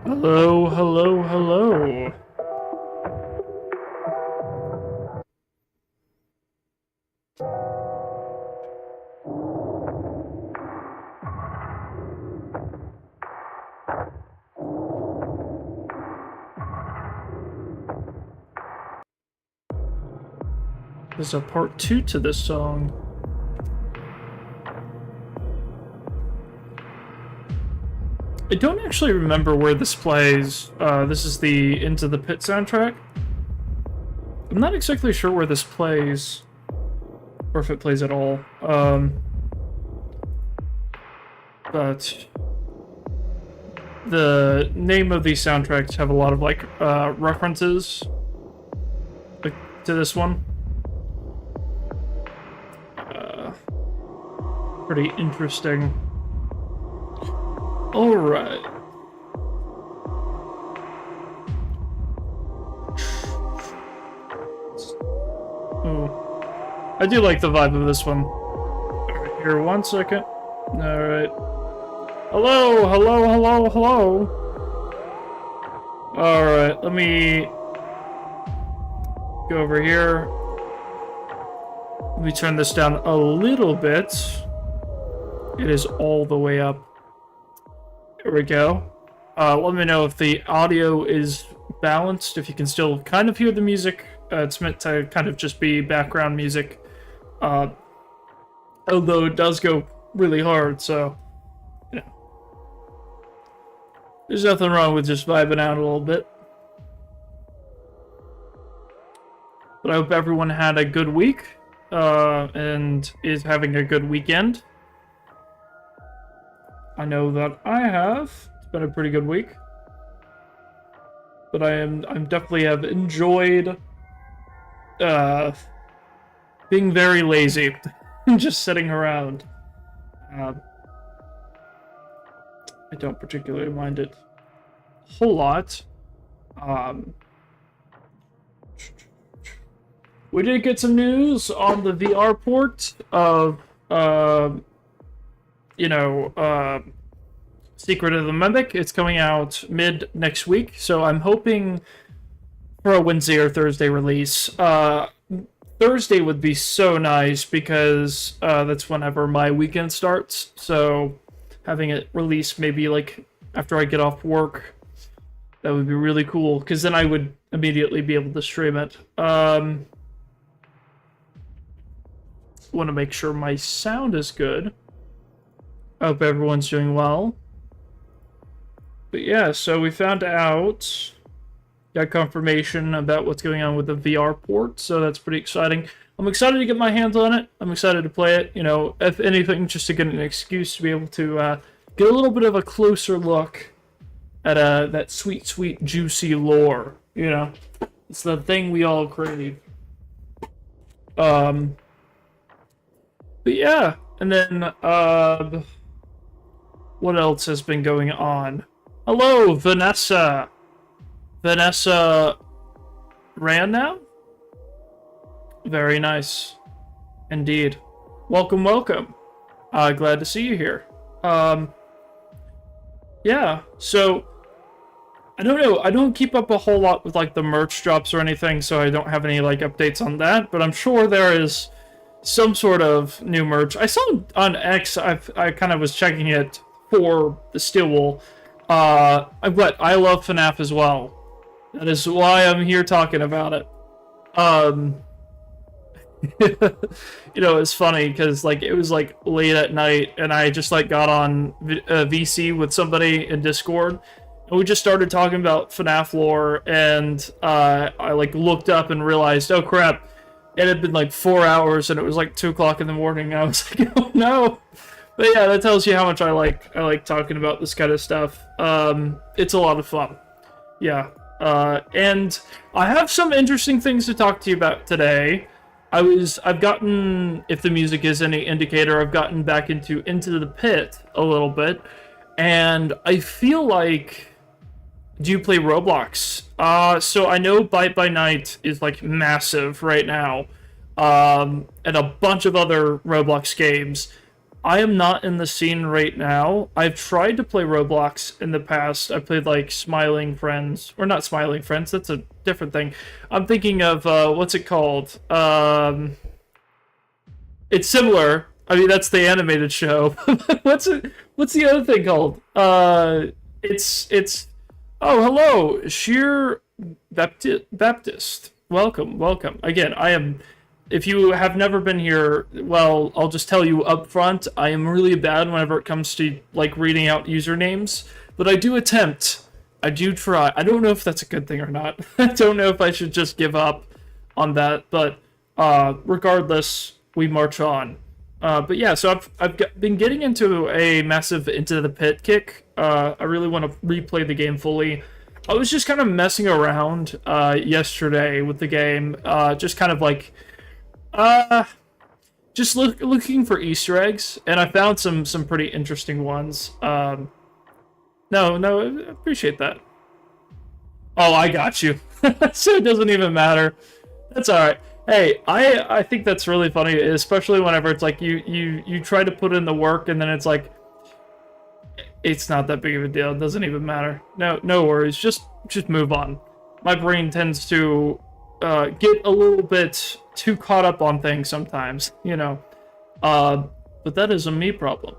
Hello, hello, hello. There's a part 2 to this song. I don't actually remember where this plays. This is the Into the Pit soundtrack. I'm not exactly sure where this plays, or if it plays at all. But the name of these soundtracks have a lot of like references like, to this one. Pretty interesting. Alright. Ooh. I do like the vibe of this one. Alright, here, 1 second. Alright. Hello, hello, hello, hello. Alright, let me go over here. Let me turn this down a little bit. It is all the way up. There we go. Let me know if the audio is balanced, if you can still kind of hear the music. It's meant to kind of just be background music. Although it does go really hard, so, you know. There's nothing wrong with just vibing out a little bit. But I hope everyone had a good week, and is having a good weekend. I know that I have. It's been a pretty good week. But I'm definitely have enjoyed being very lazy and just sitting around. I don't particularly mind it a whole lot. We did get some news on the VR port of Secret of the Mimic. It's coming out mid next week, so I'm hoping for a Wednesday or Thursday release. Thursday would be so nice because that's whenever my weekend starts, so having it released maybe like after I get off work, that would be really cool, because then I would immediately be able to stream it. Want to make sure my sound is good. I hope everyone's doing well. But yeah, so we found out, got confirmation about what's going on with the VR port, so that's pretty exciting. I'm excited to get my hands on it. I'm excited to play it, you know, if anything, just to get an excuse to be able to get a little bit of a closer look at that sweet, sweet, juicy lore, you know? It's the thing we all crave. But yeah, And then, what else has been going on? Hello, Vanessa. Vanessa ran now? Very nice. Indeed. Welcome, welcome. Glad to see you here. Yeah, so I don't know. I don't keep up a whole lot with like the merch drops or anything, so I don't have any like updates on that, but I'm sure there is some sort of new merch. I saw on X, I kind of was checking it for the Steel Wool. But I love FNAF as well. That is why I'm here talking about it. You know, it's funny because like it was like late at night and I just like got on VC with somebody in Discord and we just started talking about FNAF lore and I like looked up and realized, oh crap, it had been like 4 hours and it was like 2 o'clock in the morning and I was like, oh no. But yeah, that tells you how much I like talking about this kind of stuff. It's a lot of fun. Yeah. And I have some interesting things to talk to you about today. I've gotten, if the music is any indicator, I've gotten back into the Pit a little bit, and I feel like, do you play Roblox? So I know Bite by Night is like massive right now, and a bunch of other Roblox games. I am not in the scene right now. I've tried to play Roblox in the past. I played like Smiling Friends, or not Smiling Friends, that's a different thing. I'm thinking of, what's it called? It's similar. I mean, that's the animated show. What's the other thing called? It's, oh, hello, Sheer Baptist. Welcome. Again, if you have never been here, well, I'll just tell you up front, I am really bad whenever it comes to, like, reading out usernames, but I do attempt. I do try. I don't know if that's a good thing or not. I don't know if I should just give up on that, but regardless, we march on. But yeah, so I've been getting into a massive Into the Pit kick. I really want to replay the game fully. I was just kind of messing around yesterday with the game, just kind of like... just looking for Easter eggs, and I found some pretty interesting ones. No, I appreciate that. Oh, I got you. So it doesn't even matter. That's alright. Hey, I think that's really funny, especially whenever it's like you try to put in the work and then it's like it's not that big of a deal. It doesn't even matter. No worries. Just move on. My brain tends to get a little bit too caught up on things sometimes, you know. But that is a me problem.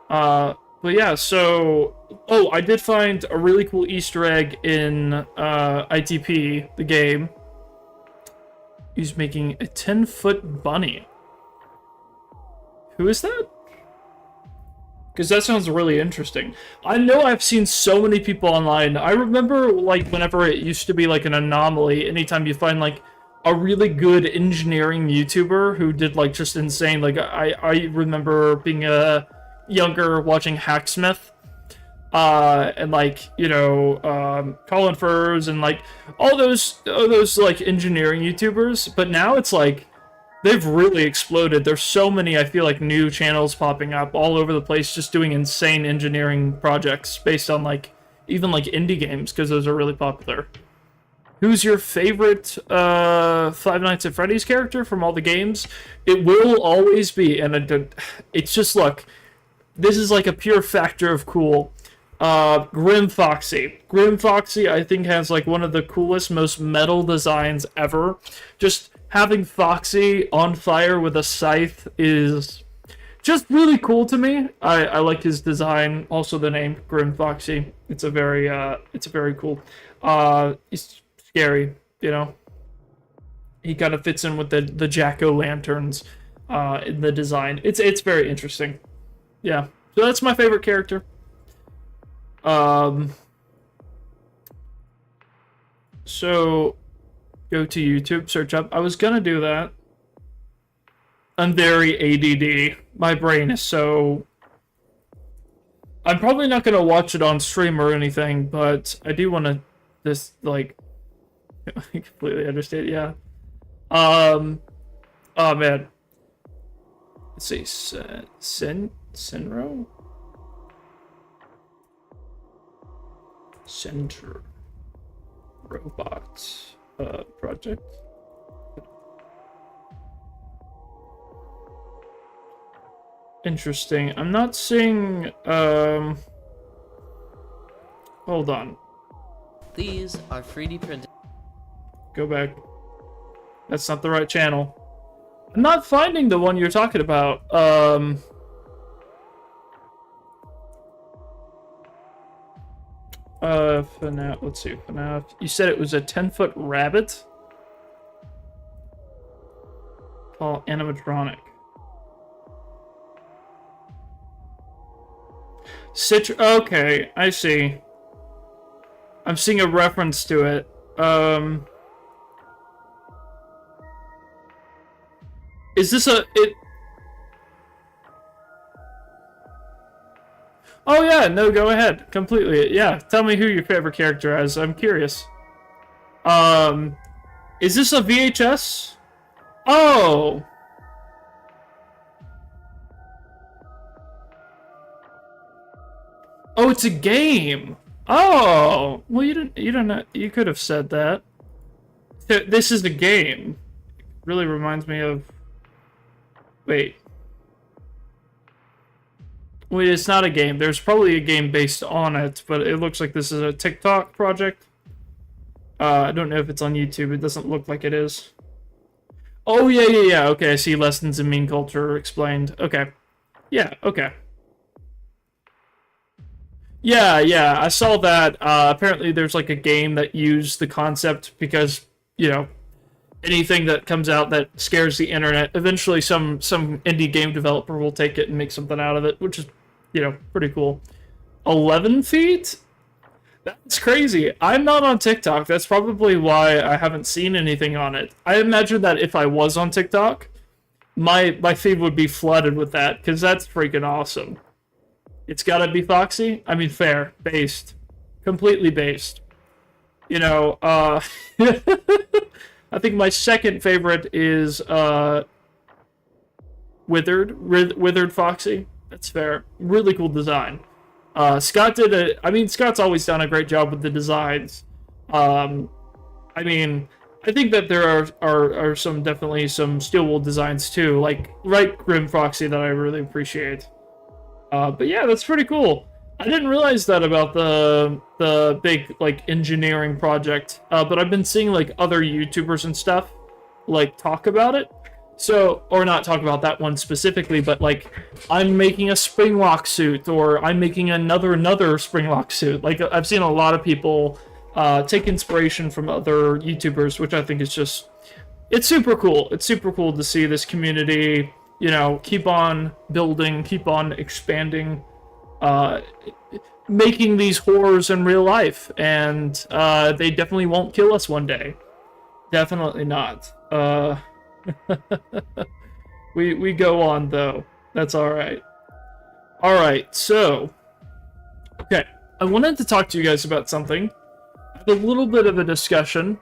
But yeah, so... Oh, I did find a really cool Easter egg in ITP, the game. He's making a 10-foot bunny. Who is that? Because that sounds really interesting. I know I've seen so many people online. I remember, like, whenever it used to be, like, an anomaly, anytime you find, like, a really good engineering YouTuber who did, like, just insane, like, I remember being younger watching Hacksmith, and, like, you know, Colin Furs and, like, all those, like, engineering YouTubers, but now it's, like, they've really exploded. There's so many, I feel like, new channels popping up all over the place just doing insane engineering projects based on, like, even, like, indie games, because those are really popular. Who's your favorite Five Nights at Freddy's character from all the games? It will always be, and it's just, look, this is like a pure factor of cool. Grim Foxy. Grim Foxy, I think, has, like, one of the coolest, most metal designs ever. Just having Foxy on fire with a scythe is just really cool to me. I like his design. Also, the name Grim Foxy. It's a very cool. He's scary, you know. He kind of fits in with the jack-o'-lanterns in the design. It's very interesting. Yeah, so that's my favorite character. So go to YouTube, search up. I was gonna do that. I'm very ADD. My brain is so... I'm probably not gonna watch it on stream or anything, but I do want to just, like... I completely understand, yeah. Oh, man. Let's see, Senro? Center Robots project. Interesting. I'm not seeing hold on. These are 3D printed. Go back. That's not the right channel. I'm not finding the one you're talking about. FNAF, let's see, FNAF. You said it was a 10-foot rabbit? Oh, animatronic. Okay, I see. I'm seeing a reference to it. Is this it? Oh yeah, no, go ahead. Completely. Yeah, tell me who your favorite character is. I'm curious. Is this a VHS? Oh. Oh, it's a game. Oh, well, you didn't. You could have said that. This is a game. Really reminds me of. Wait. Wait, it's not a game. There's probably a game based on it, but it looks like this is a TikTok project. I don't know if it's on YouTube. It doesn't look like it is. Oh, yeah. Okay, I see lessons in meme culture explained. Okay. Yeah, okay. Yeah, I saw that. Apparently there's like a game that used the concept because, you know, anything that comes out that scares the internet, eventually some indie game developer will take it and make something out of it, which is, you know, pretty cool. 11 feet? That's crazy. I'm not on TikTok. That's probably why I haven't seen anything on it. I imagine that if I was on TikTok, my feed would be flooded with that, because that's freaking awesome. It's gotta be Foxy? I mean, fair. Based. Completely based. You know, I think my second favorite is Withered Foxy. That's fair. Really cool design. Scott Scott's always done a great job with the designs. I think that there are definitely some steel wool designs too, like Grim Foxy, that I really appreciate. But yeah, that's pretty cool. I didn't realize that about the big like engineering project, but I've been seeing like other YouTubers and stuff like talk about it. So, or not talk about that one specifically, but like I'm making a Springlock suit, or I'm making another Springlock suit. Like I've seen a lot of people take inspiration from other YouTubers, which I think is just, it's super cool. It's super cool to see this community, you know, keep on building, keep on expanding, making these horrors in real life, and they definitely won't kill us one day. Definitely not. We go on though. That's all right. All right. So, okay, I wanted to talk to you guys about something. A little bit of a discussion.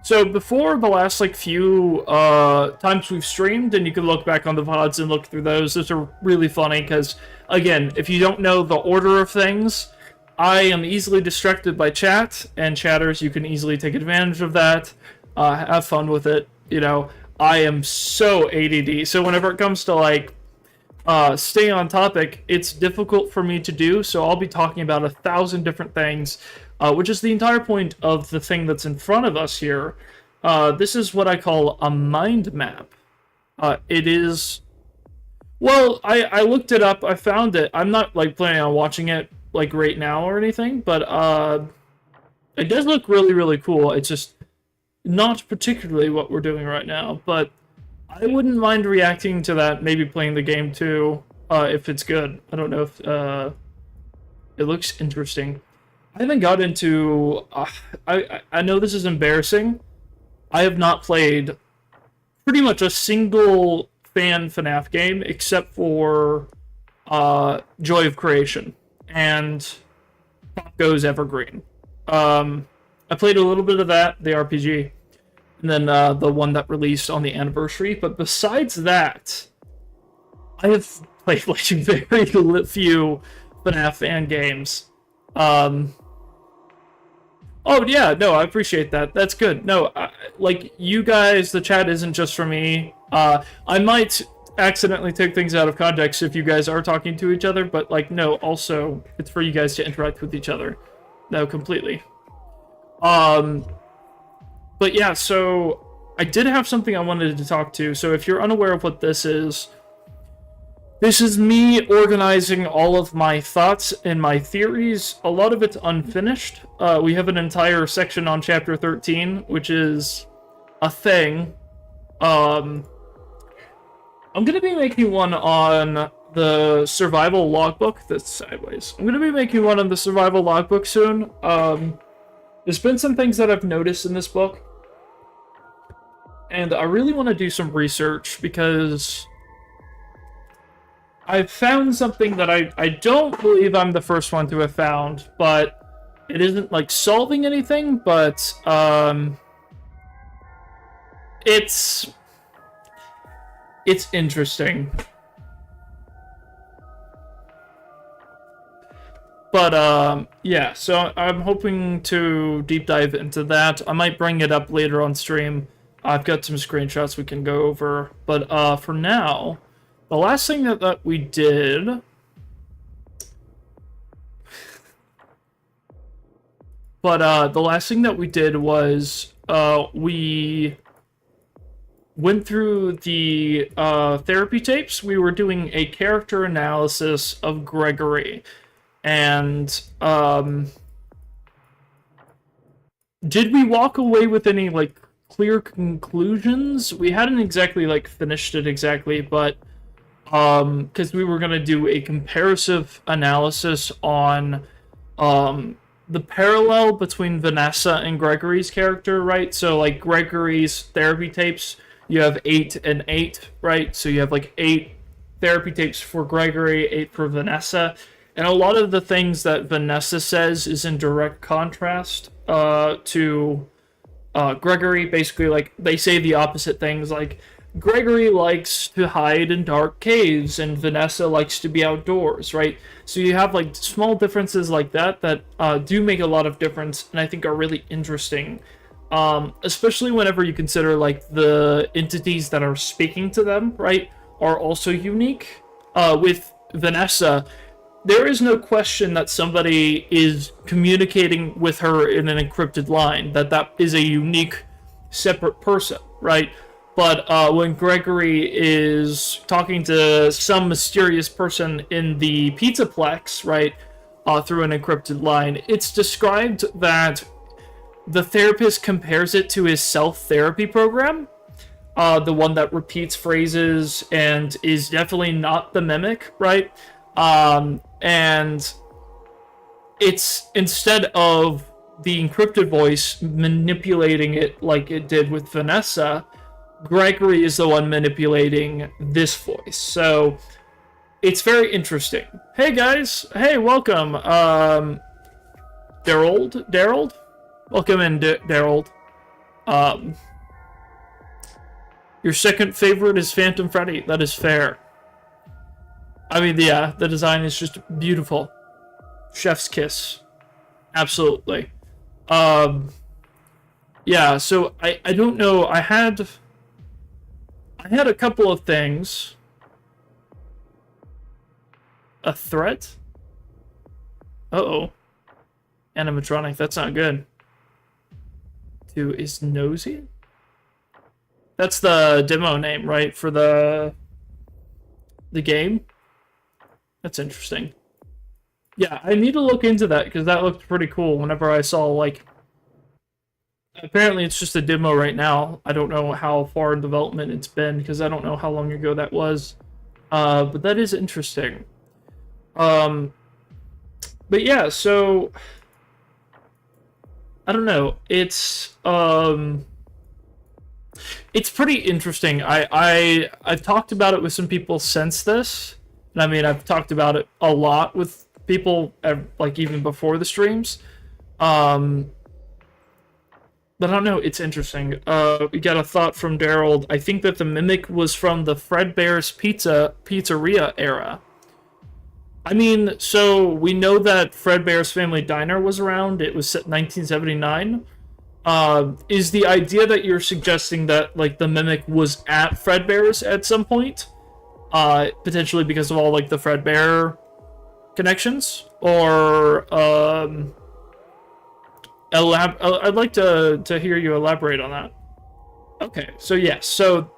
So before the last like few times we've streamed, and you can look back on the VODs and look through those. Those are really funny because, again, if you don't know the order of things, I am easily distracted by chat, and chatters, you can easily take advantage of that. Have fun with it. You know, I am so ADD, so whenever it comes to like stay on topic, it's difficult for me to do. So I'll be talking about 1,000 different things. Which is the entire point of the thing that's in front of us here. This is what I call a mind map. It is... Well, I looked it up, I found it. I'm not, like, planning on watching it, like, right now or anything, but, it does look really, really cool. It's just not particularly what we're doing right now, but I wouldn't mind reacting to that, maybe playing the game too, if it's good. I don't know if, it looks interesting. I haven't got into... I know this is embarrassing. I have not played pretty much a single fan FNAF game except for Joy of Creation and Pop Goes Evergreen. I played a little bit of that, the RPG, and then the one that released on the anniversary. But besides that, I have played like very few FNAF fan games. Oh yeah, no, I appreciate that. That's good. No, like you guys, the chat isn't just for me. I might accidentally take things out of context if you guys are talking to each other, but like no, also it's for you guys to interact with each other. No, completely. But yeah, so I did have something I wanted to talk to. So if you're unaware of what this is me organizing all of my thoughts and my theories. A lot of it's unfinished. We have an entire section on chapter 13, which is a thing. I'm going to be making one on the survival logbook. That's sideways. I'm going to be making one on the survival logbook soon. There's been some things that I've noticed in this book, and I really want to do some research because I've found something that I don't believe I'm the first one to have found, but it isn't like solving anything, but it's interesting. But yeah, so I'm hoping to deep dive into that. I might bring it up later on stream. I've got some screenshots we can go over, but for now, the last thing that we did... the last thing that we did was we went through the therapy tapes. We were doing a character analysis of Gregory. And did we walk away with any like clear conclusions? We hadn't exactly like finished it exactly, but because we were going to do a comparative analysis on the parallel between Vanessa and Gregory's character, right? So like Gregory's therapy tapes, you have 8 and 8, right? So you have like 8 therapy tapes for Gregory, 8 for Vanessa. And a lot of the things that Vanessa says is in direct contrast to Gregory. Basically, like, they say the opposite things, like, Gregory likes to hide in dark caves, and Vanessa likes to be outdoors, right? So you have, like, small differences like that that do make a lot of difference, and I think are really interesting. Especially whenever you consider, like, the entities that are speaking to them, right, are also unique. With Vanessa, there is no question that somebody is communicating with her in an encrypted line, that is a unique, separate person, right? But when Gregory is talking to some mysterious person in the Pizzaplex, right, through an encrypted line, it's described that the therapist compares it to his self-therapy program, the one that repeats phrases and is definitely not the mimic, right? And it's, instead of the encrypted voice manipulating it like it did with Vanessa, Gregory is the one manipulating this voice. So it's very interesting. Hey guys, hey, welcome. Daryl? Welcome in, Daryl. Your second favorite is Phantom Freddy. That is fair. I mean, yeah, the design is just beautiful. Chef's kiss. Absolutely. Yeah, so I don't know. I had a couple of things. A threat? Uh-oh. Animatronic, that's not good. To is nosy? That's the demo name, right? For the game? That's interesting. Yeah, I need to look into that, because that looked pretty cool whenever I saw, like... Apparently it's just a demo right now. I don't know how far in development it's been, because I don't know how long ago that was. But that is interesting. But yeah, so... I don't know. It's pretty interesting. I've talked about it with some people since this. And I mean, I've talked about it a lot with people, like, even before the streams. But I don't know, it's interesting. We got a thought from Daryl. I think that the Mimic was from the Fredbear's Pizzeria era. I mean, so we know that Fredbear's Family Diner was around. It was set 1979. Is the idea that you're suggesting that, like, the Mimic was at Fredbear's at some point? Potentially because of all, like, the Fredbear connections? Or, I'd like to hear you elaborate on that. Okay, so yes, so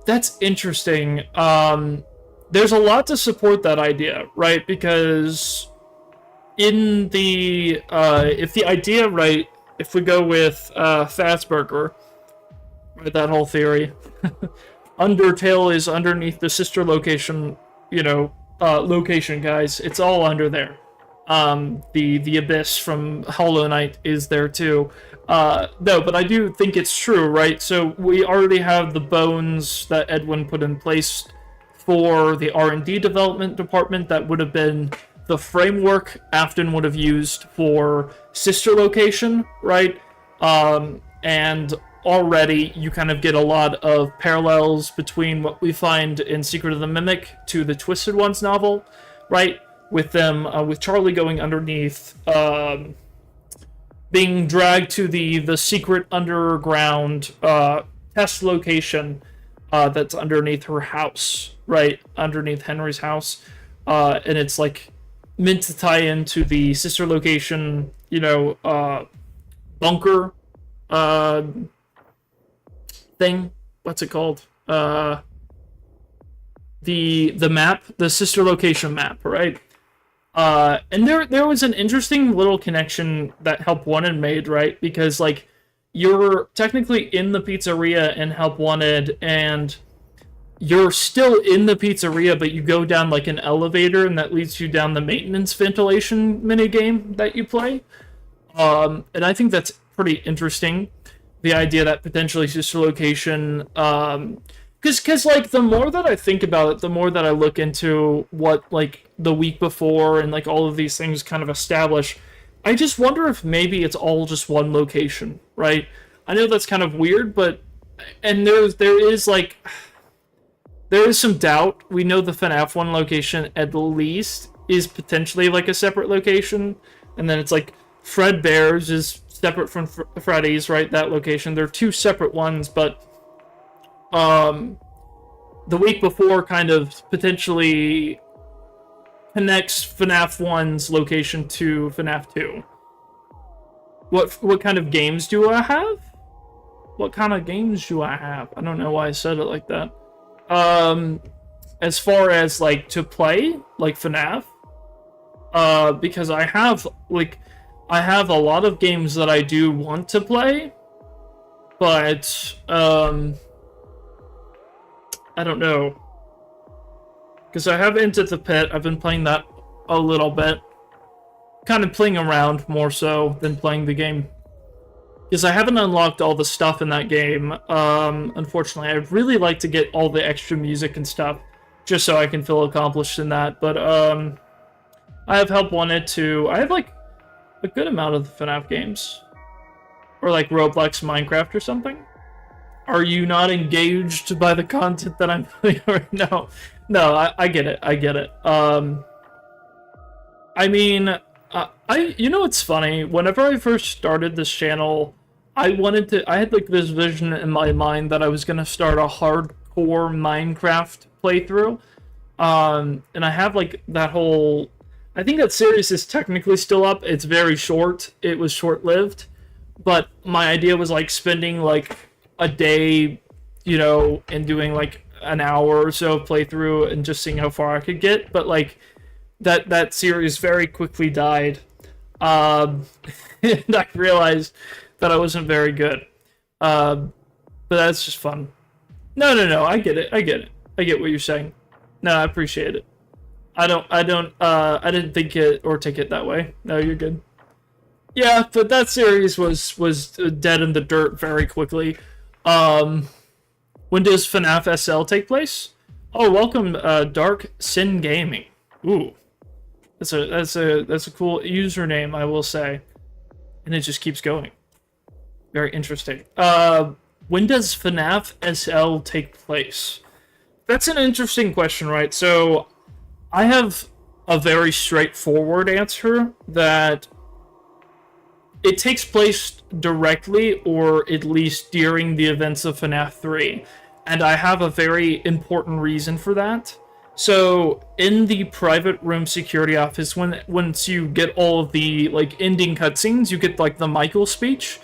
that's interesting. There's a lot to support that idea, right? Because in the if the idea, right, if we go with Fassberger, right, that whole theory, Undertale is underneath the sister location, location, guys. It's all under there. The Abyss from Hollow Knight is there too. No, but I do think it's true, right? So we already have the bones that Edwin put in place for the R&D development department that would have been the framework Afton would have used for sister location, right? And already you kind of get a lot of parallels between what we find in Secret of the Mimic to the Twisted Ones novel, right? With them, with Charlie going underneath, being dragged to the secret underground test location that's underneath her house, right? Underneath Henry's house. And it's like meant to tie into the sister location, bunker thing. What's it called? The map, the sister location map, right? And there was an interesting little connection that Help Wanted made, right? Because, like, you're technically in the pizzeria in Help Wanted, and you're still in the pizzeria, but you go down, like, an elevator, and that leads you down the maintenance ventilation minigame that you play. And I think that's pretty interesting. The idea that potentially sister location, Because, like, the more that I think about it, the more that I look into what, like, the week before and, like, all of these things kind of establish, I just wonder if maybe it's all just one location, right? I know that's kind of weird, but... And there is, like... There is some doubt. We know the FNAF 1 location, at least, is potentially, like, a separate location. And then it's, like, Fredbear's is separate from Freddys, right? That location. They're two separate ones, but... The week before kind of potentially connects FNAF 1's location to FNAF 2. What kind of games do I have? What kind of games do I have? I don't know why I said it like that. As far as, like, to play, like, FNAF, because I have a lot of games that I do want to play, but, I don't know. Because I have Into the Pit. I've been playing that a little bit. Kind of playing around more so than playing the game. Because I haven't unlocked all the stuff in that game. Unfortunately, I'd really like to get all the extra music and stuff. Just so I can feel accomplished in that. But, I have Help Wanted to... I have, like, a good amount of the FNAF games. Or, like, Roblox, Minecraft or something. Are you not engaged by the content that I'm playing right now? No, I get it. I get it. I mean, you know what's funny? Whenever I first started this channel, I had, like, this vision in my mind that I was gonna start a hardcore Minecraft playthrough. And I have, like, that whole... I think that series is technically still up. It's very short. It was short-lived. But my idea was, like, spending, like, a day, and doing, like, an hour or so of playthrough and just seeing how far I could get. But, like, that series very quickly died. And I realized that I wasn't very good. But that's just fun. No, I get it. I get what you're saying. No, I appreciate it. I didn't think it or take it that way. No, you're good. Yeah, but that series was dead in the dirt very quickly. When does FNAF SL take place? Oh, welcome, Dark Sin Gaming. Ooh, that's a cool username, I will say, and it just keeps going. Very interesting. When does FNAF SL take place? That's an interesting question, right? So, I have a very straightforward answer that it takes place directly or at least during the events of FNAF 3. And I have a very important reason for that. So, in the private room security office, once you get all of the like ending cutscenes, you get like the Michael speech.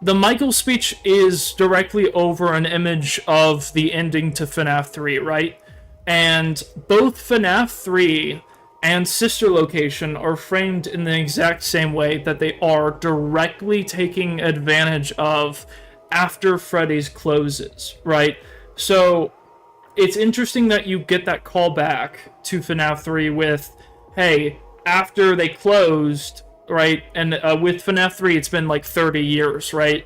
The Michael speech is directly over an image of the ending to FNAF 3, right? And both FNAF 3 and Sister Location are framed in the exact same way that they are directly taking advantage of after Freddys closes, right? So it's interesting that you get that callback to FNAF 3 with, hey, after they closed, right? And with FNAF 3, it's been like 30 years, right?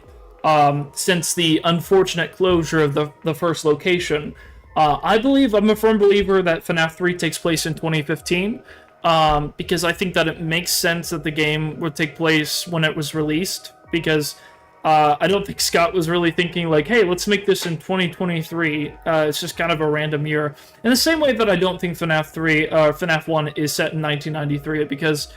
Since the unfortunate closure of the first location. I believe, I'm a firm believer that FNAF 3 takes place in 2015, because I think that it makes sense that the game would take place when it was released, because I don't think Scott was really thinking like, hey, let's make this in 2023. It's just kind of a random year. In the same way that I don't think FNAF 1 is set in 1993, because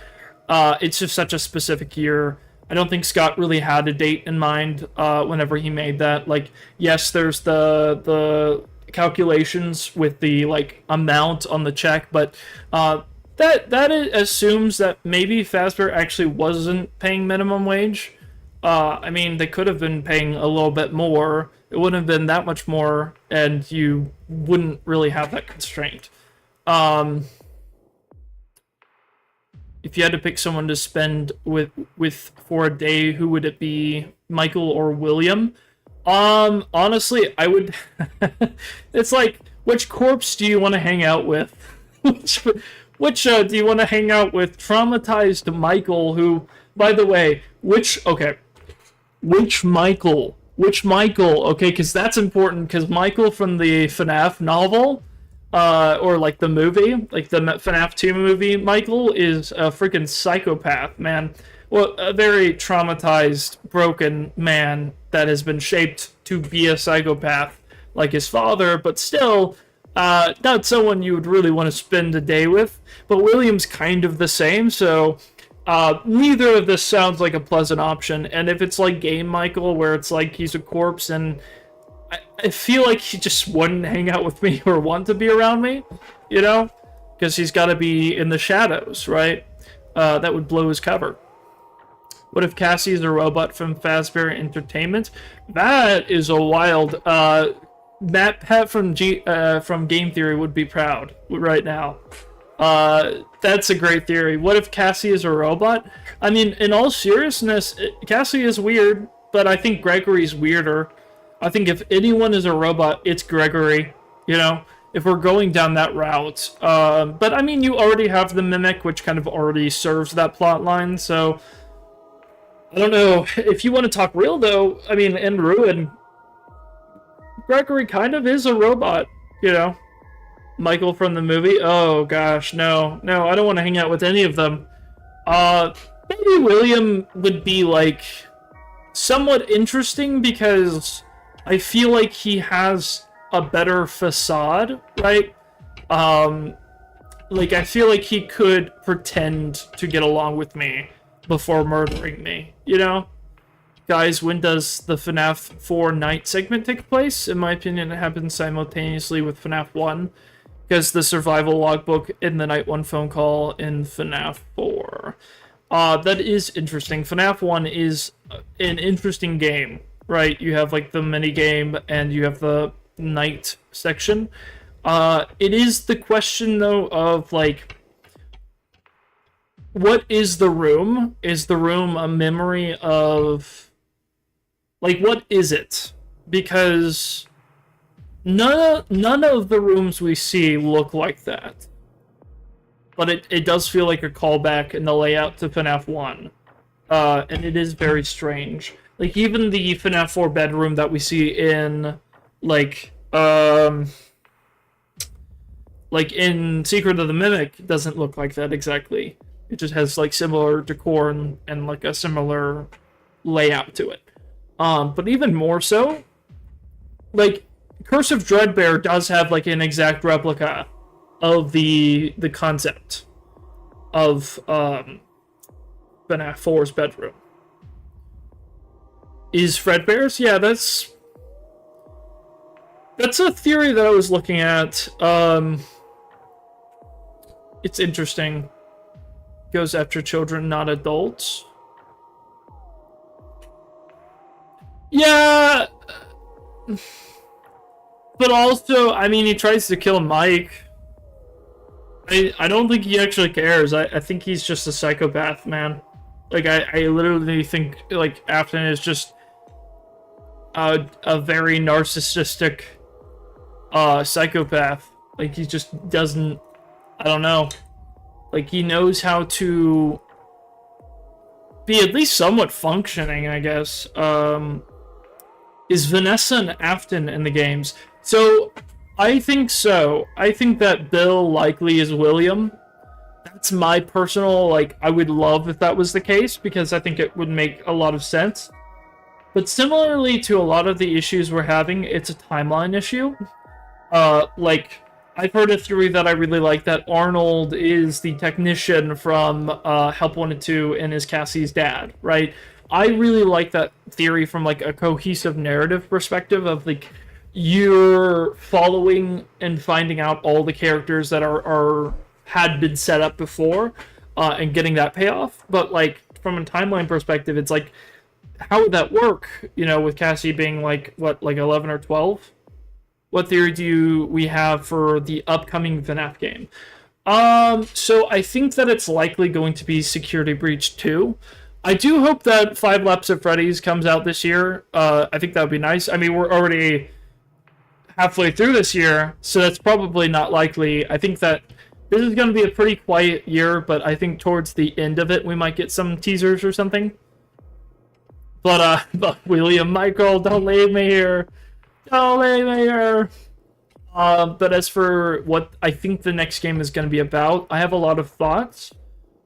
it's just such a specific year. I don't think Scott really had a date in mind whenever he made that. Like, yes, there's the calculations with the like amount on the check, but that assumes that maybe Fazbear actually wasn't paying minimum wage. I mean, they could have been paying a little bit more. It wouldn't have been that much more, and you wouldn't really have that constraint. If you had to pick someone to spend with for a day, who would it be? Michael or William? Honestly, I would... It's like, which corpse do you want to hang out with? which do you want to hang out with? Traumatized Michael, who, by the way, which Michael? Which Michael? Okay, because that's important, because Michael from the FNAF novel, or like the movie, like the FNAF 2 movie, Michael is a freaking psychopath, man. Well, a very traumatized, broken man that has been shaped to be a psychopath like his father, but still, not someone you would really want to spend a day with. But William's kind of the same, so neither of this sounds like a pleasant option. And if it's like Game Michael, where it's like he's a corpse, and I feel like he just wouldn't hang out with me or want to be around me, you know? Because he's got to be in the shadows, right? That would blow his cover. What if Cassie is a robot from Fazbear Entertainment? That is a wild... Matt Pat from Game Theory would be proud right now. That's a great theory. What if Cassie is a robot? I mean, in all seriousness, Cassie is weird, but I think Gregory's weirder. I think if anyone is a robot, it's Gregory, you know, if we're going down that route. But I mean, you already have the Mimic, which kind of already serves that plot line, so I don't know. If you want to talk real, though, I mean, in Ruin, Gregory kind of is a robot, you know. Michael from the movie? Oh, gosh, no. No, I don't want to hang out with any of them. Maybe William would be, like, somewhat interesting, because I feel like he has a better facade, right? Like, I feel like he could pretend to get along with me before murdering me, you know? Guys, when does the FNAF 4 night segment take place? In my opinion, it happens simultaneously with FNAF 1, because the survival logbook in the night 1 phone call in FNAF 4. That is interesting. FNAF 1 is an interesting game, right? You have, like, the mini-game, and you have the night section. It is the question, though, of, like, what is the room? Is the room a memory of... Like, what is it? Because none of the rooms we see look like that. But it does feel like a callback in the layout to FNAF 1. And it is very strange. Like, even the FNAF 4 bedroom that we see in, like in Secret of the Mimic doesn't look like that exactly. It just has, like, similar decor and like, a similar layout to it. But even more so, like, Curse of Dreadbear does have like an exact replica of the concept of FNAF 4's bedroom. Is Fredbear's? Yeah, that's a theory that I was looking at. It's interesting. Goes after children, not adults. Yeah, but also, I mean, he tries to kill Mike. I don't think he actually cares. I think he's just a psychopath, man. Like, I literally think, like, Afton is just a very narcissistic psychopath. Like, he just doesn't, I don't know. Like, he knows how to be at least somewhat functioning, I guess. Is Vanessa and Afton in the games? So, I think so. I think that Bill likely is William. That's my personal, like, I would love if that was the case, because I think it would make a lot of sense. But similarly to a lot of the issues we're having, it's a timeline issue. Like, I've heard a theory that I really like, that Arnold is the technician from Help 1 and 2 and is Cassie's dad, right? I really like that theory from, like, a cohesive narrative perspective of, like, you're following and finding out all the characters that had been set up before, and getting that payoff. But, like, from a timeline perspective, it's like, how would that work? You know, with Cassie being, like, what, like 11 or 12? What theory do we have for the upcoming FNAF game? So I think that it's likely going to be Security Breach 2. I do hope that 5 Laps of Freddy's comes out this year. I think that would be nice. I mean, we're already halfway through this year, so that's probably not likely. I think that this is going to be a pretty quiet year, but I think towards the end of it, we might get some teasers or something. But William Michael, don't leave me here. Don't leave me here. But as for what I think the next game is going to be about, I have a lot of thoughts.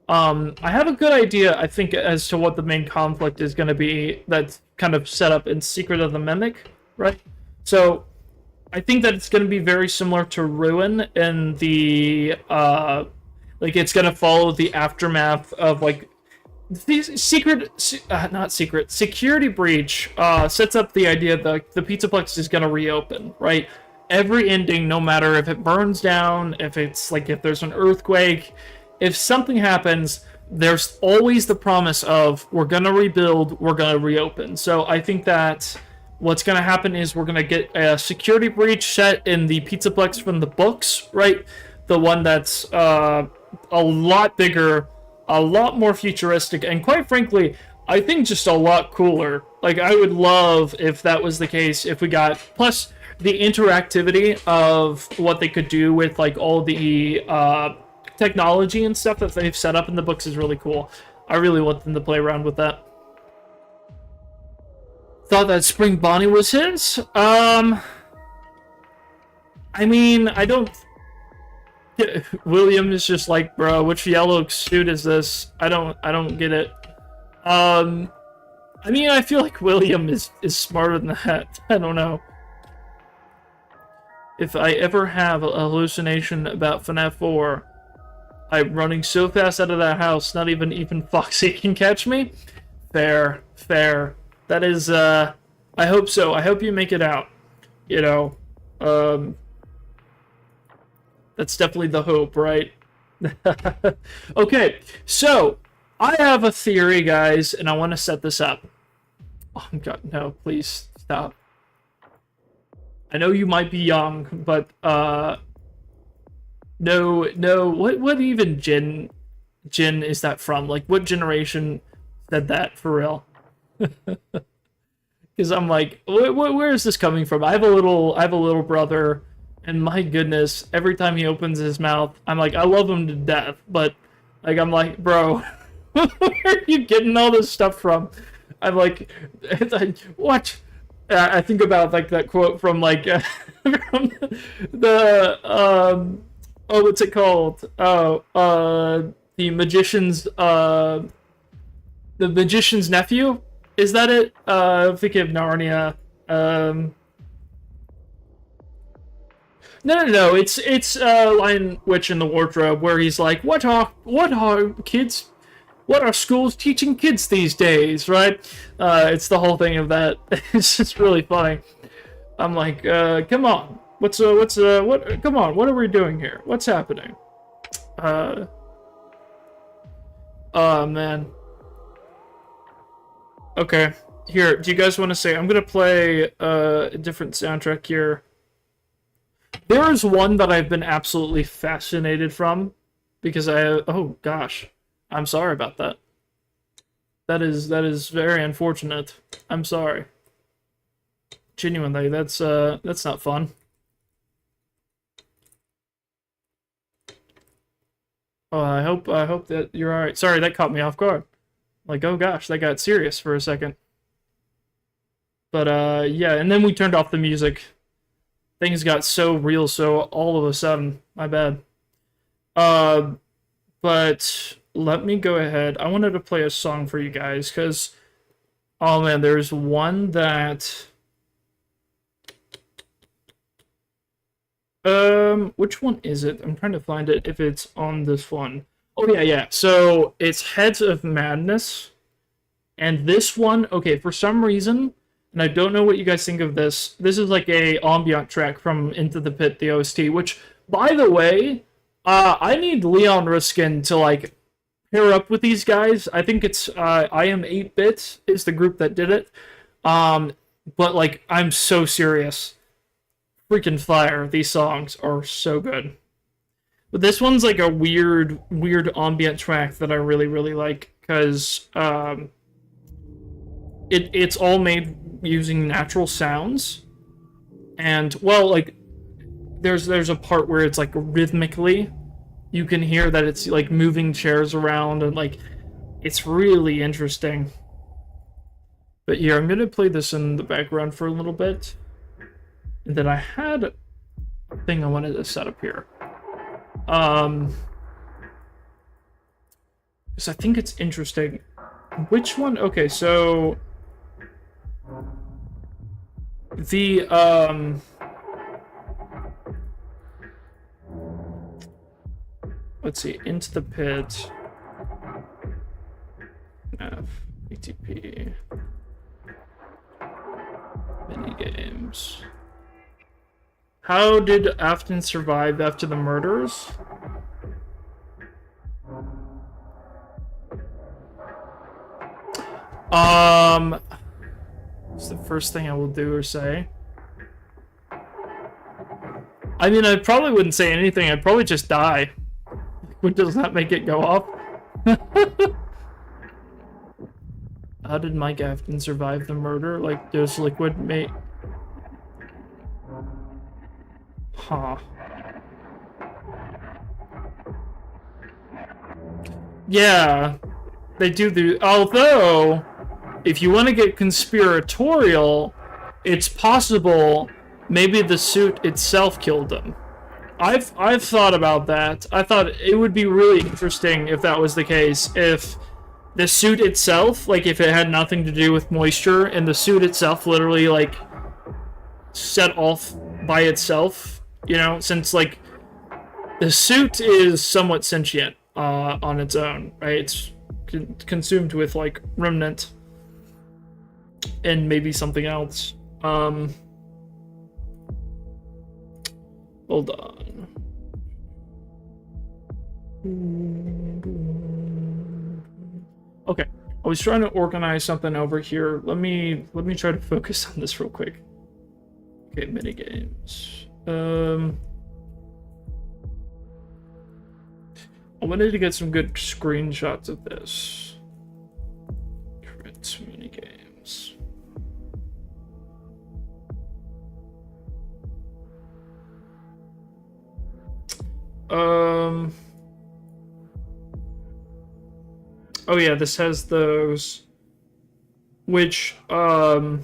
I have a good idea, I think, as to what the main conflict is going to be that's kind of set up in Secret of the Mimic, right? So, I think that it's going to be very similar to Ruin in the, like, it's going to follow the aftermath of, like, Security Breach sets up the idea that the Pizzaplex is going to reopen, right? Every ending, no matter if it burns down, if it's, like, if there's an earthquake, if something happens, there's always the promise of, we're going to rebuild, we're going to reopen. So I think that what's going to happen is we're going to get a Security Breach set in the Pizzaplex from the books, right? The one that's a lot bigger, a lot more futuristic, and quite frankly, I think just a lot cooler. Like, I would love if that was the case, if we got, plus the interactivity of what they could do with, like, all the technology and stuff that they've set up in the books is really cool. I really want them to play around with that. Thought that Spring Bonnie was his? I mean, I don't... William is just like, bro, which yellow suit is this? I don't get it. I mean, I feel like William is smarter than that. I don't know. If I ever have a hallucination about FNAF 4, I'm running so fast out of that house, not even Foxy can catch me? Fair. That is, I hope so. I hope you make it out. You know, that's definitely the hope, right? Okay, so, I have a theory, guys, and I want to set this up. Oh, God, no, please, stop. I know you might be young, but, no, what even gen is that from? Like, what generation said that, for real? Because I'm like, where is this coming from? I have a little brother, and my goodness, every time he opens his mouth, I'm like, I love him to death, but, like, I'm like, bro, where are you getting all this stuff from? I'm like, what? I think about, like, that quote from, like, from the, oh, what's it called? Oh, the magician's nephew? Is that it? I'm thinking of Narnia. No. It's Lion Witch in the Wardrobe, where he's like, what are kids? What are schools teaching kids these days? Right? It's the whole thing of that. It's just really funny. I'm like, come on. What? Come on. What are we doing here? What's happening? Oh man. Okay. Here, do you guys want to say? I'm gonna play a different soundtrack here. There is one that I've been absolutely fascinated from because oh gosh, I'm sorry about that. That is very unfortunate. I'm sorry. Genuinely, that's not fun. Oh, I hope that you're all right. Sorry, that caught me off guard. Like, oh gosh, that got serious for a second. But yeah, and then we turned off the music. Things got so real, so all of a sudden, my bad. But let me go ahead. I wanted to play a song for you guys, because, oh man, there's one that... which one is it? I'm trying to find it, if it's on this one. Oh, yeah. So, it's Heads of Madness. And this one, okay, for some reason... And I don't know what you guys think of this. This is like a ambient track from Into the Pit, the OST, which, by the way, I need Leon Ruskin to, like, pair up with these guys. I think it's, I Am 8-Bit is the group that did it. But, like, I'm so serious. Freaking fire. These songs are so good. But this one's, like, a weird ambient track that I really, really like, because, it's all made using natural sounds, and well, like there's a part where it's like rhythmically you can hear that it's like moving chairs around, and like it's really interesting. But yeah, I'm gonna play this in the background for a little bit, and then I had a thing I wanted to set up here, because I think it's interesting. Which one? Okay, so the let's see, Into the Pit, FNAF, ATP, minigames. How did Afton survive after the murders? It's the first thing I will do or say. I mean, I probably wouldn't say anything. I'd probably just die. Which does not make it go off. How did Mike Afton survive the murder? Like, does Liquid make... Huh. Yeah. They do. Although, if you want to get conspiratorial, it's possible maybe the suit itself killed them. I've thought about that. I thought it would be really interesting if that was the case. If the suit itself, like if it had nothing to do with moisture, and the suit itself literally like set off by itself, you know, since like the suit is somewhat sentient on its own, right? It's consumed with like remnant and maybe something else. Hold on. Okay, I was trying to organize something over here. Let me try to focus on this real quick. Okay, minigames. I wanted to get some good screenshots of this. Create minigames. Oh yeah, this has those, which, oh,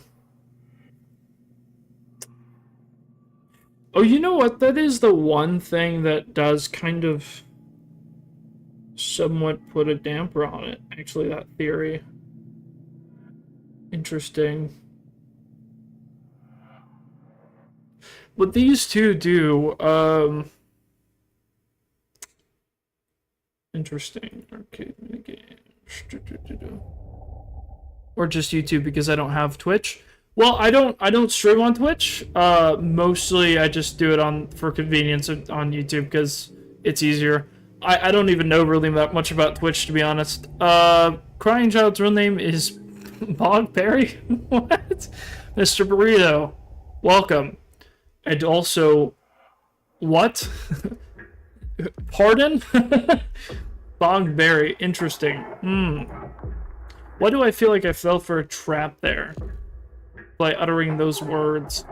you know what? That is the one thing that does kind of somewhat put a damper on it, actually, that theory. Interesting. What these two do, interesting. Arcade minigames. Or just YouTube because I don't have Twitch. Well, I don't stream on Twitch. Mostly I just do it for convenience on YouTube because it's easier. I don't even know really that much about Twitch, to be honest. Crying Child's real name is Bogberry? What? Mr. Burrito, welcome. And also, what? Pardon? Bogberry, interesting. Why do I feel like I fell for a trap there? By uttering those words.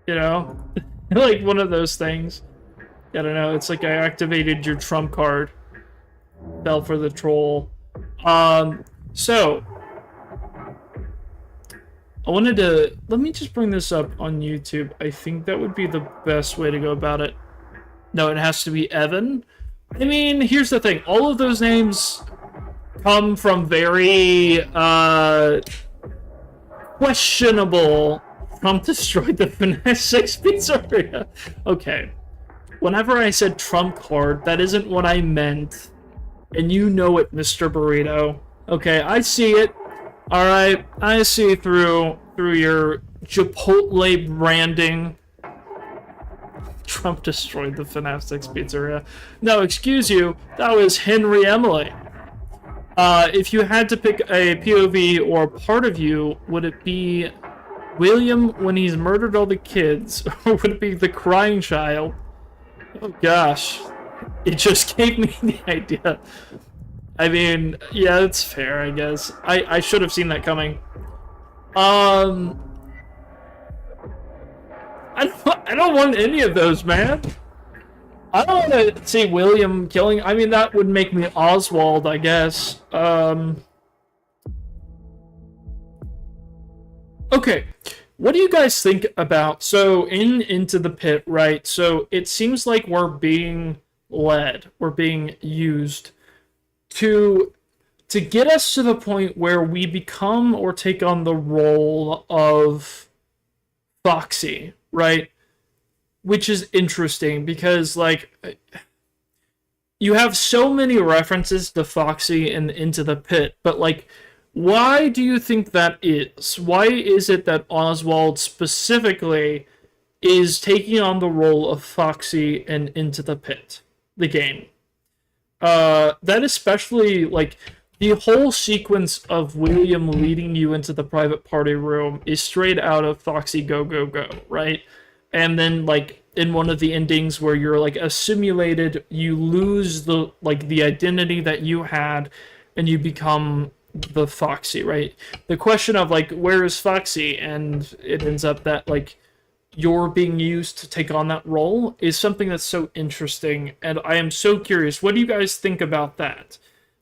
You know? Like one of those things. I don't know, it's like I activated your trump card. Fell for the troll. So I wanted to... Let me just bring this up on YouTube. I think that would be the best way to go about it. No, it has to be Evan. I mean, here's the thing. All of those names come from very, questionable... Trump destroyed the FNAF 6 pizzeria. Okay. Whenever I said trump card, that isn't what I meant. And you know it, Mr. Burrito. Okay, I see it. Alright, I see through your Chipotle branding. Trump destroyed the FNAF 6 pizzeria. No, excuse you, that was Henry Emily. If you had to pick a POV or part of you, would it be William when he's murdered all the kids? Or would it be the crying child? Oh gosh. It just gave me the idea. I mean, yeah, it's fair, I guess. I should have seen that coming. I don't want any of those, man. I don't want to see William killing... I mean, that would make me Oswald, I guess. Okay. What do you guys think about... So, Into the Pit, right? So, it seems like we're being led. We're being used to get us to the point where we become or take on the role of Foxy, right? Which is interesting because, like, you have so many references to Foxy and Into the Pit, but, like, why do you think that is? Why is it that Oswald specifically is taking on the role of Foxy and Into the Pit, the game? That especially, like, the whole sequence of William leading you into the private party room is straight out of Foxy Go Go Go, right? And then, like, in one of the endings where you're, like, assimilated, you lose the identity that you had, and you become the Foxy, right? The question of, like, where is Foxy? And it ends up that, like, you're being used to take on that role is something that's so interesting, and I am so curious. What do you guys think about that?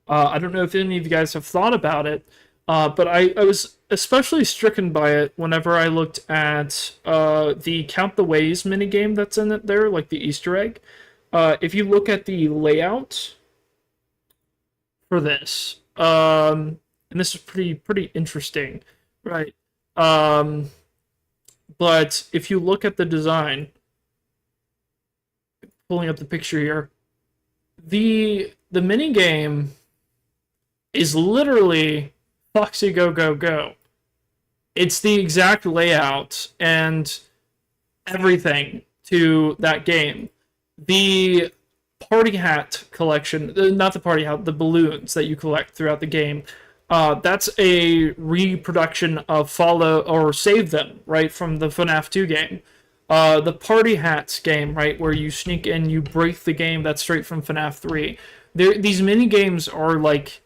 I don't know if any of you guys have thought about it, but I was especially stricken by it whenever I looked at the Count the Ways minigame that's in it there, like the Easter egg. If you look at the layout for this, and this is pretty interesting, right? But if you look at the design, pulling up the picture here, the minigame is literally Foxy Go Go Go. It's the exact layout and everything to that game. The party hat collection, not the party hat, the balloons that you collect throughout the game, that's a reproduction of Follow or Save Them, right, from the FNAF 2 game. The Party Hats game, right, where you sneak in, you break the game, that's straight from FNAF 3. These mini games are, like,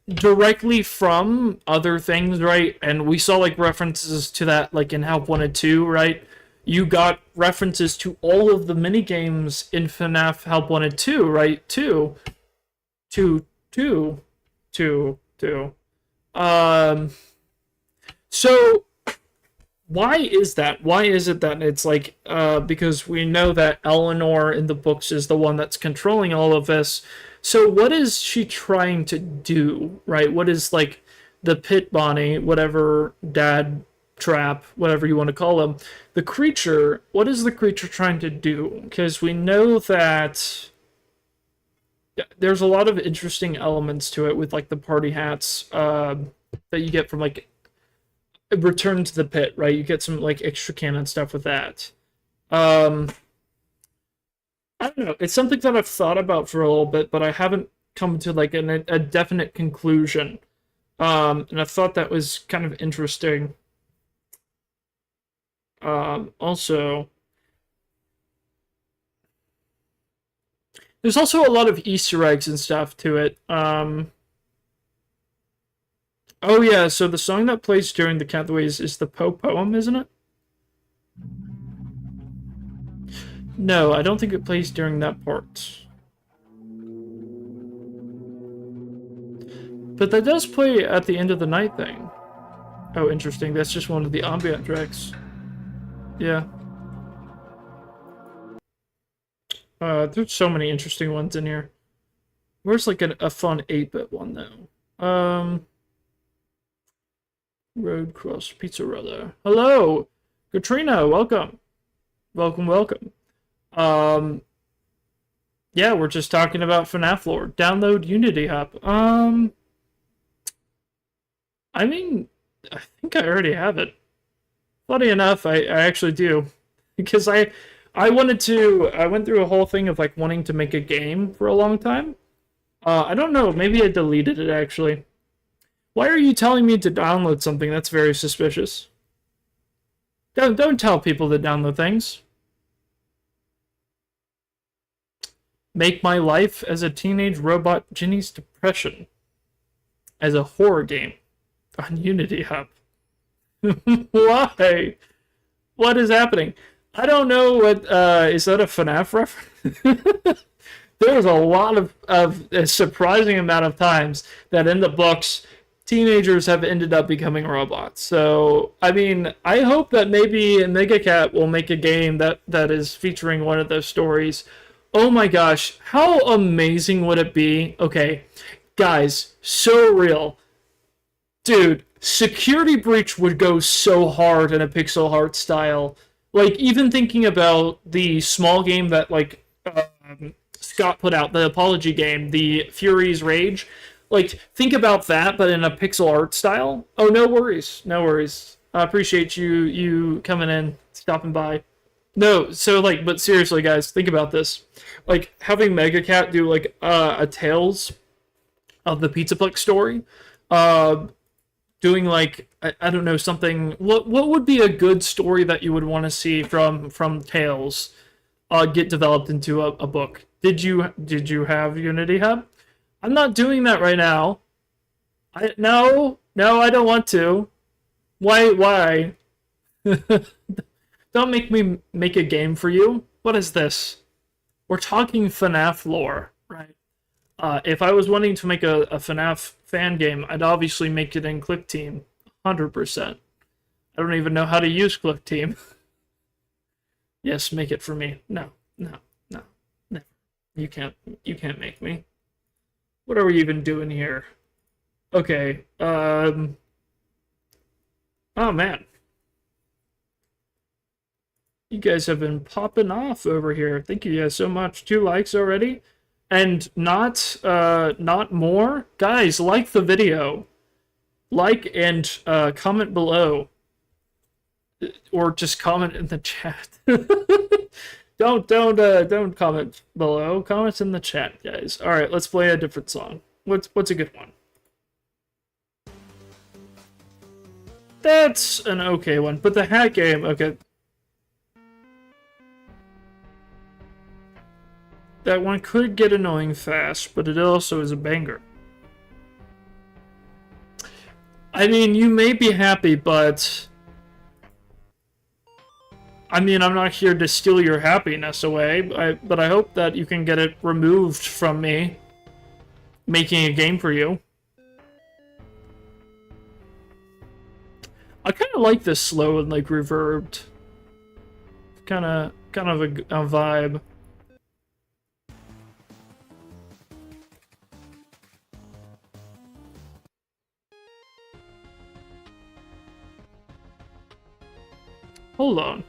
directly from other things, right? And we saw, like, references to that, like, in Help Wanted 2, right? You got references to all of the mini games in FNAF Help Wanted 2, right? Two. So why is that? Why is it that it's like, because we know that Eleanor in the books is the one that's controlling all of this. So what is she trying to do, right? What is, like, the pit Bonnie, whatever dad trap, whatever you want to call him, the creature, what is the creature trying to do? Because we know that there's a lot of interesting elements to it with like the party hats that you get from like Return to the Pit, right? You get some like extra canon stuff with that. I don't know. It's something that I've thought about for a little bit, but I haven't come to like a definite conclusion. And I thought that was kind of interesting. Also, there's also a lot of Easter eggs and stuff to it. Oh yeah, so the song that plays during the Cathaways is the Poe poem, isn't it? No, I don't think it plays during that part. But that does play at the end of the night thing. Oh, interesting. That's just one of the ambient tracks. Yeah. There's so many interesting ones in here. Where's like a fun 8-bit one though? Road Cross Pizzarella. Hello, Katrina. Welcome, welcome. Yeah, we're just talking about FNAF Lore. Download Unity Hub. I mean, I think I already have it. Funny enough, I actually do, because I went through a whole thing of like wanting to make a game for a long time. I don't know, maybe I deleted it actually. Why are you telling me to download something? That's very suspicious. Don't tell people to download things. Make my life as a teenage robot Ginny's depression as a horror game on Unity Hub. Why? What is happening? I don't know what, is that a FNAF reference? There's a lot of a surprising amount of times that in the books, teenagers have ended up becoming robots. So, I mean, I hope that maybe MegaCat will make a game that is featuring one of those stories. Oh my gosh, how amazing would it be? Okay, guys, so real. Dude, Security Breach would go so hard in a pixel art style. Like, even thinking about the small game that, like, Scott put out, the apology game, the Fury's Rage. Like, think about that, but in a pixel art style. Oh, no worries, no worries. I appreciate you coming in, stopping by. No, so, like, but seriously, guys, think about this. Like, having MegaCat do, like, a Tales of the Pizzaplex story, doing, like, I don't know, something, what would be a good story that you would want to see from Tales get developed into a book? Did you have Unity Hub? I'm not doing that right now. No, I don't want to. Why? Don't make me make a game for you. What is this? We're talking FNAF lore, right? If I was wanting to make a FNAF fan game, I'd obviously make it in ClickTeam, 100%. I don't even know how to use ClickTeam. Yes, make it for me. No. You can't make me. What are we even doing here? Okay. Oh man. You guys have been popping off over here. Thank you guys so much. 2 likes already. And not more. Guys, like the video. Like and comment below. Or just comment in the chat. Don't comment below. Comments in the chat, guys. All right, let's play a different song. What's a good one? That's an okay one, but the hat game, okay. That one could get annoying fast, but it also is a banger. I mean, you may be happy, but I mean, I'm not here to steal your happiness away, but I hope that you can get it removed from me making a game for you. I kind of like this slow and like reverbed. Kind of a vibe. Hold on.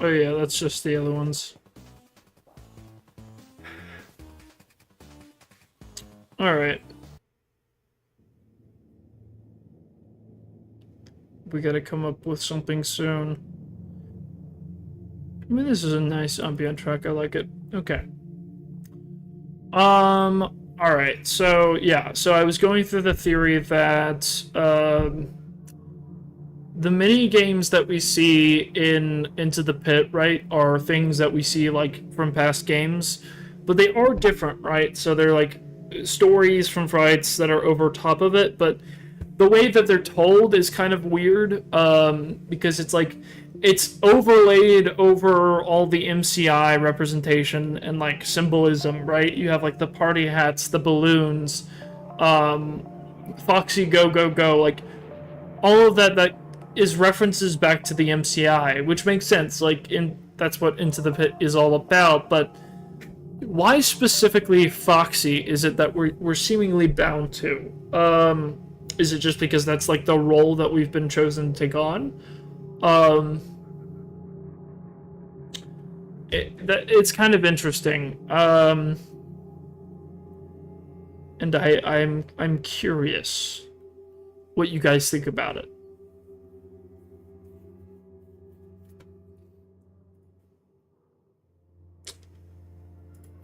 Oh yeah, that's just the other ones. Alright. We gotta come up with something soon. I mean, this is a nice ambient track. I like it. Okay. Alright, so, yeah. So I was going through the theory that, the mini games that we see in Into the Pit, right, are things that we see, like, from past games. But they are different, right? So they're, like, stories from Frights that are over top of it, but the way that they're told is kind of weird, because it's like it's overlaid over all the MCI representation and like symbolism, right? You have like the party hats, the balloons, Foxy Go Go Go, like all of that is references back to the MCI, which makes sense. Like that's what Into the Pit is all about, but why specifically Foxy is it that we're seemingly bound to? Is it just because that's like the role that we've been chosen to take on? It's kind of interesting. And I'm curious what you guys think about it.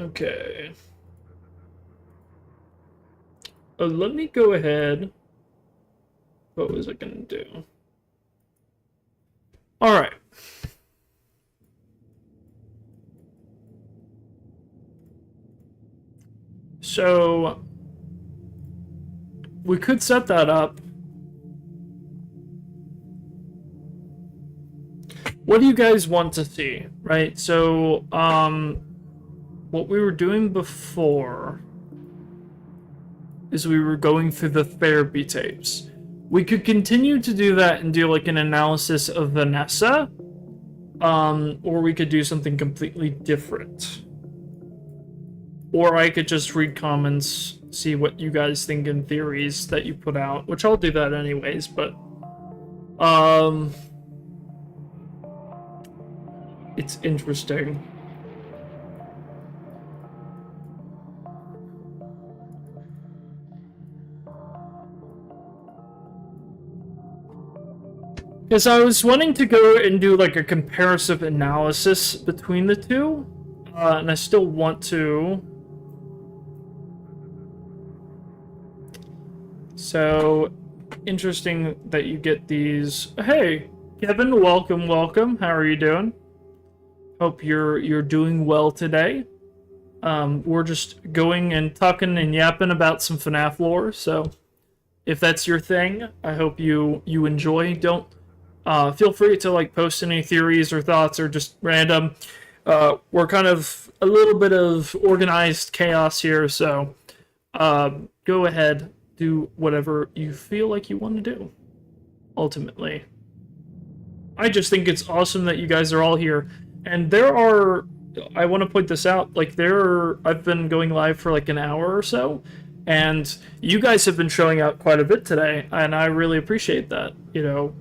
Okay. Let me go ahead. What was it gonna do? Alright. So we could set that up. What do you guys want to see, right? So, what we were doing before is we were going through the therapy tapes. We could continue to do that and do like an analysis of Vanessa, or we could do something completely different. Or I could just read comments, see what you guys think in theories that you put out, which I'll do that anyways, but it's interesting. Because I was wanting to go and do like a comparative analysis between the two, and I still want to. So, interesting that you get these. Hey, Kevin, welcome, welcome. How are you doing? Hope you're doing well today. We're just going and talking and yapping about some FNAF lore, so if that's your thing, I hope you enjoy. Don't feel free to like post any theories or thoughts or just random. We're kind of a little bit of organized chaos here, so go ahead, do whatever you feel like you want to do. Ultimately, I just think it's awesome that you guys are all here, and there are. I want to point this out. Like I've been going live for like an hour or so, and you guys have been showing out quite a bit today, and I really appreciate that. You know.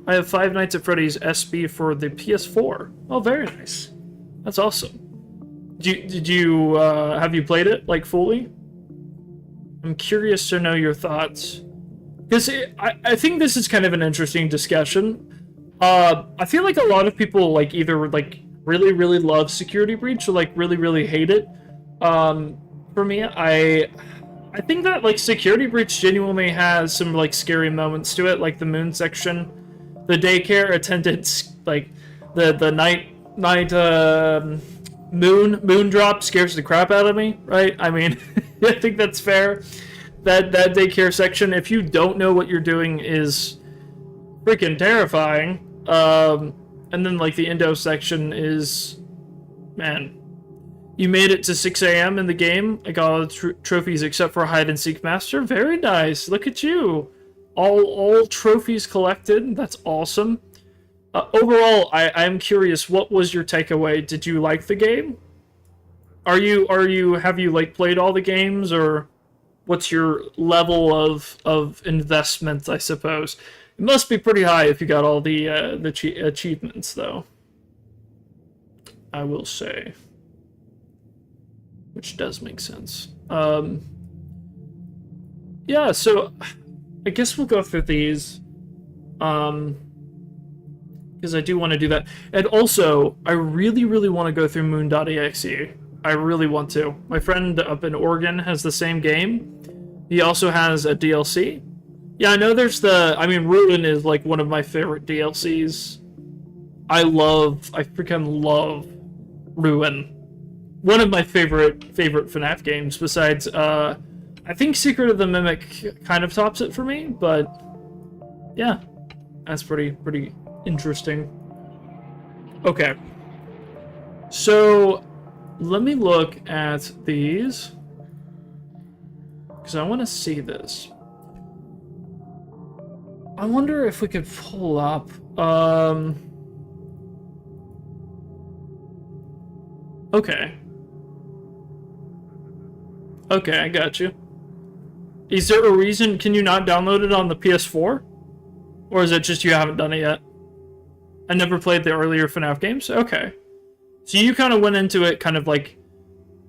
I have Five Nights at Freddy's SB for the PS4. Oh, very nice. That's awesome. Did you have you played it like fully? I'm curious to know your thoughts, because I think this is kind of an interesting discussion. I feel like a lot of people like either like really love Security Breach or like really hate it. For me, I think that like Security Breach genuinely has some like scary moments to it, like the moon section, the daycare attendants, like the night moon drop scares the crap out of me, right? I mean, I think that's fair. That daycare section, if you don't know what you're doing, is freaking terrifying. And then like the Indo section is, man. You made it to 6 a.m. in the game. I got all the trophies except for Hide and Seek Master. Very nice. Look at you. All trophies collected. That's awesome. Overall, I'm curious, what was your takeaway? Did you like the game? have you like played all the games, or what's your level of investment, I suppose? It must be pretty high if you got all the achievements, though. I will say. Which does make sense. Yeah, so I guess we'll go through these. Because I do want to do that. And also, I really, really want to go through Moon.exe. I really want to. My friend up in Oregon has the same game. He also has a DLC. Yeah, I know there's Ruin is like one of my favorite DLCs. I freaking love Ruin. One of my favorite FNAF games, besides, I think Secret of the Mimic kind of tops it for me, but yeah, that's pretty interesting. Okay, so let me look at these, because I want to see this. I wonder if we could pull up, okay. Okay, I got you. Is there a reason, can you not download it on the PS4? Or is it just you haven't done it yet? I never played the earlier FNAF games? Okay. So you kind of went into it kind of like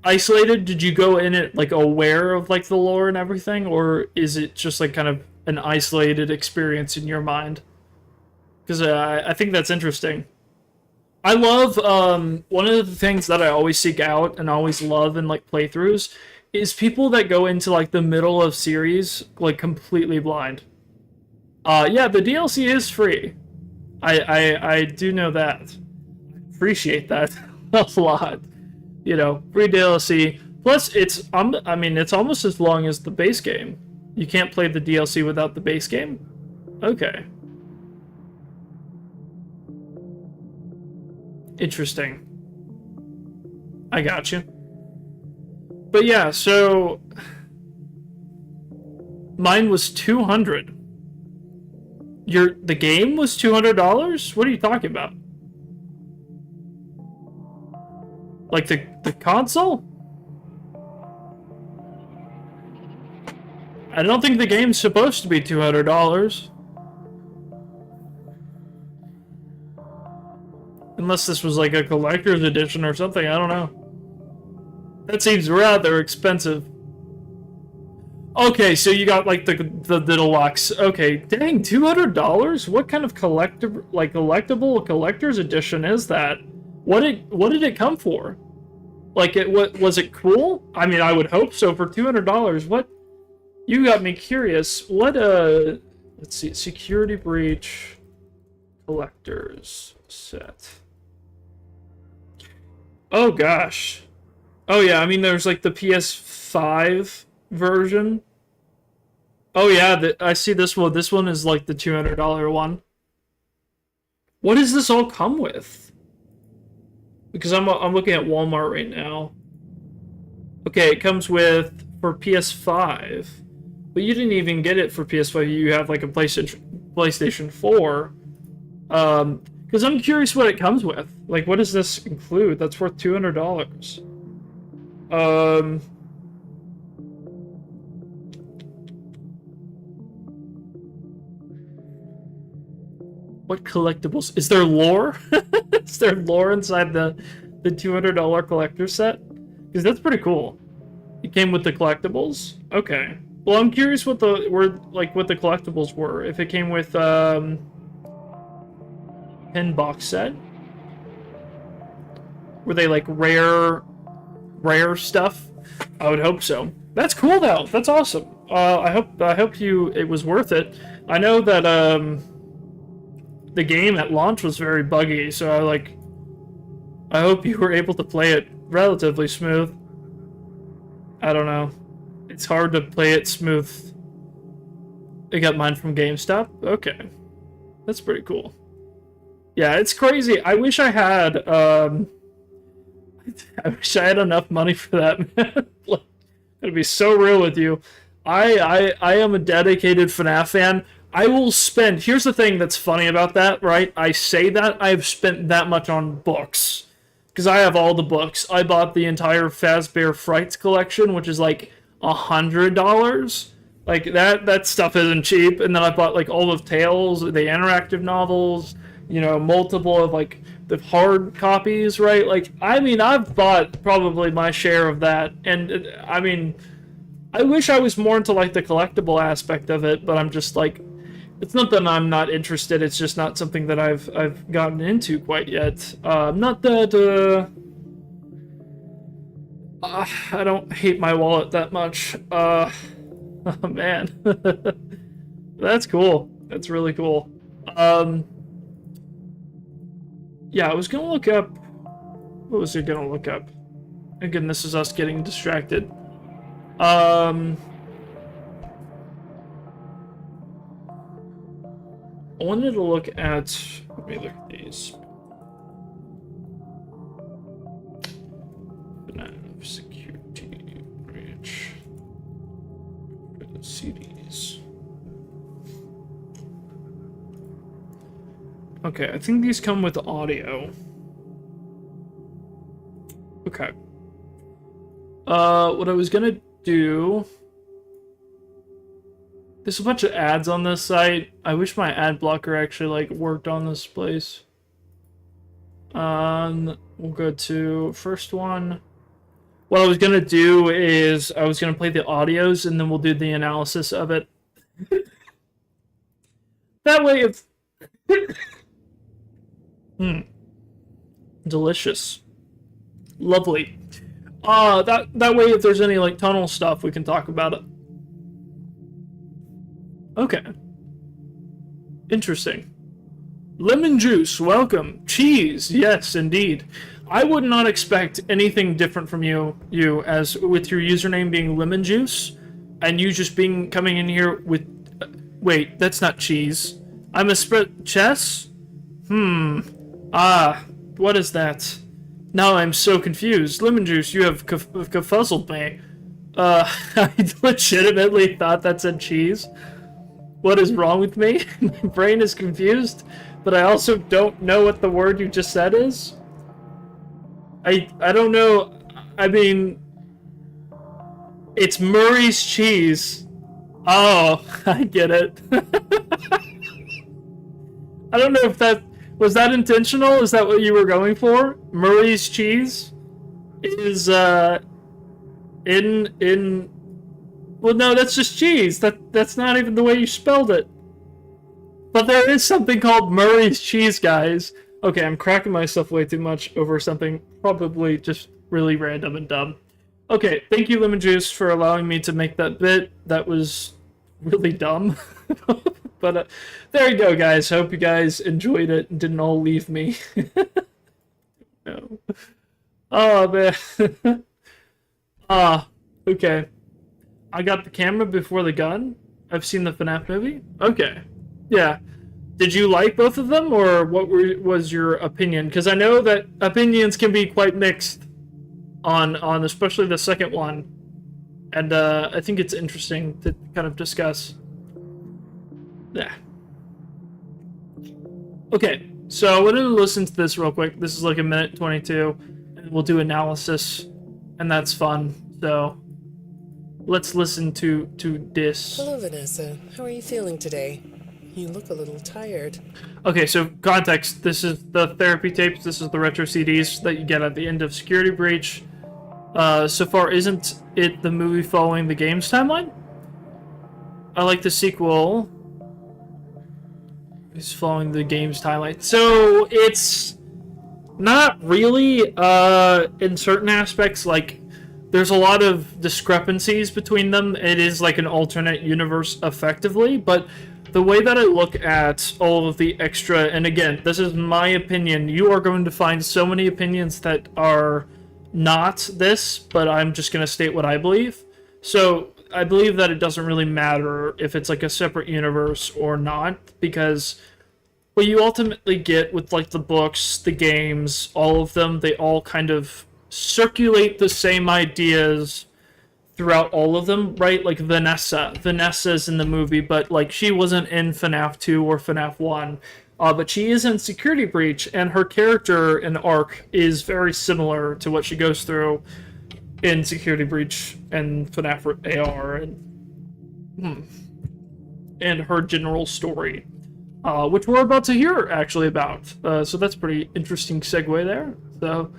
isolated? Did you go in it like aware of like the lore and everything? Or is it just like kind of an isolated experience in your mind? Because I think that's interesting. I love, one of the things that I always seek out and always love in like playthroughs is people that go into like the middle of series like completely blind. Yeah, the DLC is free. I do know that. Appreciate that a lot. You know, free DLC. Plus, it's almost as long as the base game. You can't play the DLC without the base game? Okay. Interesting. I got you. But yeah, so mine was $200. The game was $200? What are you talking about? Like the console? I don't think the game's supposed to be $200. Unless this was like a collector's edition or something, I don't know. That seems rather expensive. Okay, so you got like the deluxe. Okay, dang, $200? What kind of collectible collector's edition is that? What did it come for? Like, what was it cool? I mean, I would hope so for $200. What? You got me curious. What let's see, Security Breach collector's set. Oh gosh. Oh yeah, I mean there's like the PS5 version. Oh yeah, I see this one. This one is like the $200 one. What does this all come with? Because I'm looking at Walmart right now. Okay, it comes with for PS5, but you didn't even get it for PS5. You have like a PlayStation 4. Because I'm curious what it comes with. Like, what does this include? That's worth $200. What collectibles? Is there lore? Is there lore inside the $200 collector set? Because that's pretty cool. It came with the collectibles? Okay. Well, I'm curious what the collectibles were. If it came with pin box set. Were they like rare stuff? I would hope so. That's cool though. That's awesome. I hope it was worth it. I know that the game at launch was very buggy, so I hope you were able to play it relatively smooth. I don't know. It's hard to play it smooth. I got mine from GameStop. Okay. That's pretty cool. Yeah, it's crazy. I wish I had enough money for that, man. I'm gonna be so real with you. I am a dedicated FNAF fan. I will spend... Here's the thing that's funny about that, right? I say that I've spent that much on books. because I have all the books. I bought the entire Fazbear Frights collection, which is like $100. Like that stuff isn't cheap. And then I bought like all of Tales, the interactive novels, you know, multiple of like the hard copies, right? Like, I mean, I've bought probably my share of that. And I mean, I wish I was more into like the collectible aspect of it, but I'm just like, it's not that I'm not interested. It's just not something that I've gotten into quite yet. Not that I don't hate my wallet that much. Oh man, that's cool. That's really cool. Yeah, I was gonna look up. What was I gonna look up? Again, this is us getting distracted. I wanted to look at. Let me look at these. FNAF security branch. CDs. Okay, I think these come with audio. Okay. What I was gonna do. There's a bunch of ads on this site. I wish my ad blocker actually like worked on this place. We'll go to first one. What I was gonna do is I was gonna play the audios and then we'll do the analysis of it. That way it's delicious. Lovely. That way if there's any like tunnel stuff we can talk about it. Okay. Interesting. Lemon juice, welcome. Cheese, yes, indeed. I would not expect anything different from you as with your username being lemon juice, and you just coming in here with. Wait, that's not cheese. I'm a chess. What is that? Now I'm so confused. Lemon juice, you have confuzzled me. I legitimately thought that said cheese. What is wrong with me? My brain is confused, but I also don't know what the word you just said is. I don't know. I mean, it's Murray's cheese. Oh, I get it. I don't know if was that intentional? Is that what you were going for? Murray's cheese is in well, no, that's just cheese. That's not even the way you spelled it. But there is something called Murray's cheese, guys. Okay, I'm cracking myself way too much over something probably just really random and dumb. Okay, thank you, Lemon Juice, for allowing me to make that bit. That was really dumb. But there you go, guys. Hope you guys enjoyed it and didn't all leave me. No. Oh, man. Okay. I got the camera before the gun. I've seen the FNAF movie. Okay. Yeah. Did you like both of them, or what was your opinion? Because I know that opinions can be quite mixed on especially the second one. And I think it's interesting to kind of discuss. Yeah. Okay. So I wanted to listen to this real quick. This is like 1:22, and we'll do analysis, and that's fun. So let's listen to this. Hello, Vanessa. How are you feeling today? You look a little tired. Okay, so context. This is the therapy tapes. This is the retro CDs that you get at the end of Security Breach. So far, isn't it the movie following the game's timeline? I like the sequel. It's following the game's timeline. So it's not really in certain aspects. Like, there's a lot of discrepancies between them. It is like an alternate universe effectively, but the way that I look at all of the extra, and again, this is my opinion, you are going to find so many opinions that are not this, but I'm just going to state what I believe. So I believe that it doesn't really matter if it's like a separate universe or not, because what you ultimately get with like the books, the games, all of them, they all kind of circulate the same ideas throughout all of them, right? Like Vanessa's in the movie, but like she wasn't in FNAF 2 or FNAF 1. But she is in Security Breach, and her character and arc is very similar to what she goes through in Security Breach and FNAF AR and her general story, which we're about to hear actually about. So that's pretty interesting segue there. So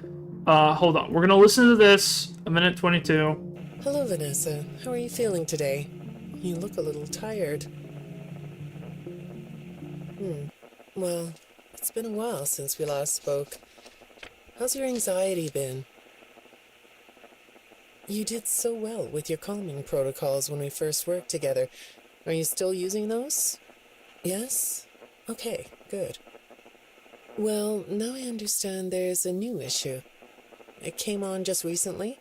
hold on, we're gonna listen to this. A minute 22. Hello, Vanessa. How are you feeling today? You look a little tired. Well, it's been a while since we last spoke. How's your anxiety been? You did so well with your calming protocols when we first worked together. Are you still using those? Yes? Okay, good. Well, now I understand there's a new issue. It came on just recently,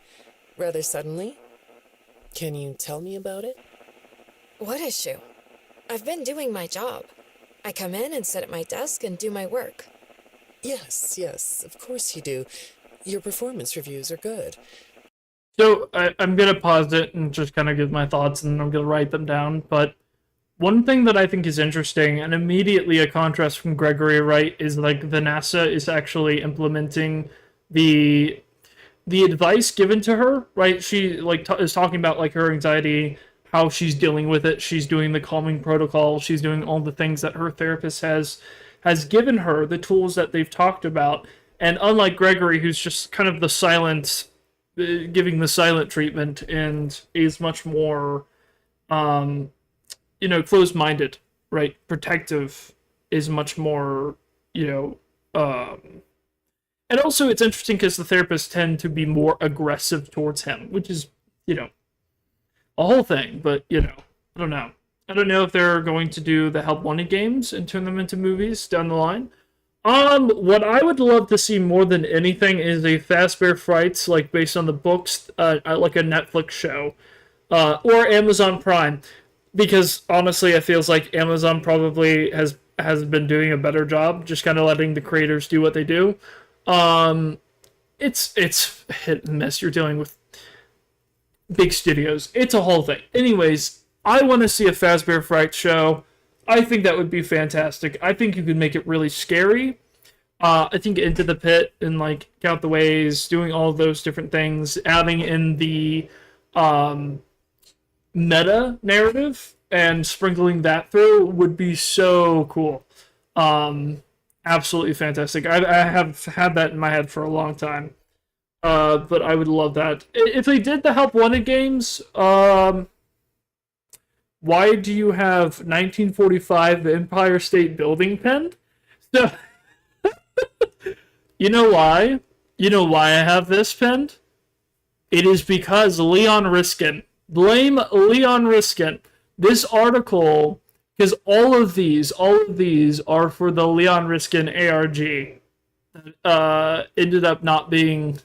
rather suddenly. Can you tell me about it? What issue? I've been doing my job. I come in and sit at my desk and do my work. Yes, of course you do. Your performance reviews are good. So I'm gonna pause it and just kind of give my thoughts, and I'm gonna write them down. But one thing that I think is interesting, and immediately a contrast from Gregory, right, is like Vanessa is actually implementing the advice given to her, right? She like is talking about like her anxiety, how she's dealing with it. She's doing the calming protocol. She's doing all the things that her therapist has given her, the tools that they've talked about. And unlike Gregory, who's just kind of the silent, giving the silent treatment, and is much more, closed-minded, right? Protective, is much more, and also it's interesting because the therapists tend to be more aggressive towards him, which is, a whole thing, but, I don't know. I don't know if they're going to do the Help Wanted games and turn them into movies down the line. What I would love to see more than anything is a Fazbear Frights, like, based on the books, like a Netflix show, or Amazon Prime, because, honestly, it feels like Amazon probably has been doing a better job, just kind of letting the creators do what they do. It's hit and miss. You're dealing with big studios. It's a whole thing. Anyways, I want to see a Fazbear Fright show. I think that would be fantastic. I think you could make it really scary. I think Into the Pit and like Count the Ways, doing all of those different things, adding in the meta narrative and sprinkling that through would be so cool. Absolutely fantastic. I have had that in my head for a long time. But I would love that. If they did the Help Wanted games, why do you have 1945 the Empire State Building penned? So, you know why? You know why I have this penned? It is because Leon Riskin. Blame Leon Riskin. This article, because all of these are for the Leon Riskin ARG. Ended up not being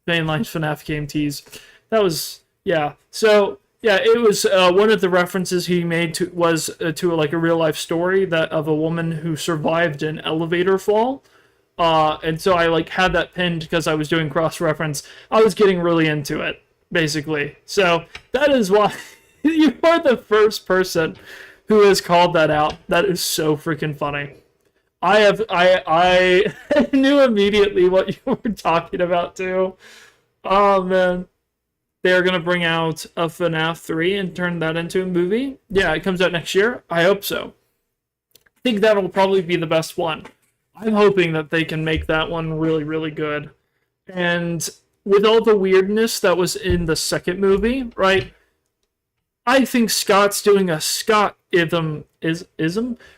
mainline FNAF game tease. That was, yeah. So, yeah, it was one of the references he made to like a real life story that of a woman who survived an elevator fall. And so I like had that pinned because I was doing cross reference. I was getting really into it, basically. So that is why you are the first person who has called that out. That is so freaking funny. I knew immediately what you were talking about too. Oh man. They're gonna bring out a FNAF 3 and turn that into a movie. Yeah, it comes out next year. I hope so. I think that'll probably be the best one. I'm hoping that they can make that one really, really good. And with all the weirdness that was in the second movie, right? I think Scott's doing a Scott-ism.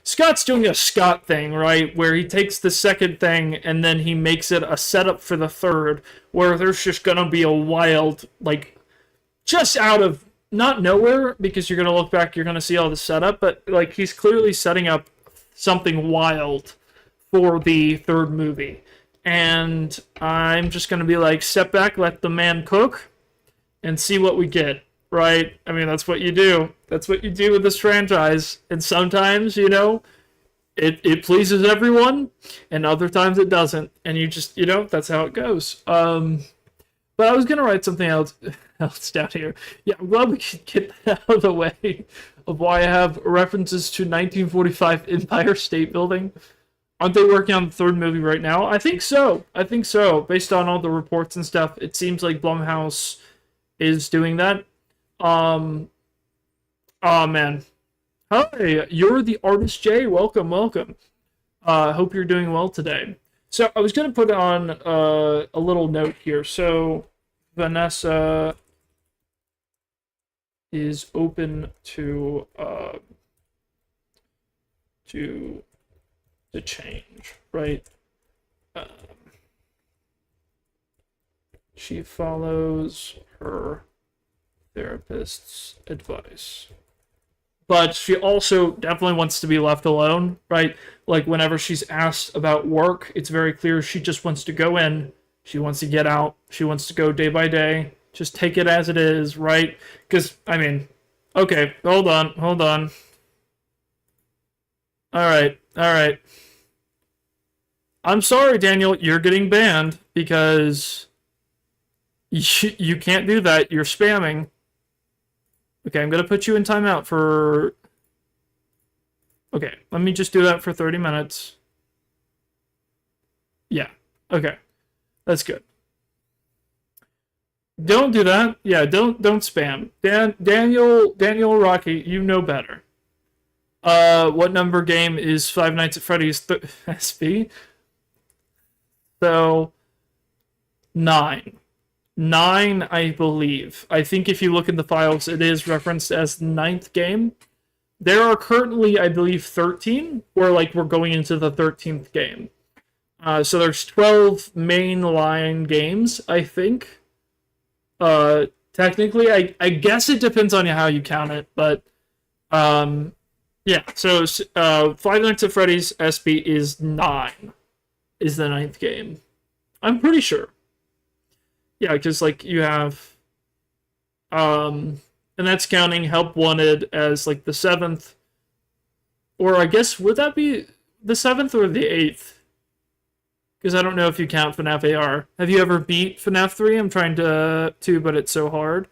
Scott's doing a Scott thing, right? Where he takes the second thing and then he makes it a setup for the third, where there's just gonna be a wild, like, just out of, not nowhere, because you're gonna look back, you're gonna see all the setup, but, like, he's clearly setting up something wild for the third movie. And I'm just gonna be like, step back, let the man cook, and see what we get. Right? I mean, that's what you do. That's what you do with this franchise. And sometimes, it pleases everyone, and other times it doesn't. And you just, that's how it goes. But I was going to write something else down here. Yeah, I'm glad we could get that out of the way of why I have references to 1945 Empire State Building. Aren't they working on the third movie right now? I think so. I think so. Based on all the reports and stuff, it seems like Blumhouse is doing that. Oh man. Hi, you're the artist Jay. Welcome, welcome. Hope you're doing well today. So I was gonna put on a little note here. So Vanessa is open to change, right? She follows her therapist's advice. But she also definitely wants to be left alone, right? Like, whenever she's asked about work, it's very clear she just wants to go in, she wants to get out, she wants to go day by day, just take it as it is, right? Because, I mean, okay, hold on. Alright. I'm sorry, Daniel, you're getting banned, because you can't do that, you're spamming. Okay, I'm gonna put you in timeout for... Okay, let me just do that for 30 minutes. Yeah, okay. That's good. Don't do that. Yeah, don't spam. Daniel Rocky, you know better. What number game is Five Nights at Freddy's SP? So, 9. 9, I believe. I think if you look in the files, it is referenced as the 9th game. There are currently, I believe, 13, or like we're going into the 13th game. So there's 12 mainline games, I think. Technically, I guess it depends on how you count it, but yeah. So Five Nights at Freddy's SP is 9, is the 9th game. I'm pretty sure. Yeah, because like you have, and that's counting Help Wanted as like the 7th, or I guess would that be the 7th or the 8th? Because I don't know if you count FNAF AR. Have you ever beat FNAF 3? I'm trying to, but it's so hard.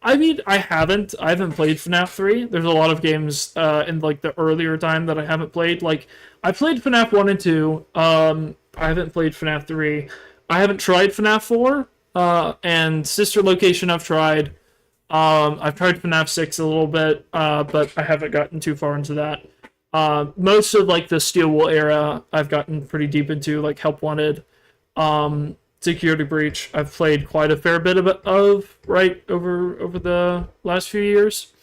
I mean, I haven't played FNAF 3. There's a lot of games in like the earlier time that I haven't played. Like I played FNAF 1 and 2. I haven't played FNAF 3. I haven't tried FNAF 4. And Sister Location I've tried. I've tried FNAF 6 a little bit, but I haven't gotten too far into that. Most of like the Steel Wool era I've gotten pretty deep into, like Help Wanted, Security Breach. I've played quite a fair bit of right over the last few years.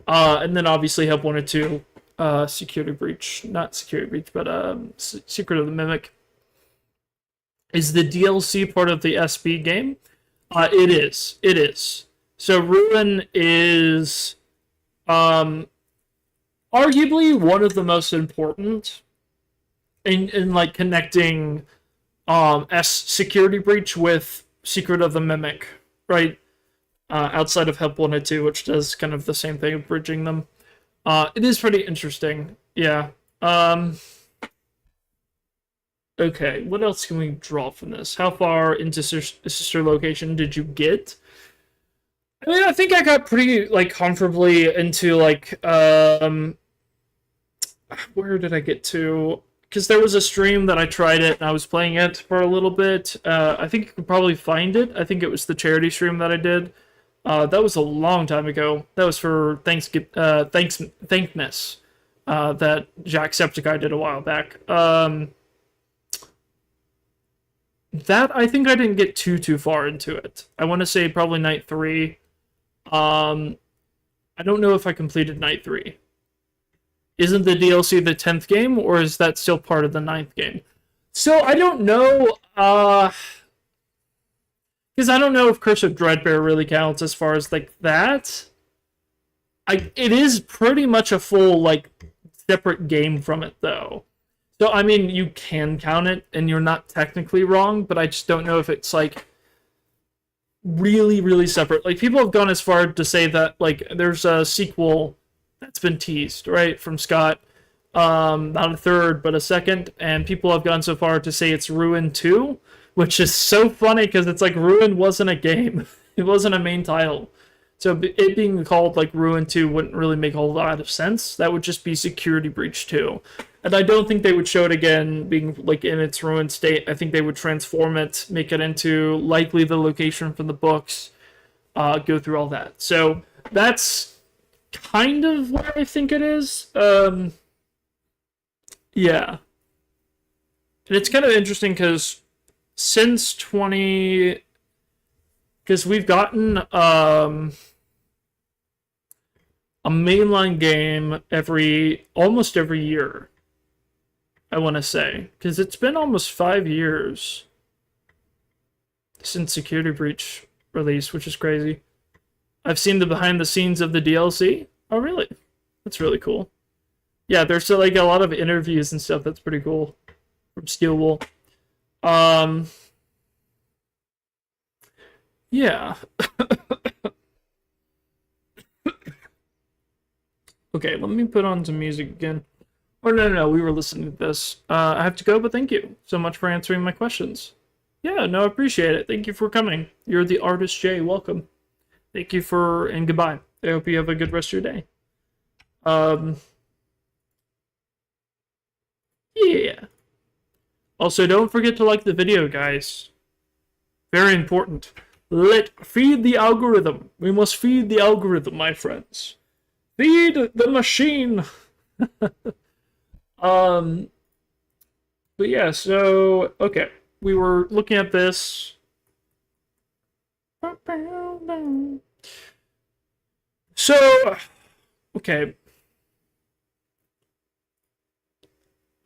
And then obviously Help Wanted 2, Security Breach, not Security Breach, but Secret of the Mimic. Is the DLC part of the SB game? It is. So Ruin is arguably one of the most important in like connecting Security Breach with Secret of the Mimic, right? Outside of Help Wanted 2, which does kind of the same thing of bridging them. It is pretty interesting, yeah. Okay, what else can we draw from this? How far into Sister Location did you get? I mean, I think I got pretty, like, comfortably into, like, where did I get to? Because there was a stream that I tried it, and I was playing it for a little bit. I think you could probably find it. I think it was the charity stream that I did. That was a long time ago. That was for Thankness, that Jacksepticeye did a while back. That, I think I didn't get too far into it. I want to say probably night 3. I don't know if I completed night 3. Isn't the DLC the 10th game, or is that still part of the 9th game? So, I don't know, because I don't know if Curse of Dreadbear really counts as far as, like, that. It is pretty much a full, like, separate game from it, though. So, I mean, you can count it, and you're not technically wrong, but I just don't know if it's, like, really separate. Like, people have gone as far to say that, like, there's a sequel that's been teased, right, from Scott. Not a third, but a second, and people have gone so far to say it's Ruin 2, which is so funny, because it's like, Ruin wasn't a game. It wasn't a main title. So, it being called, like, Ruin 2 wouldn't really make a whole lot of sense. That would just be Security Breach 2. And I don't think they would show it again being like in its ruined state. I think they would transform it, make it into likely the location from the books, go through all that. So that's kind of where I think it is. Yeah. And it's kind of interesting because since because we've gotten a mainline game almost every year, I want to say, because it's been almost 5 years since Security Breach released, which is crazy. I've seen the behind the scenes of the DLC. Oh, really? That's really cool. Yeah, there's like a lot of interviews and stuff. That's pretty cool from Steel Wool. Yeah. Okay, let me put on some music again. Or no, we were listening to this. I have to go, but thank you so much for answering my questions. Yeah, no, I appreciate it. Thank you for coming. You're the artist Jay. Welcome. Thank you and goodbye. I hope you have a good rest of your day. Yeah. Also, don't forget to like the video, guys. Very important. Feed the algorithm. We must feed the algorithm, my friends. Feed the machine. But yeah, so okay. We were looking at this. So okay.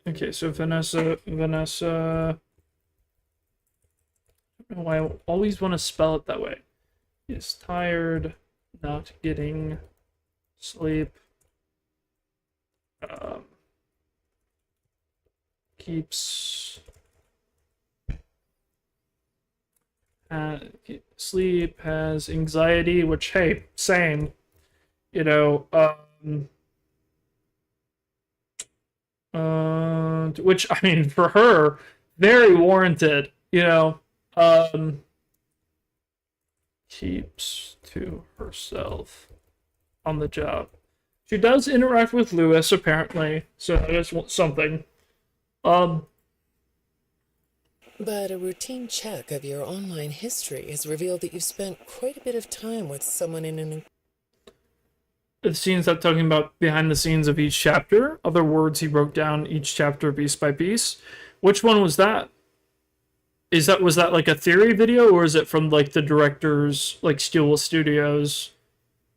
Okay, so Vanessa, I don't know why I always want to spell it that way. Is tired, not getting sleep, keeps sleep, has anxiety, which, hey, same, you know, which, I mean, for her, very warranted, you know, keeps to herself on the job. She does interact with Lewis, apparently, so that is something. But a routine check of your online history has revealed that you've spent quite a bit of time with someone in an... It seems that talking about behind the scenes of each chapter, other words he broke down each chapter piece by piece. Which one was that? Was that like a theory video, or is it from like the directors, like Steel Studios?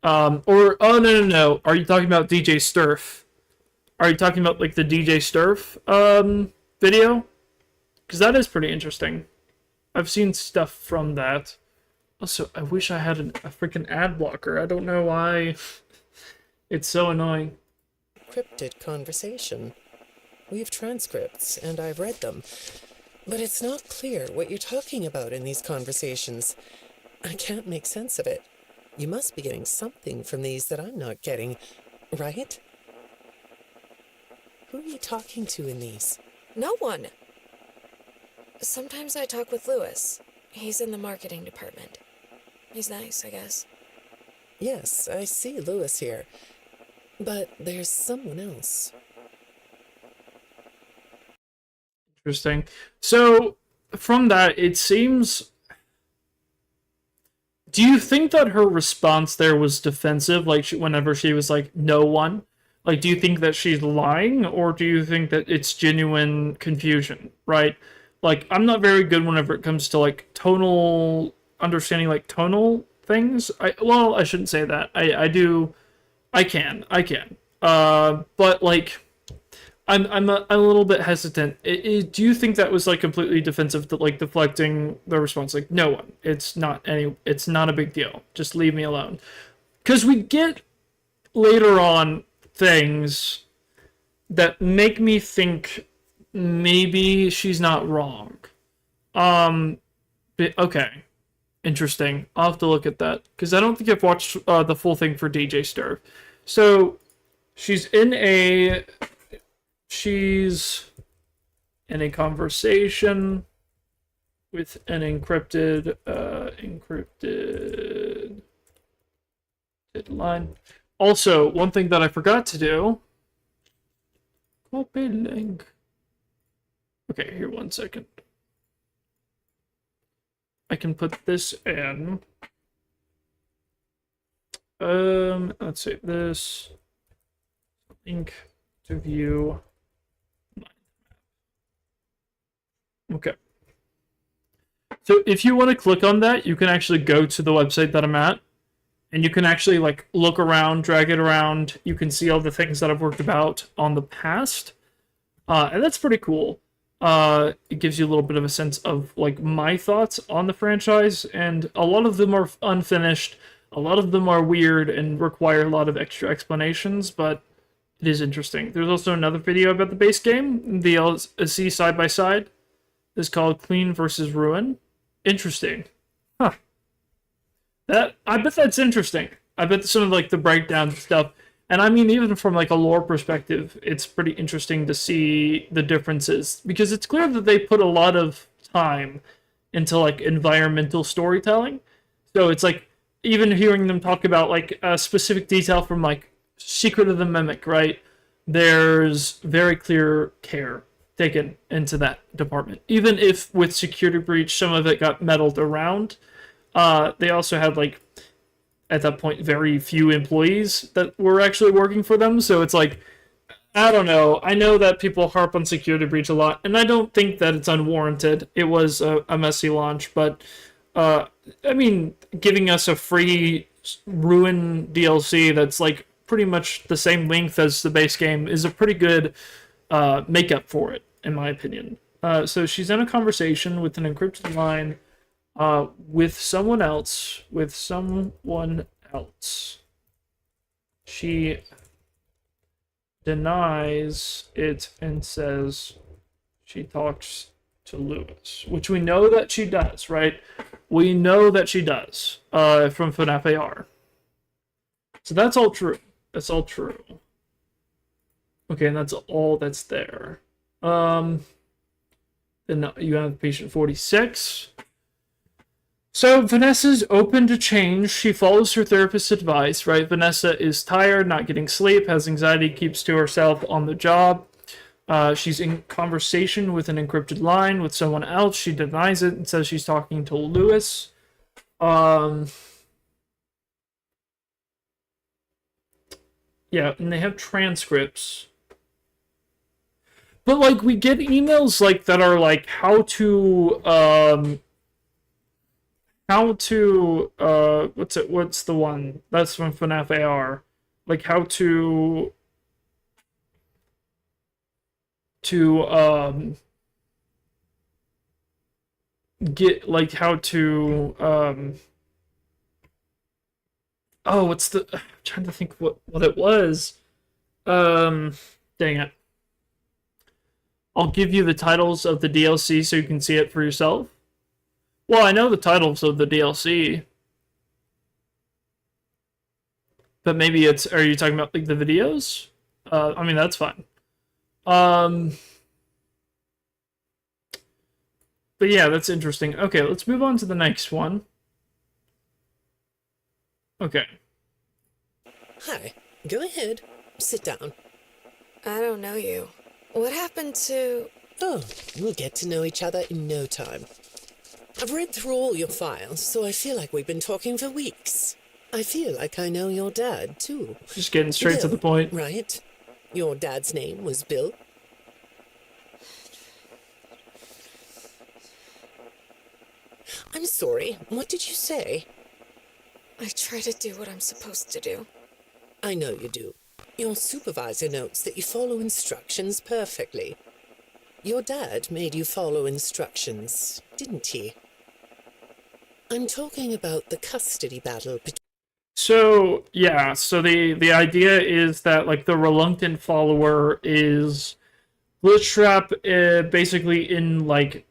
Oh no. Are you talking about DJ Sturf? Are you talking about like the DJ Sturf video? Because that is pretty interesting. I've seen stuff from that. Also, I wish I had a freaking ad blocker. I don't know why. It's so annoying. Encrypted conversation. We have transcripts, and I've read them. But it's not clear what you're talking about in these conversations. I can't make sense of it. You must be getting something from these that I'm not getting, right? Who are you talking to in these? No one. Sometimes I talk with Lewis. He's in the marketing department. He's nice, I guess. Yes, I see Lewis here. But there's someone else. Interesting. So, from that, it seems... Do you think that her response there was defensive, like whenever she was like, no one? Like, do you think that she's lying, or do you think that it's genuine confusion, right? Like, I'm not very good whenever it comes to, like, understanding, like, tonal things. I shouldn't say that. I can. But, like, I'm a little bit hesitant. Do you think that was, like, completely defensive, like, deflecting the response? Like, no one. It's not a big deal. Just leave me alone. Because we get, later on, things that make me think maybe she's not wrong. But, okay. Interesting. I'll have to look at that. Because I don't think I've watched the full thing for DJ Sturf. So, she's in a conversation with an encrypted line. Also, one thing that I forgot to do, Copy link. Okay, here, 1 second. I can put this in. Let's see, this link to view. Okay. So if you want to click on that, you can actually go to the website that I'm at, and you can actually like look around, drag it around. You can see all the things that I've worked about on the past, and that's pretty cool. It gives you a little bit of a sense of like my thoughts on the franchise, and a lot of them are unfinished. A lot of them are weird and require a lot of extra explanations, but it is interesting. There's also another video about the base game, the DLC side by side. It's called Clean versus Ruin. Interesting. Huh. I bet that's interesting. I bet some of like the breakdown stuff. And I mean, even from like a lore perspective, it's pretty interesting to see the differences, because it's clear that they put a lot of time into like environmental storytelling. So it's like even hearing them talk about like a specific detail from like Secret of the Mimic, right? There's very clear care taken into that department. Even if with Security Breach, some of it got meddled around, they also had like at that point very few employees that were actually working for them. So it's like, I don't know. I know that people harp on Security Breach a lot, and I don't think that it's unwarranted. It was a messy launch, but I mean, giving us a free Ruin DLC that's like pretty much the same length as the base game is a pretty good makeup for it, in my opinion. So she's in a conversation with an encrypted line with someone else. She denies it and says she talks to Lewis, which we know that she does, right? We know that she does from FNAF AR. So that's all true. That's all true. Okay, and that's all that's there. Then you have patient 46. So Vanessa's open to change. She follows her therapist's advice, right? Vanessa is tired, not getting sleep, has anxiety, keeps to herself on the job. She's in conversation with an encrypted line with someone else. She denies it and says she's talking to Lewis. Yeah, and they have transcripts. But like we get emails like that are like how to what's the one that's from FNAF AR, like how to get like how to oh, what's the, I'm trying to think what it was. Dang it. I'll give you the titles of the DLC so you can see it for yourself. Well, I know the titles of the DLC. But maybe it's, are you talking about like the videos? I mean, that's fine. But yeah, that's interesting. Okay, let's move on to the next one. Okay. Hi, go ahead. Sit down. I don't know you. What happened to... Oh, we'll get to know each other in no time. I've read through all your files, so I feel like we've been talking for weeks. I feel like I know your dad, too. Just getting straight to the point. Right? Your dad's name was Bill? I'm sorry, what did you say? I try to do what I'm supposed to do. I know you do. Your supervisor notes that you follow instructions perfectly. Your dad made you follow instructions, didn't he? I'm talking about the custody battle between... So, yeah, so the idea is that, like, the reluctant follower is Glitchtrap basically in, like,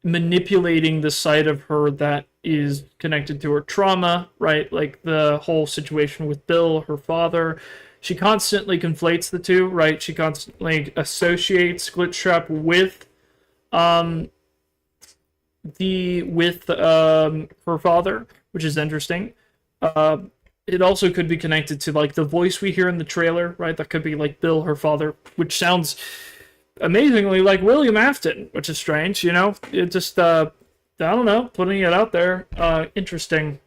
manipulating the side of her that is connected to her trauma, right? Like, the whole situation with Bill, her father. She constantly conflates the two, right? She constantly associates Glitchtrap with her father, which is interesting. it also could be connected to like the voice we hear in the trailer, right? That could be like Bill, her father, which sounds amazingly like William Afton, which is strange, you know? It just I don't know, putting it out there. Interesting.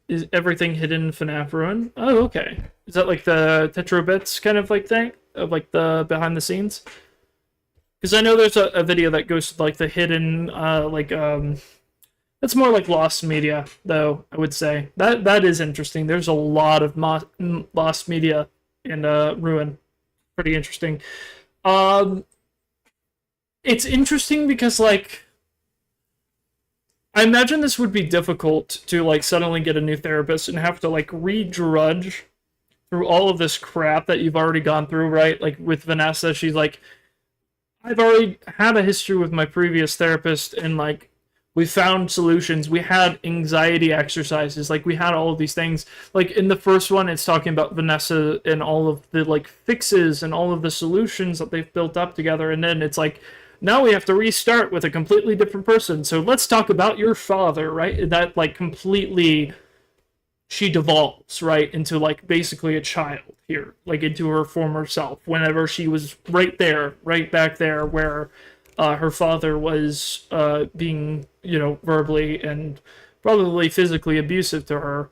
Is everything hidden in FNAF Ruin? Oh, okay. Is that like the Tetrobits kind of like thing? Of like the behind the scenes? Because I know there's a video that goes to like the hidden, it's more like lost media, though, I would say. That is interesting. There's a lot of lost media in Ruin. Pretty interesting. It's interesting because, like, I imagine this would be difficult to, like, suddenly get a new therapist and have to, like, redrudge through all of this crap that you've already gone through, right? Like, with Vanessa, she's like, I've already had a history with my previous therapist, and, like, we found solutions. We had anxiety exercises. Like, we had all of these things. Like, in the first one, it's talking about Vanessa and all of the, like, fixes and all of the solutions that they've built up together. And then it's like, now we have to restart with a completely different person. So let's talk about your father, right? That, like, completely, she devolves, right, into, like, basically a child here. Like, into her former self. Whenever she was right there, right back there where her father was being, you know, verbally and probably physically abusive to her,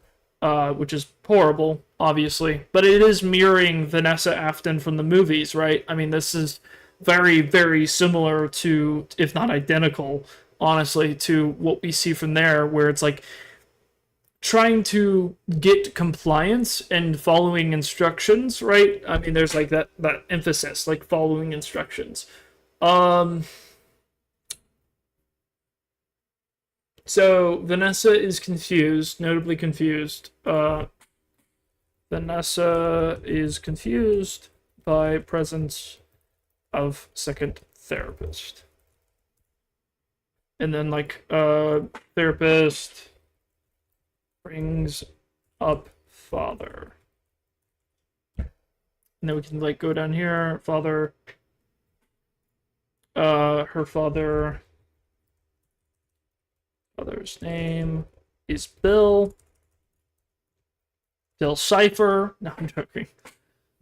which is horrible, obviously. But it is mirroring Vanessa Afton from the movies, right? I mean, this is very, very similar to, if not identical, honestly, to what we see from there, where it's like trying to get compliance and following instructions, right? I mean, there's like that emphasis, like following instructions. So Vanessa is confused, notably confused. Vanessa is confused by presence of second therapist. And then, like, therapist brings up father. And then we can, like, go down here. Father. Her father. Father's name is Bill. Bill Cipher. No, I'm joking.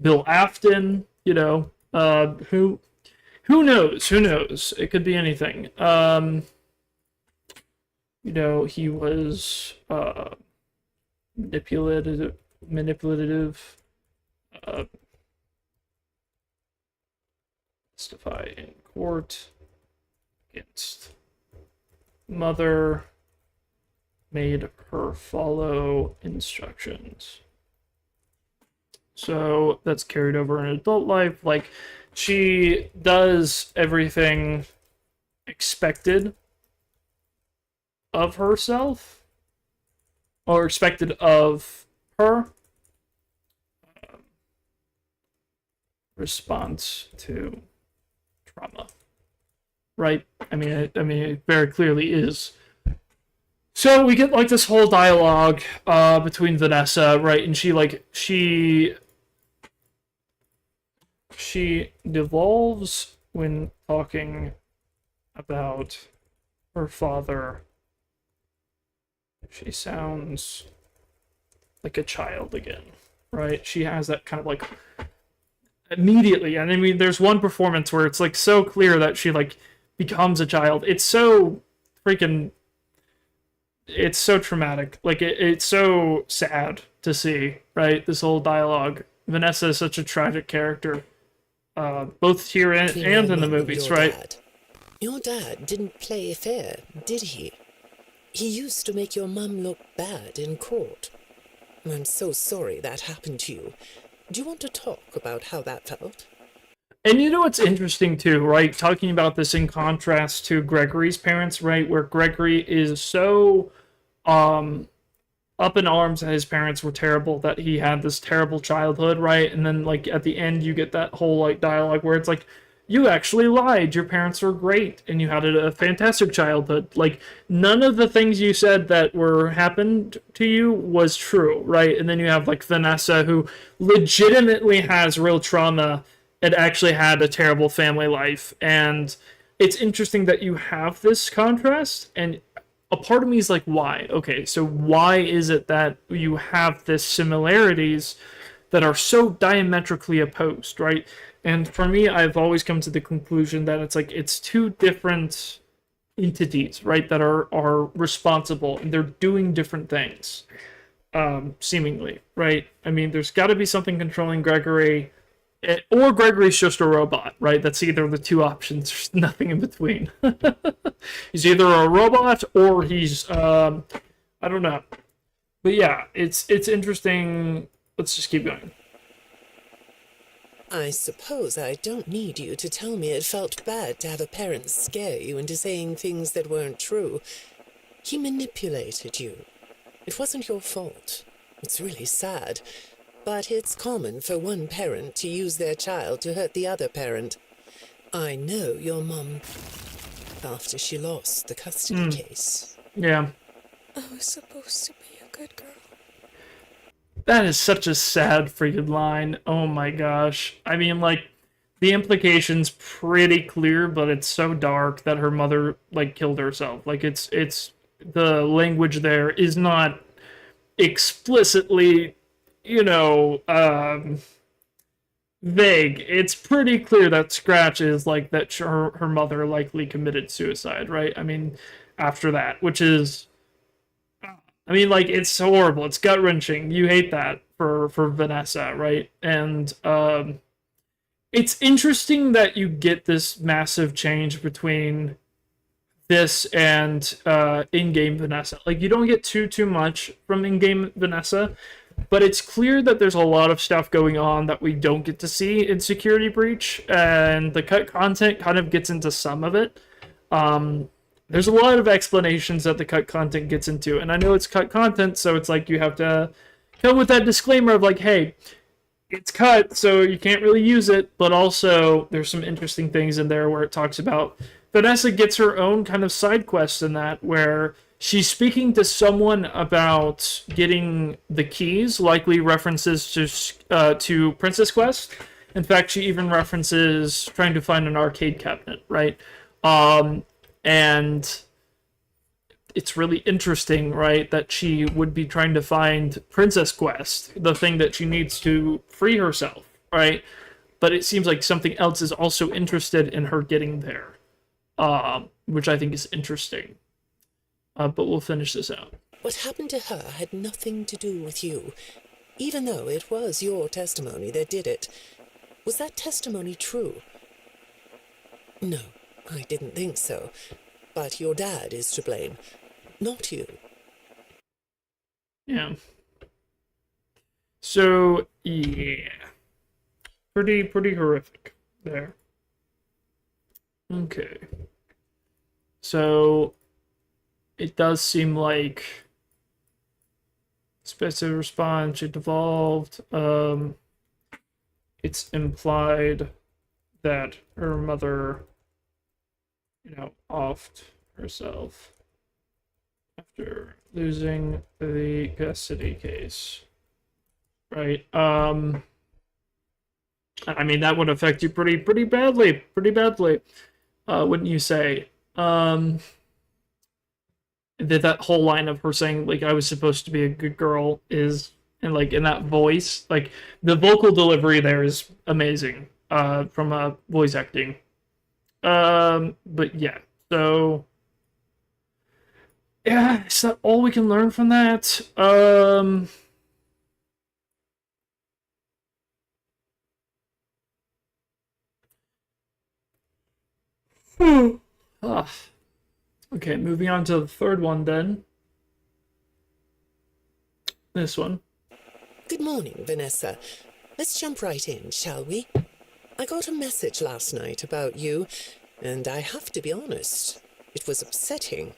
Bill Afton. You know, who knows? Who knows? It could be anything. You know, he was manipulative. Testify in court against mother, made her follow instructions. So that's carried over in adult life. Like, she does everything expected of herself, or expected of her. Response to trauma. Right? I mean, it very clearly is. So we get like this whole dialogue between Vanessa, right? And she devolves when talking about her father. She sounds like a child again, right? She has that kind of like immediately, and I mean, there's one performance where it's like so clear that she like becomes a child. It's so freaking, it's so traumatic. Like it's so sad to see, right? This whole dialogue. Vanessa is such a tragic character, both here and in the movies, right? Dad. Your dad didn't play fair, did he? He used to make your mum look bad in court. I'm so sorry that happened to you. Do you want to talk about how that felt? And you know what's interesting too, right? Talking about this in contrast to Gregory's parents, right? Where Gregory is so up in arms that his parents were terrible, that he had this terrible childhood, right? And then like at the end you get that whole like dialogue where it's like, you actually lied, your parents were great, and you had a fantastic childhood. Like, none of the things you said that happened to you was true, right? And then you have like Vanessa, who legitimately has real trauma and actually had a terrible family life. And it's interesting that you have this contrast, and a part of me is like, why? Okay, so why is it that you have this similarities that are so diametrically opposed, right? And for me, I've always come to the conclusion that it's like it's two different entities, right, that are responsible and they're doing different things, seemingly, right? I mean, there's got to be something controlling Gregory, or Gregory's just a robot, right? That's either the two options. There's nothing in between. He's either a robot or he's, I don't know. But yeah, it's interesting. Let's just keep going. I suppose I don't need you to tell me it felt bad to have a parent scare you into saying things that weren't true. He manipulated you. It wasn't your fault. It's really sad. But it's common for one parent to use their child to hurt the other parent. I know your mum after she lost the custody case. Yeah. I was supposed to be a good girl. That is such a sad freaking line. Oh my gosh. I mean, like, the implication's pretty clear, but it's so dark that her mother, like, killed herself. Like, it's the language there is not explicitly, vague. It's pretty clear that Scratch is, like, that her mother likely committed suicide, right? I mean, after that, which is... I mean, like, it's horrible. It's gut-wrenching. You hate that for Vanessa, right? And it's interesting that you get this massive change between this and in-game Vanessa. Like, you don't get too much from in-game Vanessa, but it's clear that there's a lot of stuff going on that we don't get to see in Security Breach, and the cut content kind of gets into some of it. There's a lot of explanations that the cut content gets into, and I know it's cut content, so it's like you have to come with that disclaimer of like, hey, it's cut, so you can't really use it, but also there's some interesting things in there where it talks about Vanessa gets her own kind of side quest in that, where she's speaking to someone about getting the keys, likely references to Princess Quest. In fact, she even references trying to find an arcade cabinet, right? And it's really interesting, right, that she would be trying to find Princess Quest, the thing that she needs to free herself, right? But it seems like something else is also interested in her getting there, which I think is interesting. But we'll finish this out. What happened to her had nothing to do with you, even though it was your testimony that did it. Was that testimony true? No, I didn't think so. But your dad is to blame, not you. Yeah. So, yeah. Pretty horrific there. Okay. So, it does seem like specific response, it evolved. It's implied that her mother, offed herself after losing the custody case. Right. I mean, that would affect you pretty badly. Wouldn't you say? That whole line of her saying, like, I was supposed to be a good girl is, and like in that voice, like the vocal delivery there is amazing, from voice acting. But yeah, so yeah, is that all we can learn from that? Ah. Okay, moving on to the third one then. This one. Good morning, Vanessa. Let's jump right in, shall we? I got a message last night about you, and I have to be honest, it was upsetting.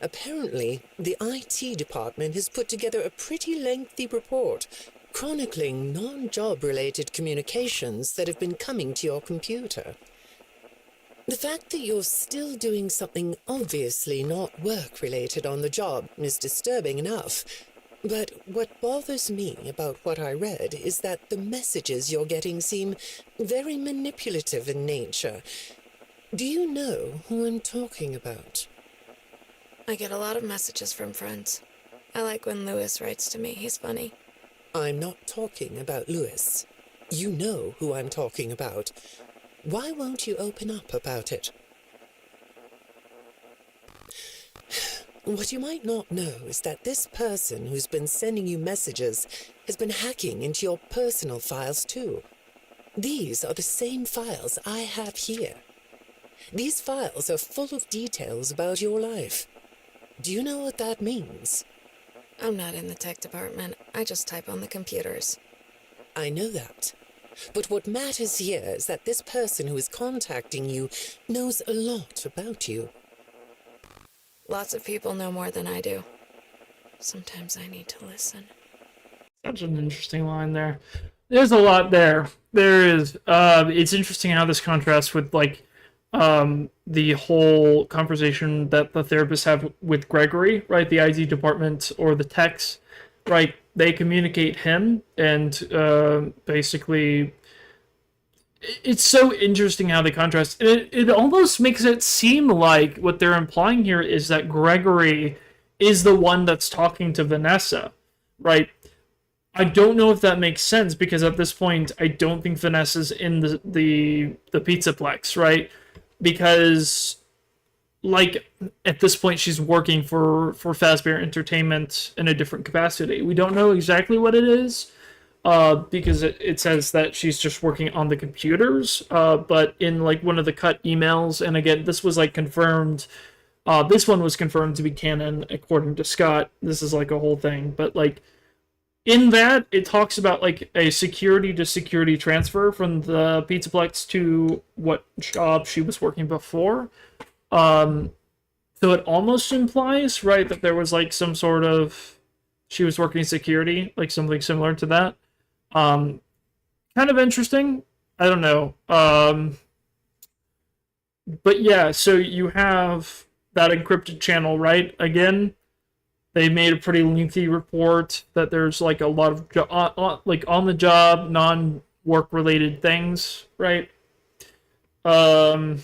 Apparently, the IT department has put together a pretty lengthy report chronicling non-job-related communications that have been coming to your computer. The fact that you're still doing something obviously not work-related on the job is disturbing enough, but what bothers me about what I read is that the messages you're getting seem very manipulative in nature. Do you know who I'm talking about? I get a lot of messages from friends. I like when Lewis writes to me. He's funny. I'm not talking about Lewis. You know who I'm talking about. Why won't you open up about it? What you might not know is that this person who's been sending you messages has been hacking into your personal files too. These are the same files I have here. These files are full of details about your life. Do you know what that means? I'm not in the tech department. I just type on the computers. I know that. But what matters here is that this person who is contacting you knows a lot about you. Lots of people know more than I do. Sometimes I need to listen. Such an interesting line there. There's a lot there. There is. It's interesting how this contrasts with like the whole conversation that the therapists have with Gregory, right? The IT department or the techs, right? They communicate him, and basically, it's so interesting how they contrast. It almost makes it seem like what they're implying here is that Gregory is the one that's talking to Vanessa, right? I don't know if that makes sense, because at this point, I don't think Vanessa's in the Pizzaplex, right? Because, like, at this point, she's working for Fazbear Entertainment in a different capacity. We don't know exactly what it is, because it says that she's just working on the computers, but in, like, one of the cut emails, and again, this was, like, confirmed, this one was confirmed to be canon, according to Scott. This is, like, a whole thing, but, like, in that, it talks about, like, a security-to-security transfer from the Pizzaplex to what job she was working before. So it almost implies, right, that there was, like, some sort of... She was working security, like, something similar to that. Kind of interesting. I don't know. But yeah, so you have that encrypted channel, right? Again... They made a pretty lengthy report that there's like a lot of like on the job, non-work related things, right? Hacking,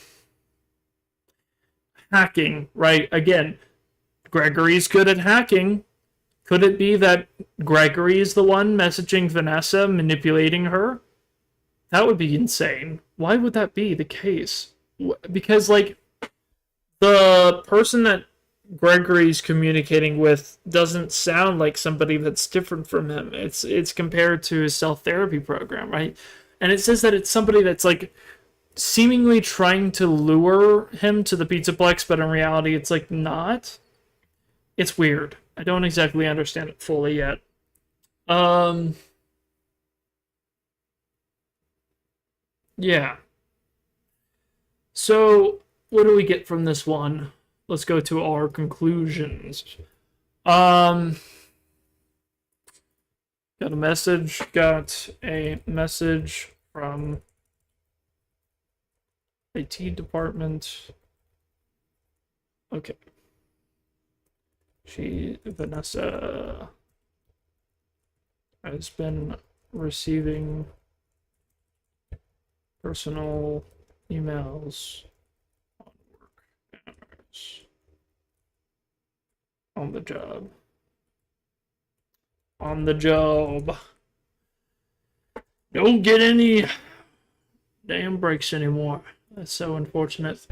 right? Again, Gregory's good at hacking. Could it be that Gregory is the one messaging Vanessa, manipulating her? That would be insane. Why would that be the case? Because, like, the person that Gregory's communicating with doesn't sound like somebody that's different from him. It's compared to his self-therapy program, right? And it says that it's somebody that's like seemingly trying to lure him to the Pizzaplex, but in reality it's like not. It's weird. I don't exactly understand it fully yet. Yeah. So what do we get from this one? Let's go to our conclusions. Got a message from IT department. Okay. Vanessa has been receiving personal emails on the job. On the job. Don't get any damn breaks anymore. That's so unfortunate.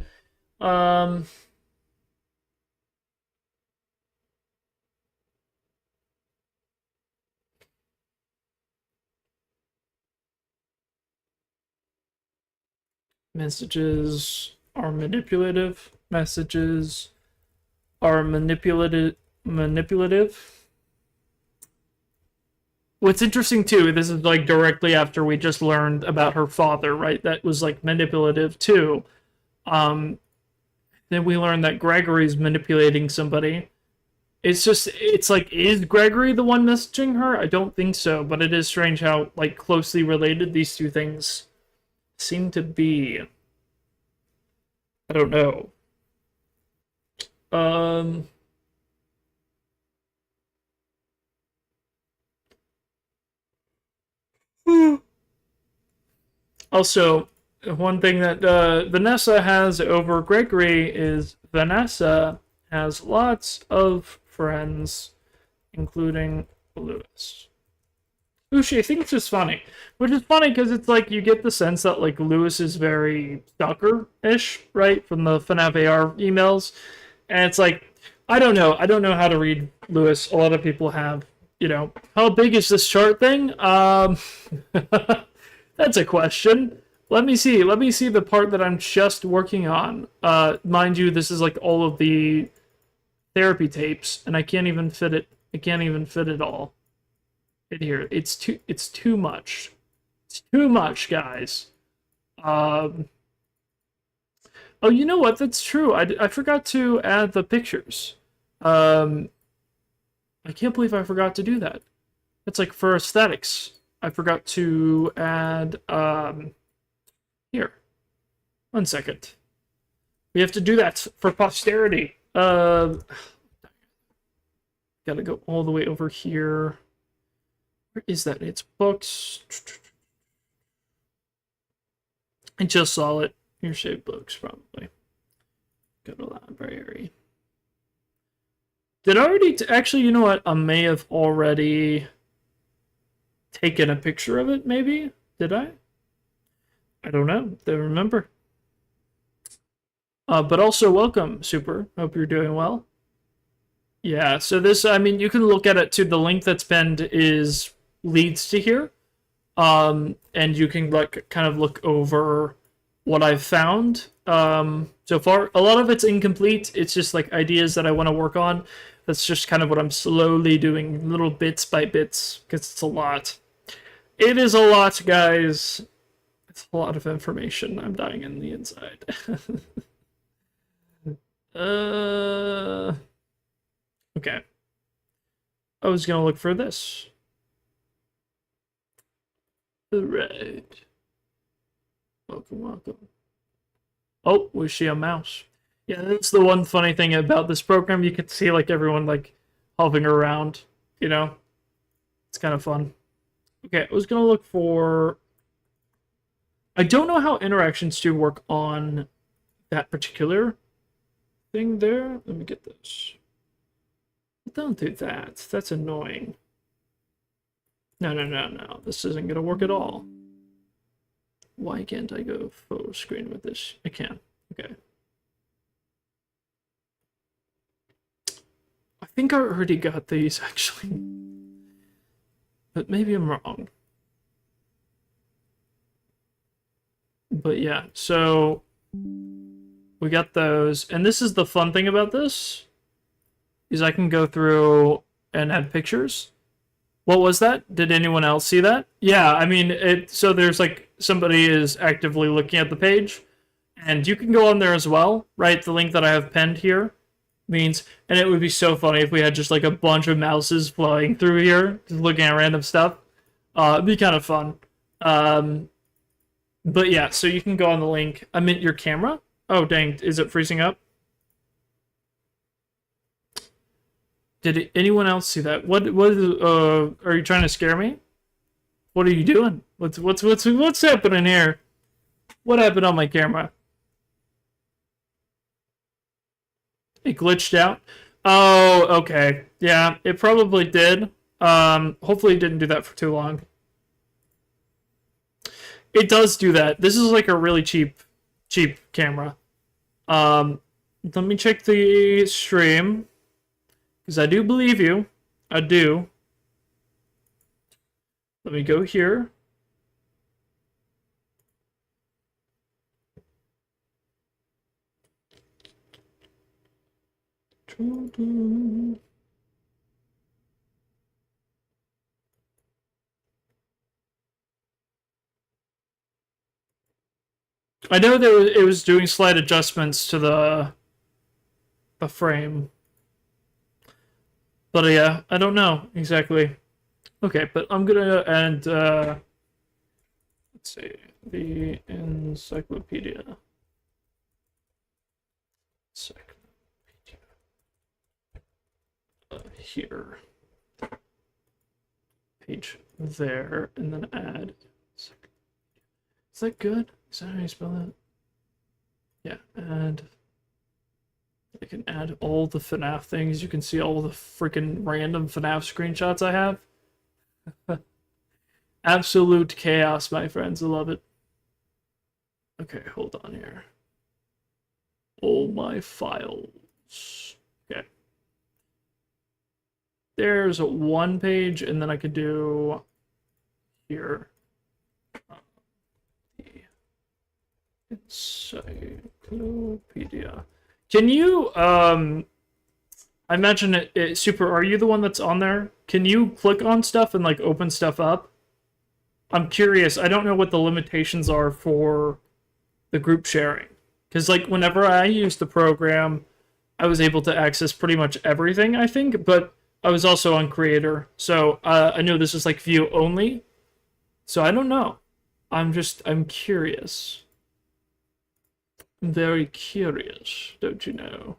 Messages are manipulative. Messages are manipulative. What's interesting too, this is like directly after we just learned about her father, right? That was like manipulative too. Then we learned that Gregory's manipulating somebody. It's like, is Gregory the one messaging her? I don't think so, but it is strange how like closely related these two things seem to be. I don't know. Also, one thing that Vanessa has over Gregory is Vanessa has lots of friends, including Lewis. Which I think it's just funny. Which is funny because it's like you get the sense that like Lewis is very stalker-ish, right? From the FNAF AR emails. And it's like, I don't know. I don't know how to read Lewis. A lot of people have, you know, how big is this chart thing? That's a question. Let me see. Let me see the part that I'm just working on. Mind you, this is like all of the therapy tapes, and I can't even fit it. I can't even fit it all in here. It's too much. It's too much, guys. Oh, you know what? That's true. I forgot to add the pictures. I can't believe I forgot to do that. It's like for aesthetics. I forgot to add here. 1 second. We have to do that for posterity. Gotta go all the way over here. Where is that? It's books. I just saw it. Your saved books, probably. Go to library. Did I already... actually, you know what? I may have already taken a picture of it, maybe? Did I? I don't know. Don't remember. But also, welcome, Super. Hope you're doing well. Yeah, so this, I mean, you can look at it too. The link that's pinned leads to here. And you can like kind of look over what I've found so far. A lot of it's incomplete. It's just like ideas that I want to work on. That's just kind of what I'm slowly doing, little bits by bits, because it's a lot. It is a lot, guys. It's a lot of information. I'm dying in the inside. Okay. I was gonna look for this. Alright. Welcome, welcome. Oh, was she a mouse? Yeah, that's the one funny thing about this program. You could see like everyone like hovering around, you know? It's kind of fun. Okay, I was gonna look for... I don't know how interactions do work on that particular thing there. Let me get this. Don't do that. That's annoying. No. This isn't gonna work at all. Why can't I go full screen with this? I can. Okay. I think I already got these, actually. But maybe I'm wrong. But yeah, so... we got those. And this is the fun thing about this. Is I can go through and add pictures. What was that? Did anyone else see that? Yeah, I mean, so there's like somebody is actively looking at the page, and you can go on there as well, right? The link that I have pinned here means, and it would be so funny if we had just like a bunch of mouses flying through here, just looking at random stuff. It'd be kind of fun. But yeah, so you can go on the link. I meant your camera. Oh dang, is it freezing up? Did anyone else see that? What are you trying to scare me? What are you doing? What's happening here? What happened on my camera? It glitched out. Oh, okay. Yeah, it probably did. Hopefully it didn't do that for too long. It does do that. This is like a really cheap camera. Let me check the stream. Because I do believe you. I do. Let me go here. I know that it was doing slight adjustments to the frame. But yeah, I don't know exactly. Okay, but I'm gonna add, let's see, the encyclopedia. Here. Page there, and then add. Is that good? Is that how you spell that? Yeah, add I can add all the FNAF things. You can see all the freaking random FNAF screenshots I have. Absolute chaos, my friends. I love it. Okay, hold on here. All my files. Okay. There's one page, and then I could do here. The encyclopedia. Can you, I imagine it, Super, are you the one that's on there? Can you click on stuff and, like, open stuff up? I'm curious. I don't know what the limitations are for the group sharing. Because, like, whenever I used the program, I was able to access pretty much everything, I think, but I was also on Creator. So, I know this is, like, view only. So, I don't know. I'm curious. I'm very curious, don't you know?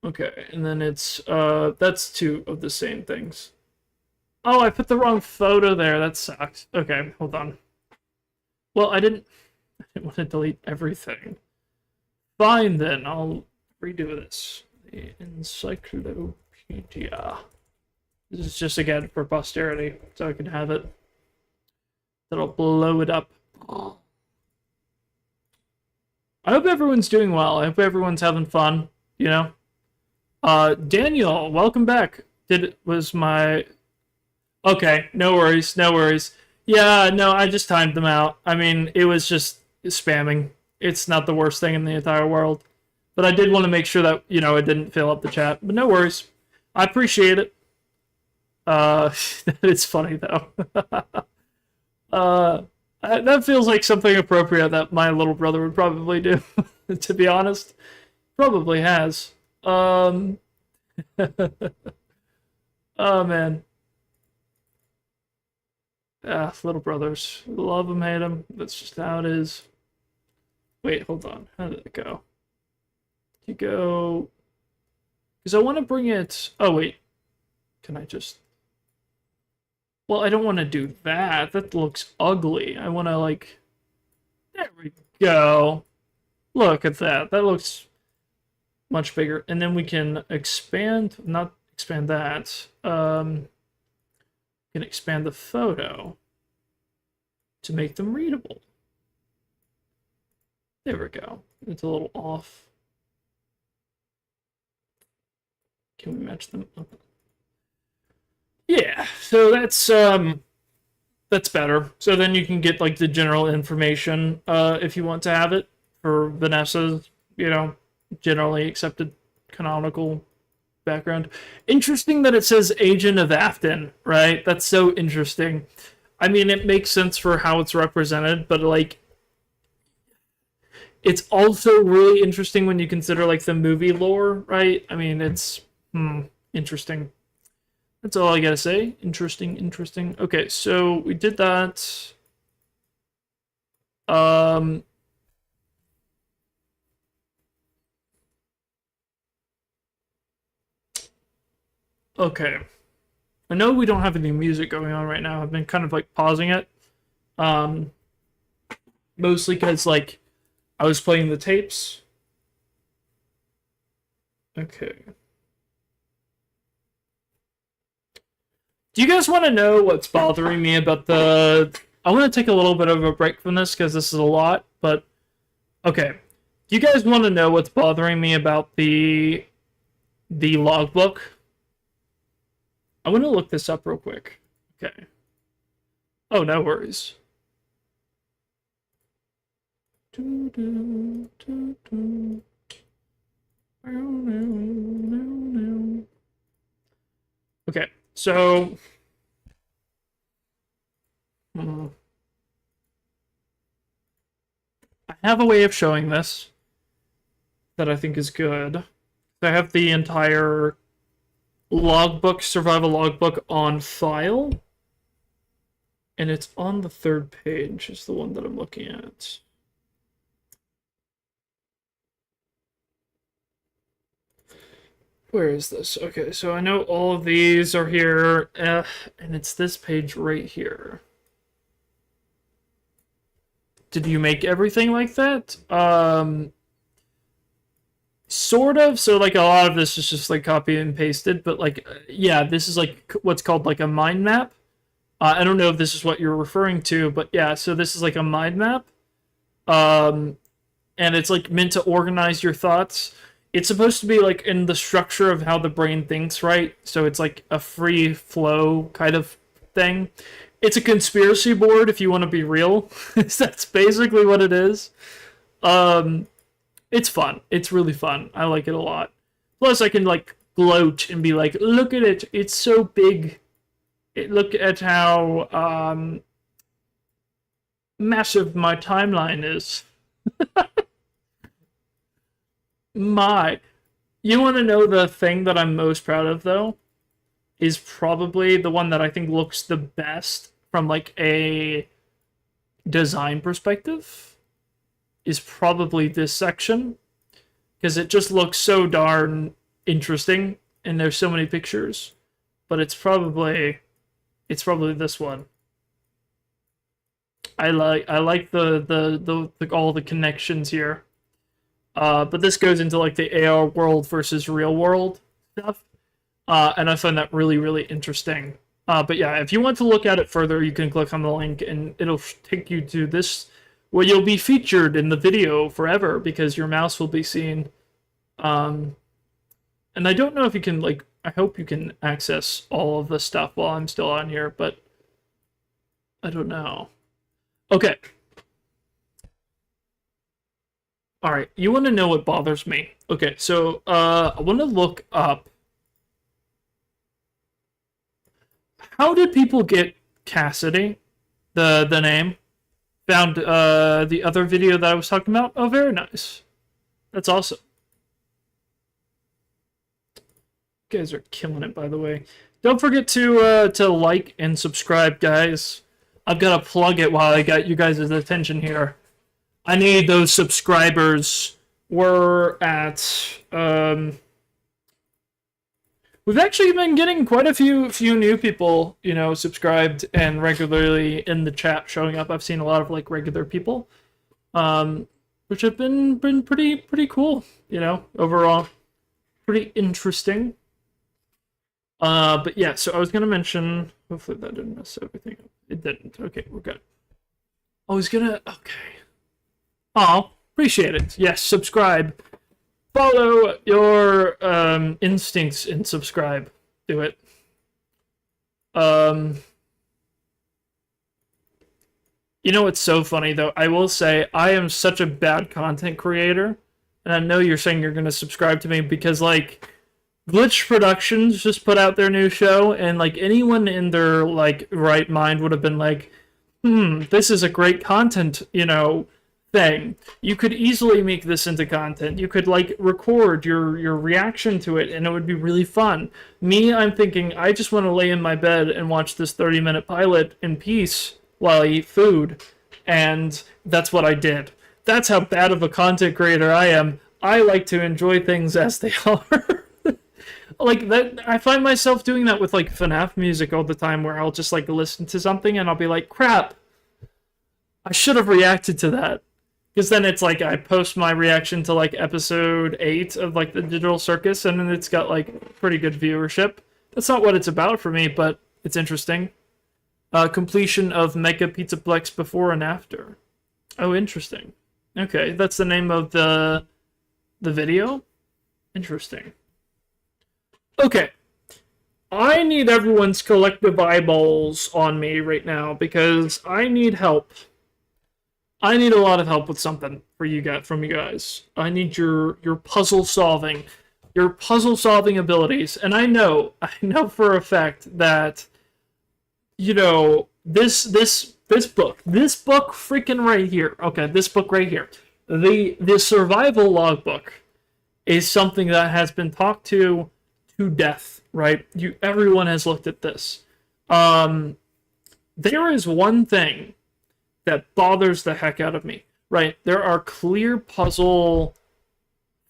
Okay, and then it's, that's two of the same things. Oh, I put the wrong photo there. That sucks. Okay, hold on. Well, I didn't want to delete everything. Fine, then. I'll redo this. The encyclopedia. This is just, again, for posterity, so I can have it. That'll blow it up. I hope everyone's doing well. I hope everyone's having fun, you know? Daniel, welcome back. Was my... Okay, no worries, no worries. Yeah, no, I just timed them out. I mean, it was just spamming. It's not the worst thing in the entire world. But I did want to make sure that, you know, it didn't fill up the chat. But no worries. I appreciate it. It's funny, though. That feels like something appropriate that my little brother would probably do, to be honest. Probably has. Oh, man. Ah, little brothers. Love them, hate them. That's just how it is. Wait, hold on. How did it go? You go... Because I want to bring it... Oh, wait. Can I just... Well, I don't want to do that. That looks ugly. I want to, like... There we go. Look at that. That looks much bigger. And then we can expand... Not expand that. Can expand the photo to make them readable. There we go. It's a little off. Can we match them up? Yeah, so that's better. So then you can get like the general information if you want to have it for Vanessa's, you know, generally accepted canonical background. Interesting that it says Agent of Afton, right? That's so interesting. I mean, it makes sense for how it's represented, but like it's also really interesting when you consider like the movie lore, right? I mean, it's interesting. That's all I gotta say. Interesting, interesting. Okay, so we did that. Okay. I know we don't have any music going on right now. I've been kind of like pausing it. Mostly because like I was playing the tapes. Okay. Do you guys want to know what's bothering me about the... I want to take a little bit of a break from this because this is a lot, but... Okay. Do you guys want to know what's bothering me about the logbook? I want to look this up real quick. Okay. Oh, no worries. Okay, so... I have a way of showing this that I think is good. I have the entire logbook, survival logbook on file. And it's on the third page, is the one that I'm looking at. Where is this? Okay, so I know all of these are here, and it's this page right here. Did you make everything like that? Sort of. So like a lot of this is just like copy and pasted, but like yeah, this is like what's called like a mind map. I don't know if this is what you're referring to, but yeah, so this is like a mind map. And it's like meant to organize your thoughts. It's supposed to be like in the structure of how the brain thinks, right? So it's like a free flow kind of thing. It's a conspiracy board if you want to be real. That's basically what it is. It's fun. It's really fun. I like it a lot. Plus, I can like gloat and be like, "Look at it! It's so big. Look at how massive my timeline is." You want to know the thing that I'm most proud of though? Is probably the one that I think looks the best from like a design perspective. Is probably this section because it just looks so darn interesting and there's so many pictures. But it's probably this one. I like the all the connections here. But this goes into like the AR world versus real world stuff. And I find that really, really interesting. But yeah, if you want to look at it further, you can click on the link and it'll take you to this, where you'll be featured in the video forever because your mouse will be seen. And I don't know if you can, like, I hope you can access all of the stuff while I'm still on here, but I don't know. Okay. Alright, you want to know what bothers me. Okay, so I want to look up how did people get Cassidy, the name? Found the other video that I was talking about. Oh, very nice. That's awesome. You guys are killing it, by the way. Don't forget to like and subscribe, guys. I've got to plug it while I got you guys' attention here. I need those subscribers. We're at we've actually been getting quite a few new people, you know, subscribed and regularly in the chat showing up. I've seen a lot of like regular people, which have been pretty cool, you know, overall, pretty interesting. But yeah, so I was gonna mention. Hopefully that didn't mess everything up. It didn't. Okay, we're good. I was gonna. Okay. Oh, appreciate it. Yes, subscribe. Follow your instincts and subscribe. Do it. You know what's so funny though? I will say I am such a bad content creator, and I know you're saying you're gonna subscribe to me because like Glitch Productions just put out their new show, and like anyone in their like right mind would have been like, this is a great content, you know, thing. You could easily make this into content. You could like record your reaction to it and it would be really fun. Me, I'm thinking I just want to lay in my bed and watch this 30-minute pilot in peace while I eat food. And that's what I did. That's how bad of a content creator I am. I like to enjoy things as they are. Like that, I find myself doing that with like FNAF music all the time where I'll just like listen to something and I'll be like, crap, I should have reacted to that. Because then it's like I post my reaction to like episode 8 of like the Digital Circus, and then it's got like pretty good viewership. That's not what it's about for me, but it's interesting. Completion of Mega Pizzaplex before and after. Oh, interesting. Okay, that's the name of the video? Interesting. Okay. I need everyone's collective eyeballs on me right now because I need help. I need a lot of help with something from you guys. I need your puzzle solving abilities. And I know for a fact that, you know, this book freaking right here. Okay, this book right here. The survival logbook is something that has been talked to death, right? Everyone has looked at this. There is one thing that bothers the heck out of me, right? There are clear puzzle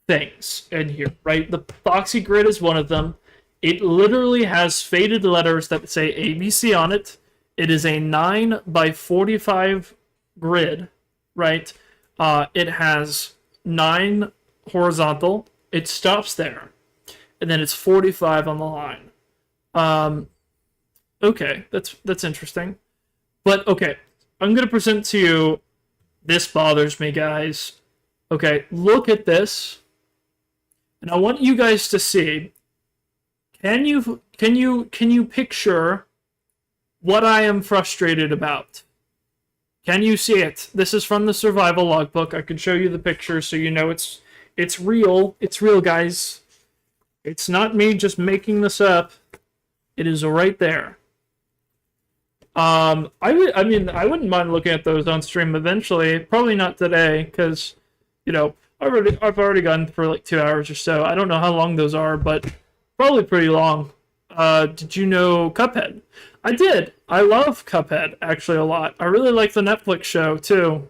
things in here, right? The boxy grid is one of them. It literally has faded letters that say ABC on it. It is a 9 by 45 grid, right? It has 9 horizontal It stops there. And then it's 45 on the line. Okay, that's interesting. But, okay, I'm going to present to you, this bothers me, guys. Okay, look at this. And I want you guys to see, can you picture what I am frustrated about? Can you see it? This is from the survival logbook. I can show you the picture so you know it's real. It's real, guys. It's not me just making this up. It is right there. I wouldn't mind looking at those on stream eventually. Probably not today, because, you know, I've already gone for like 2 hours or so. I don't know how long those are, but probably pretty long. Did you know Cuphead? I did. I love Cuphead actually a lot. I really like the Netflix show too.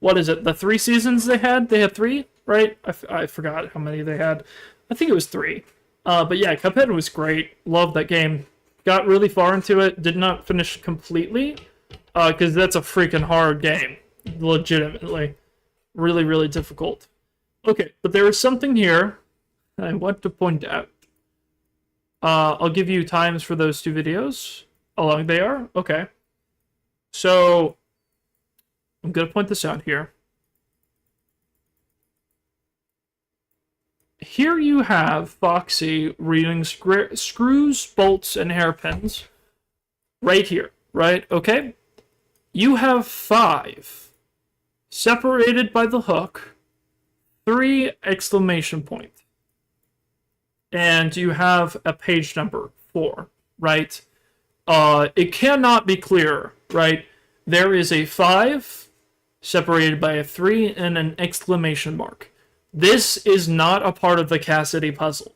What is it? The 3 seasons they had? They had 3, right? I forgot how many they had. I think it was 3. But yeah, Cuphead was great. Loved that game. Got really far into it. Did not finish completely, because that's a freaking hard game. Legitimately. Really, really difficult. Okay, but there is something here I want to point out. I'll give you times for those 2 videos. How long they are? Okay. So, I'm going to point this out here. Here you have Foxy reading screws, bolts, and hairpins. Right here, right? Okay? You have 5. Separated by the hook. 3 exclamation point. And you have a page number 4, right? It cannot be clearer, right? There is a 5 separated by a 3 and an exclamation mark. This is not a part of the Cassidy puzzle.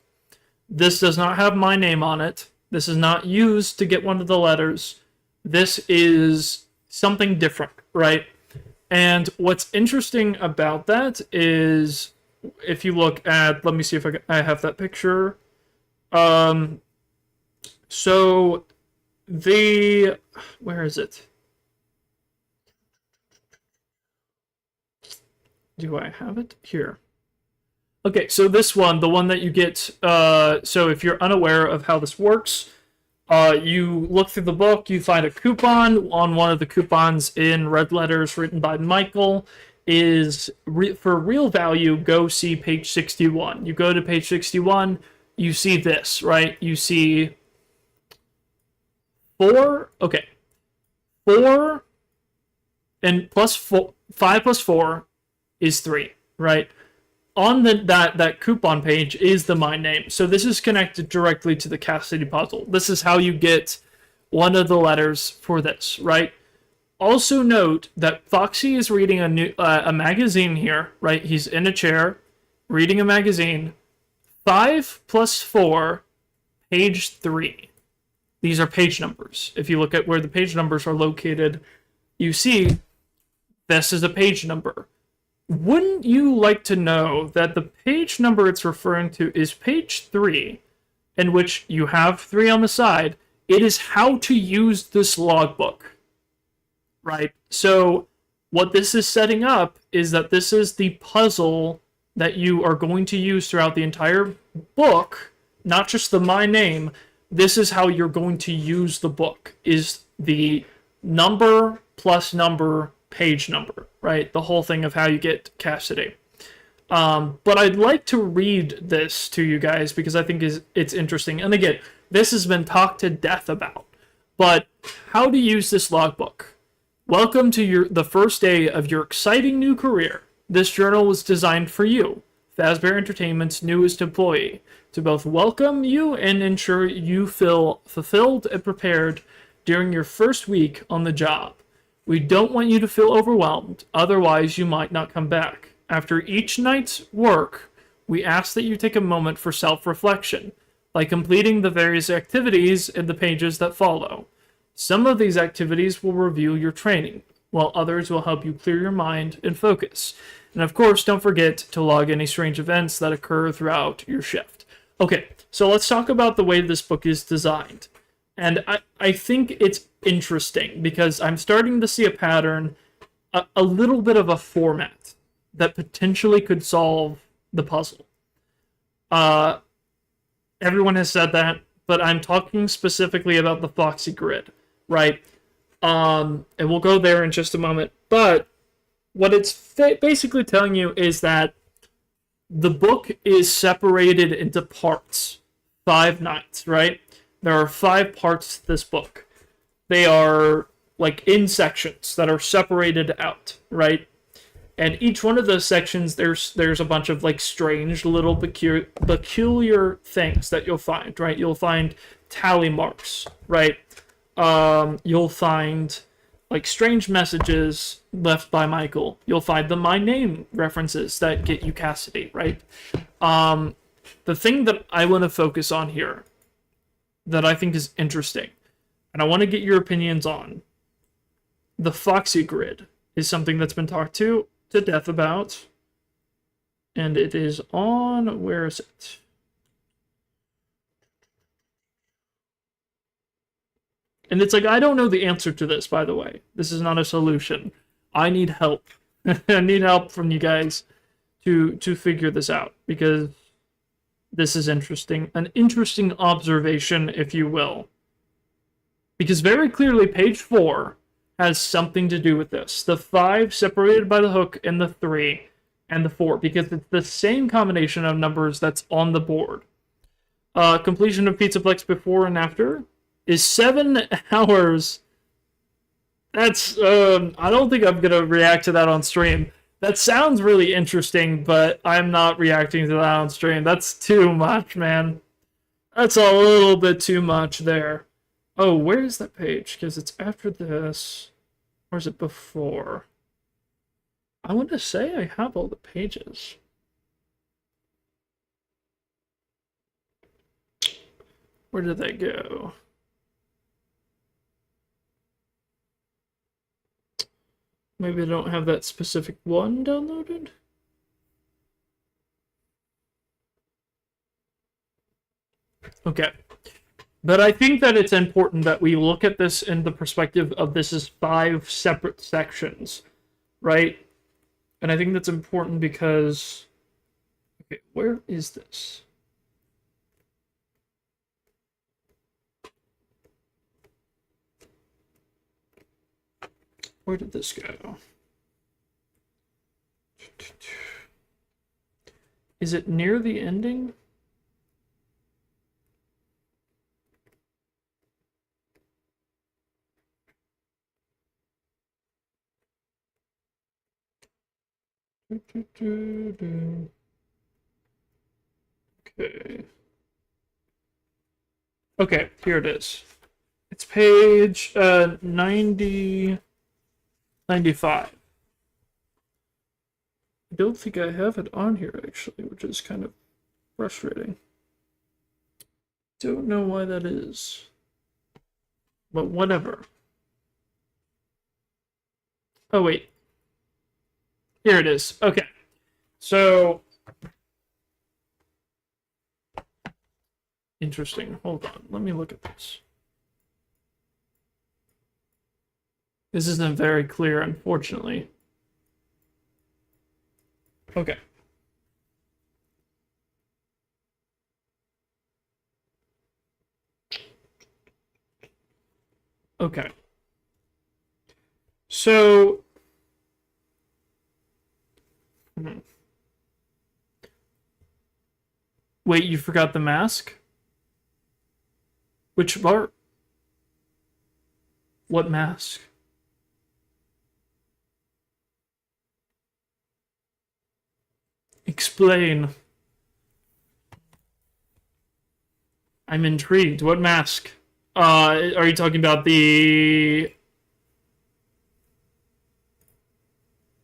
This does not have my name on it. This is not used to get one of the letters. This is something different, right? And what's interesting about that is, if you look at, let me see if I have that picture. So where is it? Do I have it? Here. Okay, so this one, the one that you get, so if you're unaware of how this works, you look through the book, you find a coupon. On one of the coupons in red letters written by Michael is, for real value, go see page 61. You go to page 61, you see this, right? You see 4, okay, 4 and plus 4, 5 plus 4 is 3, right? On that coupon page is the my name. So this is connected directly to the Cassidy puzzle. This is how you get one of the letters for this, right? Also note that Foxy is reading a magazine here, right? He's in a chair reading a magazine. 5 plus 4, page 3. These are page numbers. If you look at where the page numbers are located, you see this is a page number. Wouldn't you like to know that the page number it's referring to is page 3, in which you have 3 on the side? It is how to use this logbook, right? So what this is setting up is that this is the puzzle that you are going to use throughout the entire book, not just the my name. This is how you're going to use the book, is the number plus number page number, right? The whole thing of how you get Cassidy. But I'd like to read this to you guys because I think it's interesting. And again, this has been talked to death about. But how to use this logbook. Welcome to the first day of your exciting new career. This journal was designed for you, Fazbear Entertainment's newest employee, to both welcome you and ensure you feel fulfilled and prepared during your first week on the job. We don't want you to feel overwhelmed, otherwise you might not come back. After each night's work, we ask that you take a moment for self-reflection by completing the various activities in the pages that follow. Some of these activities will review your training, while others will help you clear your mind and focus. And of course, don't forget to log any strange events that occur throughout your shift. Okay, so let's talk about the way this book is designed. And I think it's interesting because I'm starting to see a pattern, a little bit of a format that potentially could solve the puzzle. Everyone has said that, but I'm talking specifically about the Foxy Grid, right? And we'll go there in just a moment. But what it's basically telling you is that the book is separated into parts. 5 nights, right? There are 5 parts to this book. They are like in sections that are separated out, right? And each one of those sections, there's a bunch of like strange little peculiar things that you'll find, right? You'll find tally marks, right? You'll find like strange messages left by Michael. You'll find the my name references that get you Cassidy, right? The thing that I want to focus on here, that I think is interesting, and I want to get your opinions on, the Foxy Grid is something that's been talked to death about, and it is on, where is it? And it's like, I don't know the answer to this, by the way. This is not a solution. I need help. I need help from you guys to figure this out, because this is interesting. An interesting observation, if you will. Because very clearly, page 4 has something to do with this. The 5 separated by the hook, and the 3 and the 4, because it's the same combination of numbers that's on the board. Completion of Pizzaplex before and after is 7 hours. That's, I don't think I'm gonna react to that on stream. That sounds really interesting, but I'm not reacting to that on stream. That's too much, man. That's a little bit too much there. Oh, where is that page? Because it's after this. Or is it before? I want to say I have all the pages. Where did they go? Maybe I don't have that specific one downloaded? Okay. But I think that it's important that we look at this in the perspective of this is 5 separate sections, right? And I think that's important because... Okay, where is this? Where did this go? Is it near the ending? Okay. Okay, here it is. It's page 95. I don't think I have it on here, actually, which is kind of frustrating. Don't know why that is. But whatever. Oh, wait. Here it is. Okay. So... Interesting. Hold on. Let me look at this. This isn't very clear, unfortunately. Okay. Okay. So... Wait, you forgot the mask? Which part? What mask? Explain. I'm intrigued. What mask? Are you talking about the...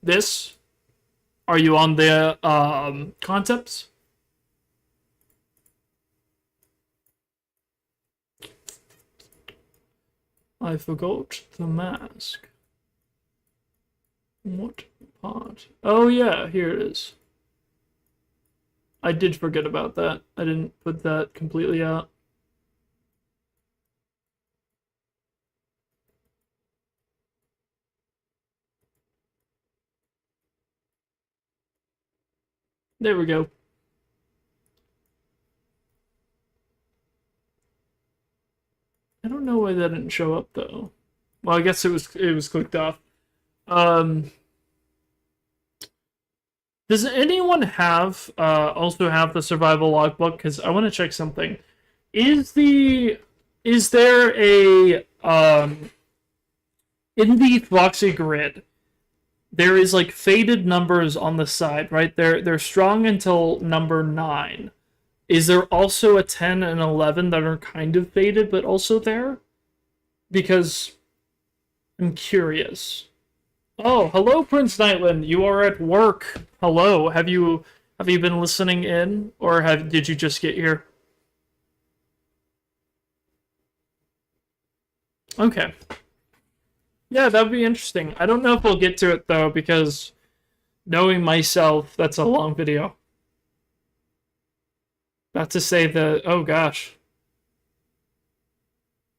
This? Are you on the, concepts? I forgot the mask. What part? Oh yeah, here it is. I did forget about that. I didn't put that completely out. There we go. I don't know why that didn't show up though. Well, I guess it was clicked off. Um, does anyone have also have the survival logbook? Because I want to check something. Is there a in the Floxy grid? There is like faded numbers on the side, right? They're strong until number 9. Is there also a 10 and 11 that are kind of faded but also there? Because I'm curious. Oh, hello, Prince Nightland. You are at work. Hello. Have you been listening in, or did you just get here? Okay. Yeah, that would be interesting. I don't know if we'll get to it though, because knowing myself, that's a long video. Not to say the oh gosh,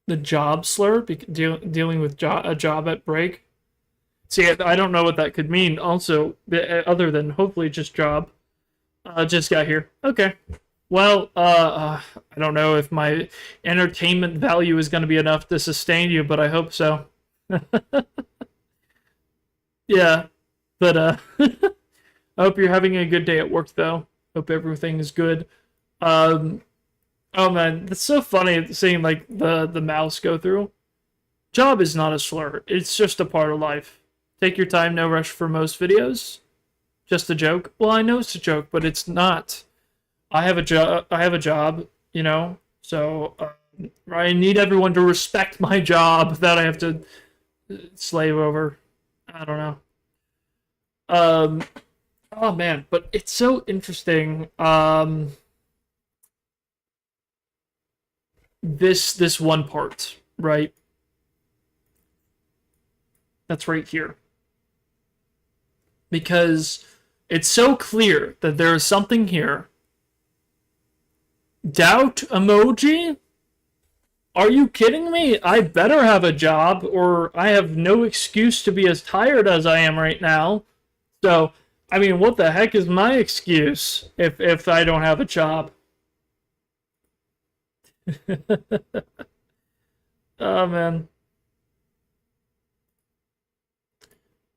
the job slur, dealing with a job at break. See, I don't know what that could mean. Also, other than hopefully just job. Just got here. Okay. Well, I don't know if my entertainment value is going to be enough to sustain you, but I hope so. Yeah, but I hope you're having a good day at work, though. Hope everything is good. Oh man, it's so funny seeing like the mouse go through. Job is not a slur. It's just a part of life. Take your time, no rush for most videos. Just a joke. Well, I know it's a joke, but it's not. I have a job. I have a job, you know. So I need everyone to respect my job that I have to slave over. I don't know. Oh man, but it's so interesting. This one part, right? That's right here. Because it's so clear that there is something here. Doubt emoji? Are you kidding me? I better have a job, or I have no excuse to be as tired as I am right now. So, I mean, what the heck is my excuse if I don't have a job? Oh, man.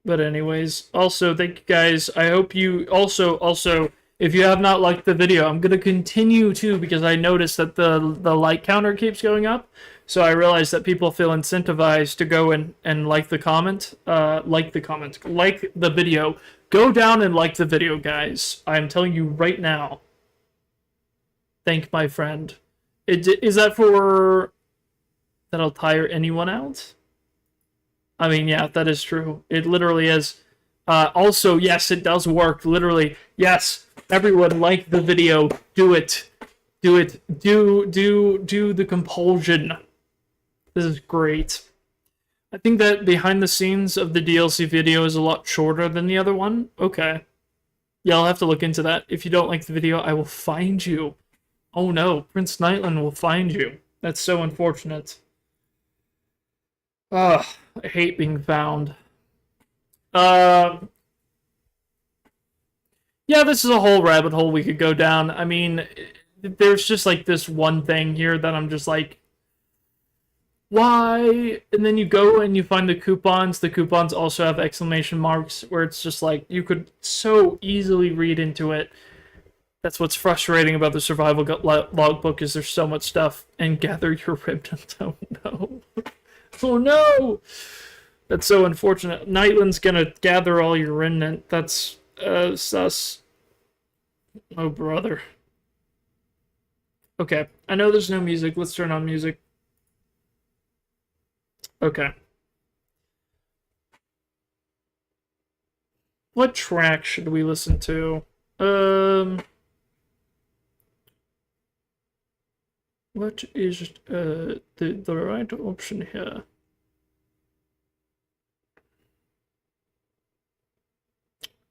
But anyways, also, thank you guys. I hope you also, if you have not liked the video, I'm going to continue to, because I noticed that the like counter keeps going up. So I realized that people feel incentivized to go and like the comment, like the video. Go down and like the video, guys. I'm telling you right now. Thank my friend. Is that for... that'll tire anyone out? I mean, yeah, that is true. It literally is. Also, yes, it does work. Literally, yes. Everyone, like the video. Do it. Do it. Do the compulsion. This is great. I think that behind the scenes of the DLC video is a lot shorter than the other one. Okay. Yeah, I'll have to look into that. If you don't like the video, I will find you. Oh no, Prince Nightland will find you. That's so unfortunate. Ugh, I hate being found. Yeah, this is a whole rabbit hole we could go down. I mean, there's just like this one thing here that I'm just like, why? And then you go and you find the coupons. The coupons also have exclamation marks where it's just like, you could so easily read into it. That's what's frustrating about the survival logbook, is there's so much stuff. And gather your remnants. Oh no. Oh no! That's so unfortunate. Nightland's gonna gather all your remnant. That's sus. Oh brother. Okay, I know there's no music. Let's turn on music. Okay. What track should we listen to? What is the right option here?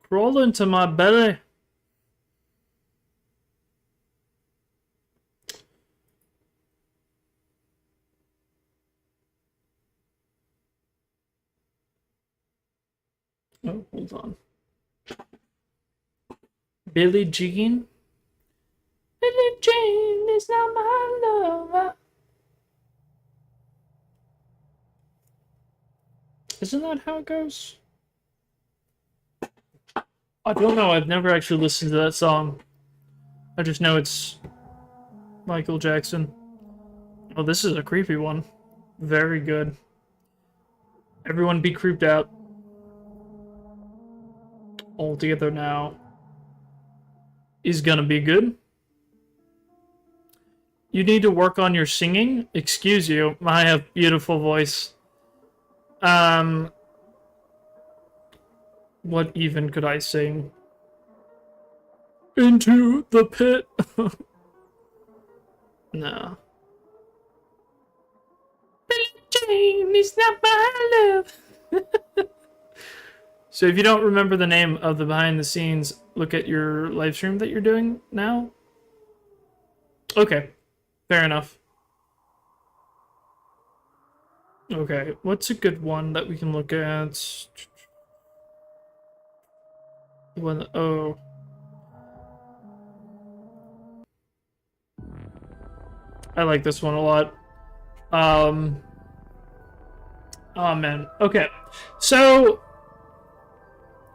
Crawl into my belly. Oh, hold on. Billie Jean? Billie Jean is not my lover. Isn't that how it goes? I don't know. I've never actually listened to that song. I just know it's Michael Jackson. Oh, this is a creepy one. Very good. Everyone be creeped out. All together now. Is gonna be good. You need to work on your singing? Excuse you. I have beautiful voice. What even could I sing? Into the pit. No. Jane is not my love. So if you don't remember the name of the behind the scenes, look at your live stream that you're doing now. Okay, fair enough. Okay, what's a good one that we can look at? One, oh. I like this one a lot. Oh man. Okay. So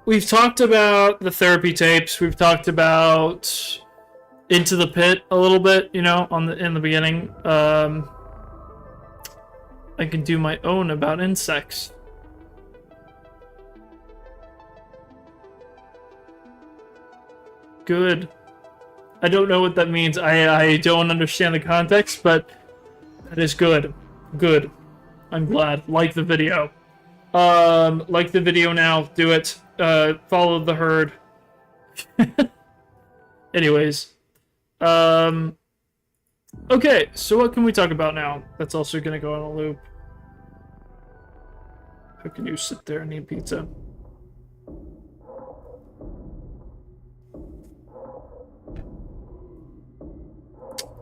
we've talked about the therapy tapes. We've talked about Into the Pit a little bit, you know, in the beginning. I can do my own about insects. Good. I don't know what that means. I don't understand the context, but that is good. Good. I'm glad. Like the video. Like the video now. Do it. Follow the herd. Anyways. Okay, so what can we talk about now? That's also gonna go on a loop. How can you sit there and eat pizza?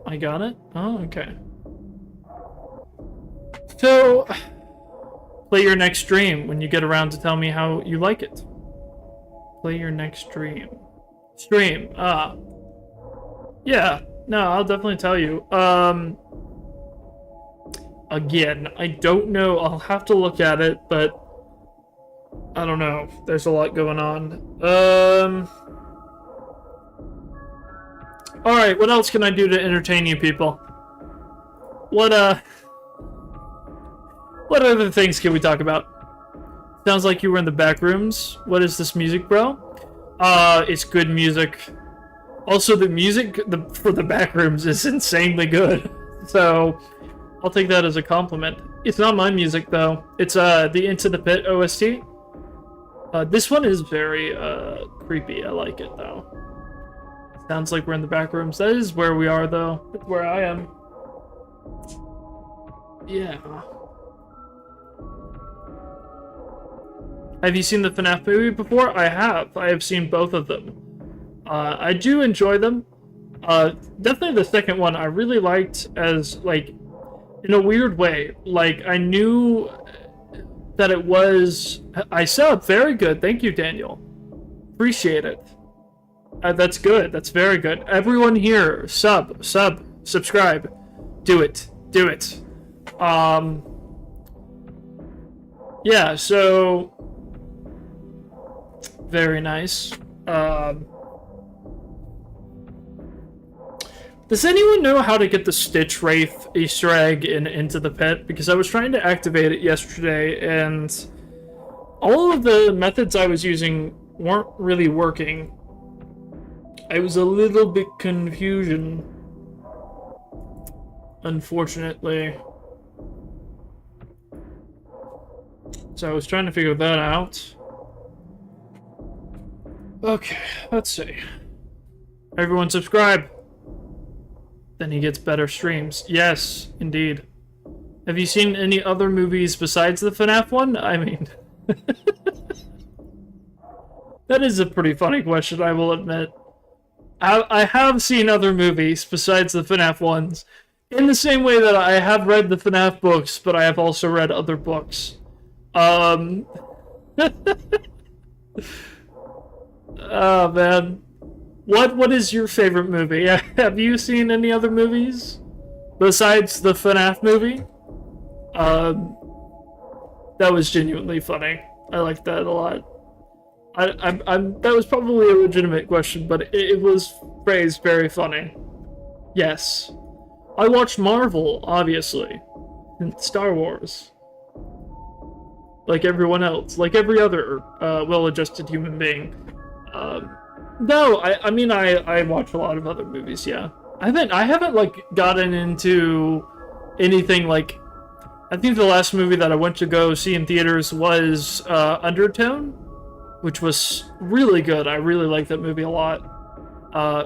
I got it? Oh, okay. So, play your next stream when you get around to tell me how you like it. Play your next stream. Stream, yeah, no, I'll definitely tell you. Again, I don't know, I'll have to look at it, but I don't know. There's a lot going on. Alright, what else can I do to entertain you people? What other things can we talk about? Sounds like you were in the back rooms. What is this music, bro? It's good music. Also, the music for the back rooms is insanely good. So, I'll take that as a compliment. It's not my music, though. It's, the Into the Pit OST. This one is very, creepy. I like it, though. Sounds like we're in the back rooms. That is where we are, though. That's where I am. Yeah. Have you seen the FNAF movie before? I have. I have seen both of them. I do enjoy them. Definitely the second one I really liked as, like, in a weird way. Like, I knew that it was... I sub. Very good. Thank you, Daniel. Appreciate it. That's good. That's very good. Everyone here, subscribe. Do it. Do it. Yeah, so... Very nice. Does anyone know how to get the Stitch Wraith Easter egg Into the Pit? Because I was trying to activate it yesterday, and all of the methods I was using weren't really working. I was a little bit confusion, unfortunately. So I was trying to figure that out. Okay, let's see. Everyone subscribe. Then he gets better streams. Yes, indeed. Have you seen any other movies besides the FNAF one? I mean... That is a pretty funny question, I will admit. I have seen other movies besides the FNAF ones. In the same way that I have read the FNAF books, but I have also read other books. Oh, man. What is your favorite movie? Have you seen any other movies besides the FNAF movie? That was genuinely funny. I liked that a lot. That was probably a legitimate question, but it was phrased very funny. Yes. I watched Marvel, obviously. And Star Wars. Like everyone else. Like every other well-adjusted human being. No, I mean, I watch a lot of other movies, yeah. I haven't, like, gotten into anything, like... I think the last movie that I went to go see in theaters was Undertone, which was really good. I really liked that movie a lot.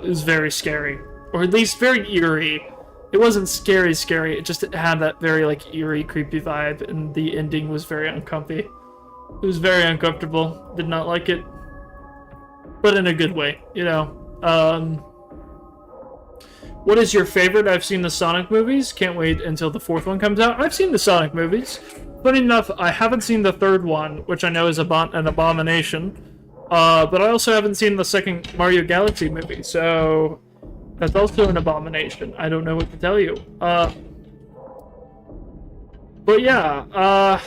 It was very scary. Or at least very eerie. It wasn't scary, it just had that very, like, eerie, creepy vibe, and the ending was very uncomfy. It was very uncomfortable. Did not like it. But in a good way, you know. What is your favorite? I've seen the Sonic movies. Can't wait until the fourth one comes out. I've seen the Sonic movies. Funny enough, I haven't seen the third one, which I know is an abomination. But I also haven't seen the second Mario Galaxy movie, so that's also an abomination. I don't know what to tell you. But yeah,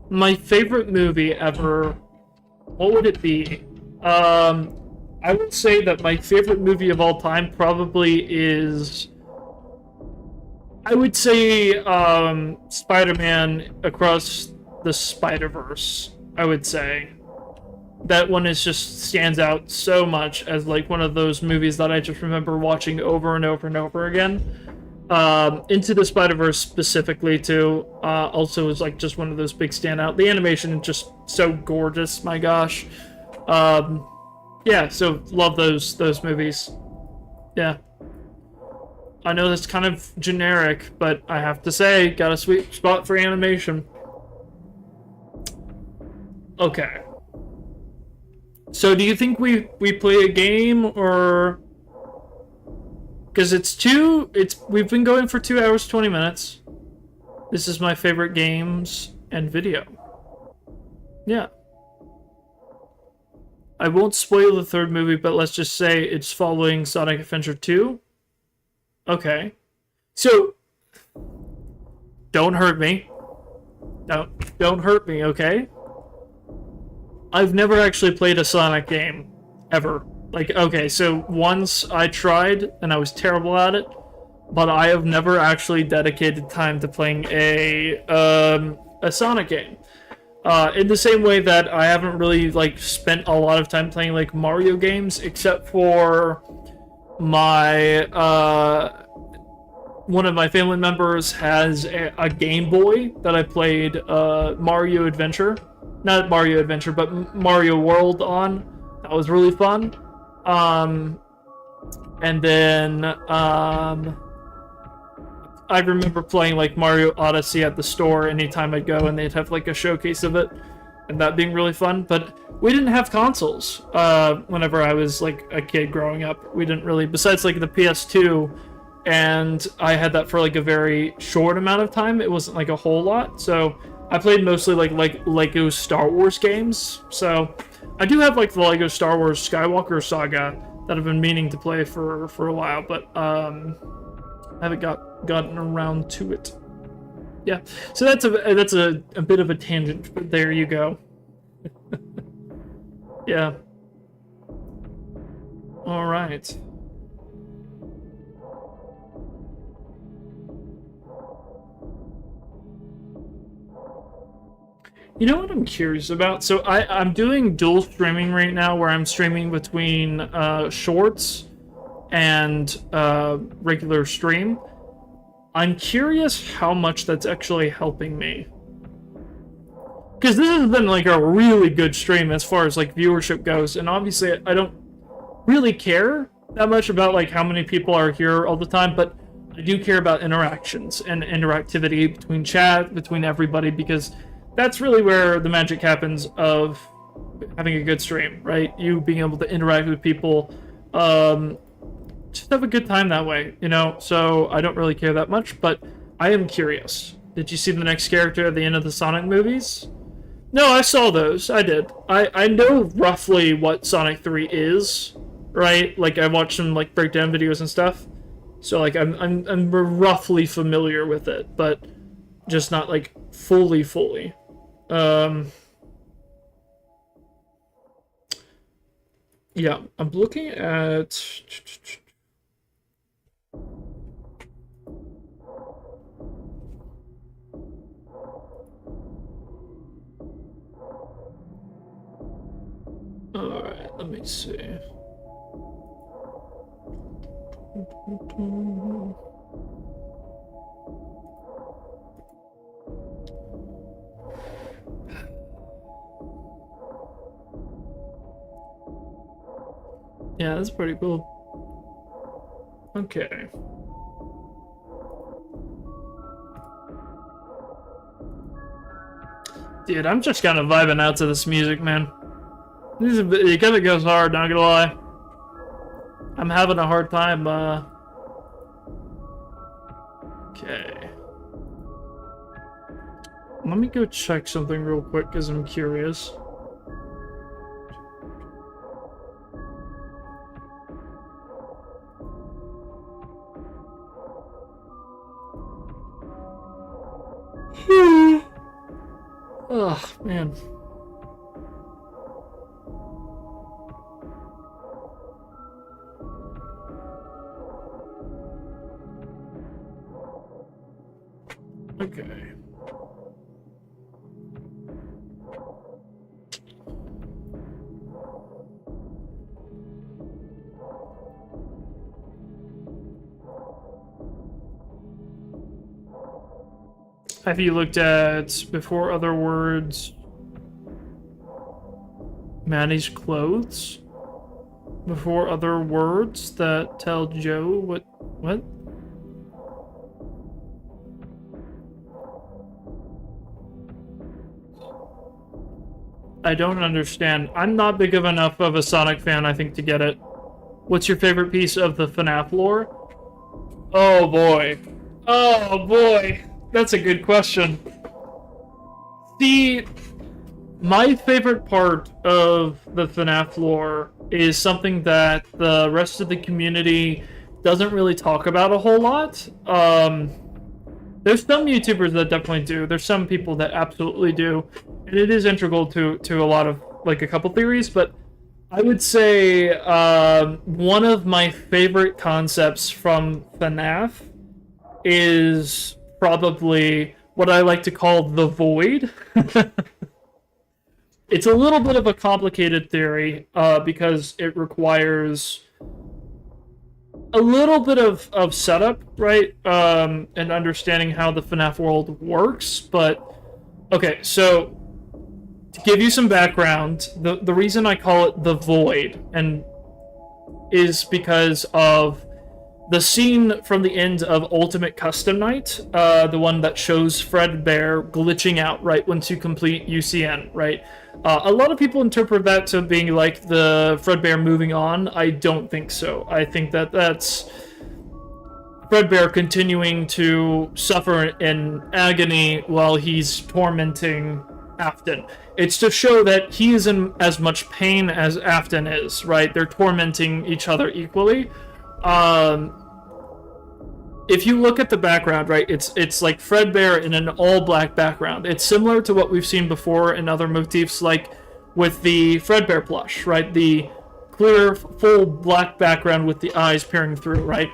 my favorite movie ever, what would it be? I would say that my favorite movie of all time probably is, I would say, Spider-Man Across the Spider-Verse, I would say. That one just stands out so much as, like, one of those movies that I just remember watching over and over and over again. Into the Spider-Verse specifically, too, also is, like, just one of those big standout. The animation is just so gorgeous, my gosh. Yeah, so love those movies. Yeah. I know that's kind of generic, but I have to say, got a sweet spot for animation. Okay. So do you think we play a game, or... Because we've been going for 2 hours, 20 minutes. This is my favorite games and video. Yeah. I won't spoil the third movie, but let's just say it's following Sonic Adventure 2. Okay. So, don't hurt me. No, don't hurt me, okay? I've never actually played a Sonic game. Ever. Like, okay, so once I tried, and I was terrible at it, but I have never actually dedicated time to playing a Sonic game. In the same way that I haven't really, like, spent a lot of time playing, like, Mario games, except for my, one of my family members has a Game Boy that I played, Mario Adventure. Not Mario Adventure, but Mario World on. That was really fun. And then, I remember playing, like, Mario Odyssey at the store anytime I'd go, and they'd have, like, a showcase of it, and that being really fun. But we didn't have consoles whenever I was, like, a kid growing up. We didn't really, besides, like, the PS2, and I had that for, like, a very short amount of time. It wasn't, like, a whole lot, so I played mostly, like Lego Star Wars games. So I do have, like, the Lego Star Wars Skywalker Saga that I've been meaning to play for a while, but I haven't gotten around to it. Yeah, so that's a bit of a tangent, but there you go. Yeah. All right. You know what I'm curious about? So I'm doing dual streaming right now, where I'm streaming between shorts and regular stream. I'm curious how much that's actually helping me. Because this has been, like, a really good stream as far as, like, viewership goes, and obviously I don't really care that much about, like, how many people are here all the time, but I do care about interactions and interactivity between chat, between everybody, because that's really where the magic happens of having a good stream, right? You being able to interact with people, just have a good time that way, you know? So I don't really care that much, but I am curious. Did you see the next character at the end of the Sonic movies? No, I saw those. I did. I know roughly what Sonic 3 is, right? Like, I watched some, like, breakdown videos and stuff. So, like, I'm roughly familiar with it, but just not like fully. Yeah, I'm looking at. Alright, let me see. Yeah, that's pretty cool. Okay. Dude, I'm just kind of vibing out to this music, man. It kind of goes hard, not gonna lie. I'm having a hard time, Okay. Let me go check something real quick, because I'm curious. Oh, man. Okay. Have you looked at Before Other Words, Manny's clothes? Before Other Words that tell Joe what? I don't understand. I'm not big enough of a Sonic fan, I think, to get it. What's your favorite piece of the FNAF lore? Oh boy. Oh boy. That's a good question. My favorite part of the FNAF lore is something that the rest of the community doesn't really talk about a whole lot. There's some YouTubers that definitely do. There's some people that absolutely do. And it is integral to a lot of, like, a couple theories, but I would say one of my favorite concepts from FNAF is probably what I like to call the void. It's a little bit of a complicated theory because it requires a little bit of setup, right? And understanding how the FNAF world works. But, okay, so to give you some background, the reason I call it the void is because of the scene from the end of Ultimate Custom Night, the one that shows Fredbear glitching out right once you complete UCN, right? A lot of people interpret that to being like the Fredbear moving on. I don't think so. I think that's Fredbear continuing to suffer in agony while he's tormenting Afton. It's to show that he is in as much pain as Afton is, right? They're tormenting each other equally. If you look at the background, right, it's like Fredbear in an all-black background. It's similar to what we've seen before in other motifs, like with the Fredbear plush, right? The clear, full black background with the eyes peering through, right?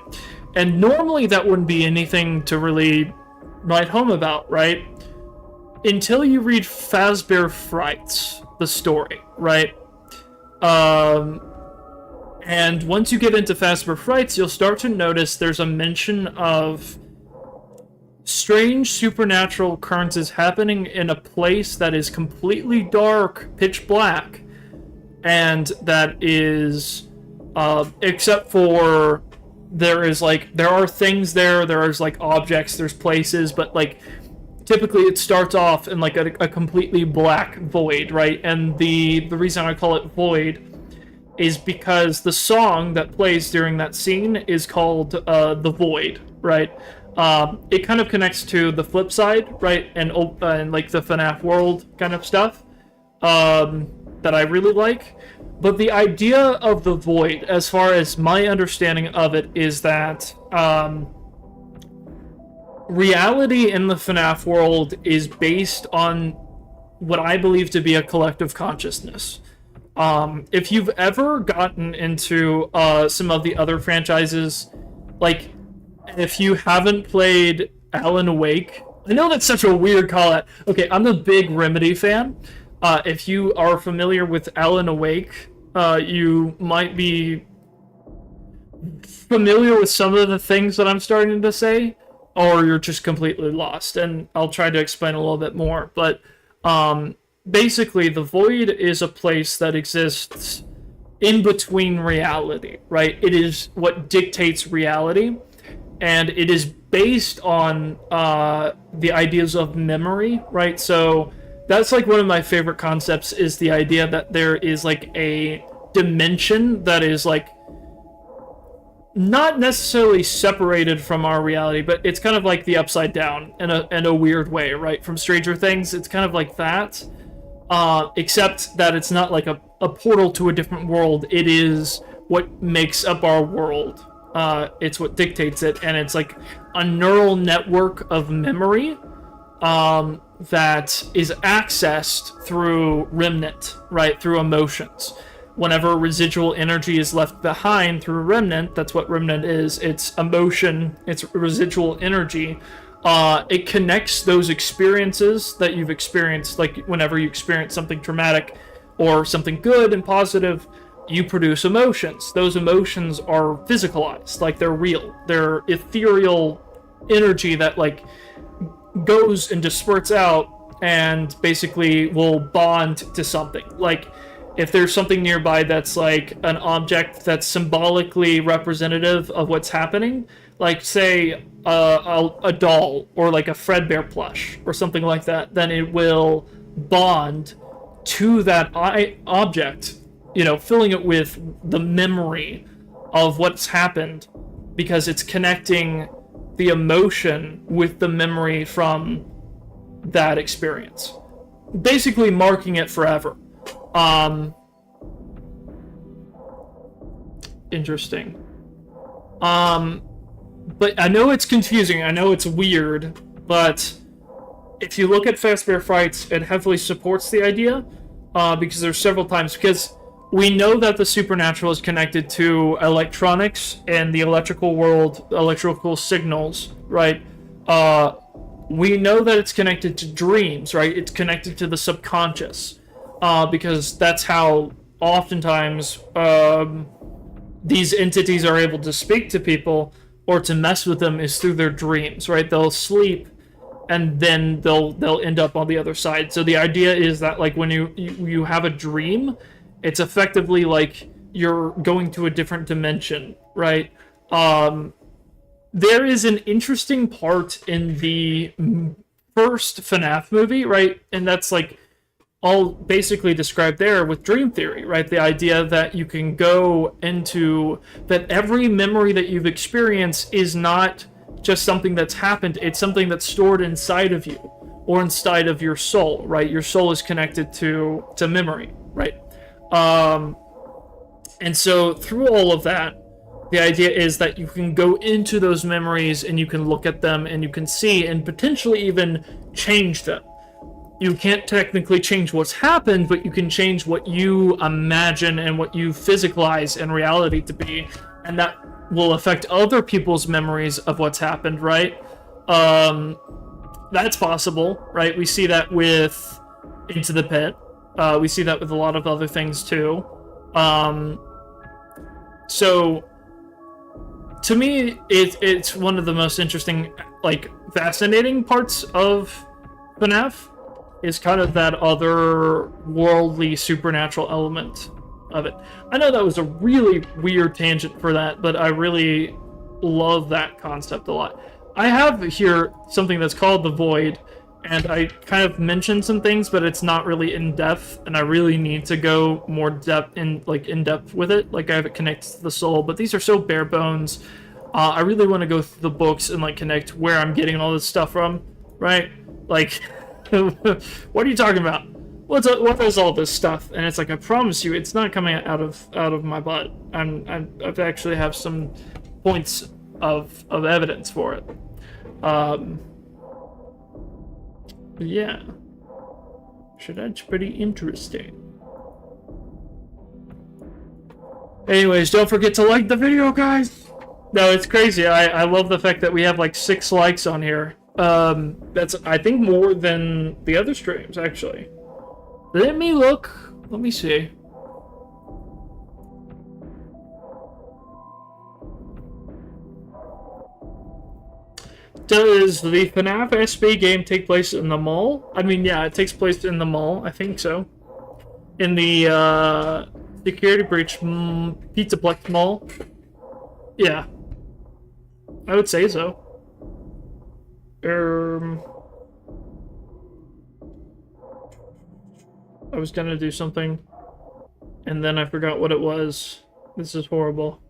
And normally that wouldn't be anything to really write home about, right? Until you read Fazbear Frights, the story, right? And once you get into Fazbear Frights, you'll start to notice there's a mention of strange supernatural occurrences happening in a place that is completely dark, pitch black, and that is, except for there are things there's like objects, there's places, but like typically it starts off in like a completely black void, right? And the reason I call it void is because the song that plays during that scene is called The Void, right? It kind of connects to the flip side, right? And like the FNAF world kind of stuff that I really like. But the idea of the void, as far as my understanding of it, is that reality in the FNAF world is based on what I believe to be a collective consciousness. If you've ever gotten into some of the other franchises, like if you haven't played Alan Wake, I know that's such a weird call out. Okay, I'm a big Remedy fan. If you are familiar with Alan Wake, you might be familiar with some of the things that I'm starting to say, or you're just completely lost, and I'll try to explain a little bit more. But basically, the Void is a place that exists in between reality, right? It is what dictates reality, and it is based on the ideas of memory, right? So that's like one of my favorite concepts, is the idea that there is like a dimension that is like not necessarily separated from our reality, but it's kind of like the Upside Down in a weird way, right? From Stranger Things, it's kind of like that, except that it's not like a portal to a different world. It is what makes up our world. It's what dictates it, and it's like a neural network of memory that is accessed through remnant, right? Through emotions. Whenever residual energy is left behind through remnant, that's what remnant is. It's emotion, it's residual energy. It connects those experiences that you've experienced, like whenever you experience something traumatic or something good and positive, you produce emotions. Those emotions are physicalized, like they're real. They're ethereal energy that like goes and disperses out and basically will bond to something. Like, if there's something nearby that's like an object that's symbolically representative of what's happening, like say a doll or like a Fredbear plush or something like that, then it will bond to that object, you know, filling it with the memory of what's happened, because it's connecting the emotion with the memory from that experience, basically marking it forever. Interesting. But I know it's confusing, I know it's weird, but if you look at Fazbear Frights, it heavily supports the idea, because there's several times, because we know that the supernatural is connected to electronics and the electrical world, electrical signals, right? We know that it's connected to dreams, right? It's connected to the subconscious. Because that's how oftentimes these entities are able to speak to people or to mess with them, is through their dreams, right? They'll sleep and then they'll end up on the other side. So the idea is that like when you have a dream, it's effectively like you're going to a different dimension, right? There is an interesting part in the first FNAF movie, right? And that's like all basically described there with dream theory, right? The idea that you can go into, that every memory that you've experienced is not just something that's happened, it's something that's stored inside of you or inside of your soul, right? Your soul is connected to memory, right? And so through all of that, the idea is that you can go into those memories and you can look at them and you can see and potentially even change them. You can't technically change what's happened, but you can change what you imagine and what you physicalize in reality to be, and that will affect other people's memories of what's happened, right? That's possible, right? We see that with Into the Pit. We see that with a lot of other things too. So to me, it's one of the most interesting, like, fascinating parts of FNAF, is kind of that other worldly supernatural element of it. I know that was a really weird tangent for that, but I really love that concept a lot. I have here something that's called The Void, and I kind of mentioned some things, but it's not really in depth, and I really need to go more in depth with it. Like, I have it connected to the soul, but these are so bare bones. I really want to go through the books and like connect where I'm getting all this stuff from, right? Like, what are you talking about? What is all this stuff? And it's like, I promise you, it's not coming out of my butt. I've actually have some points of evidence for it. But yeah. So that's pretty interesting. Anyways, don't forget to like the video, guys. No, it's crazy. I love the fact that we have like 6 likes on here. That's, I think, more than the other streams, actually. Let me look. Let me see. Does the FNAF SB game take place in the mall? I mean, yeah, it takes place in the mall. I think so. In the, Security Breach Pizzaplex Mall. Yeah. I would say so. I was gonna do something, and then I forgot what it was. This is horrible.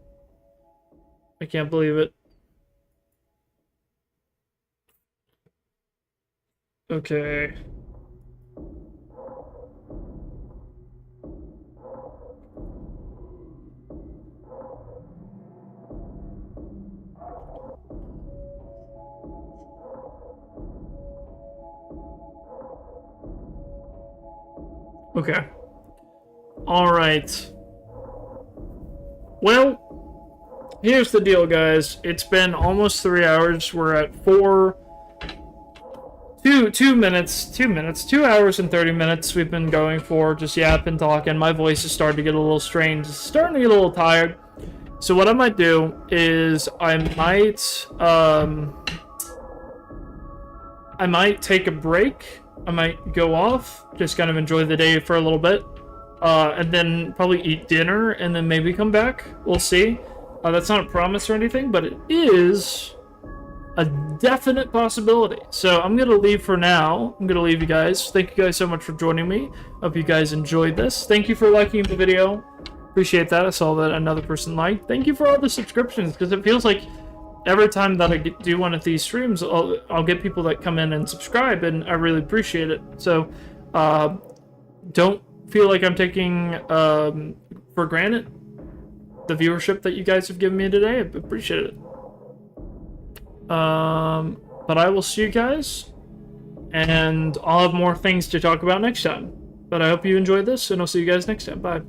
I can't believe it. Okay. Okay. Alright. Well, here's the deal, guys. It's been almost 3 hours. We're at 2 hours and 30 minutes we've been going for, just yapping, talking. My voice is starting to get a little strained. It's starting to get a little tired. So what I might do is I might take a break. I might go off, just kind of enjoy the day for a little bit, and then probably eat dinner, and then maybe come back. We'll see. That's not a promise or anything, but it is a definite possibility. So I'm going to leave for now. I'm going to leave you guys. Thank you guys so much for joining me. Hope you guys enjoyed this. Thank you for liking the video. Appreciate that. I saw that another person liked. Thank you for all the subscriptions, because it feels like every time that I do one of these streams, I'll get people that come in and subscribe, and I really appreciate it. So, don't feel like I'm taking for granted the viewership that you guys have given me today. I appreciate it. But I will see you guys, and I'll have more things to talk about next time. But I hope you enjoyed this, and I'll see you guys next time. Bye.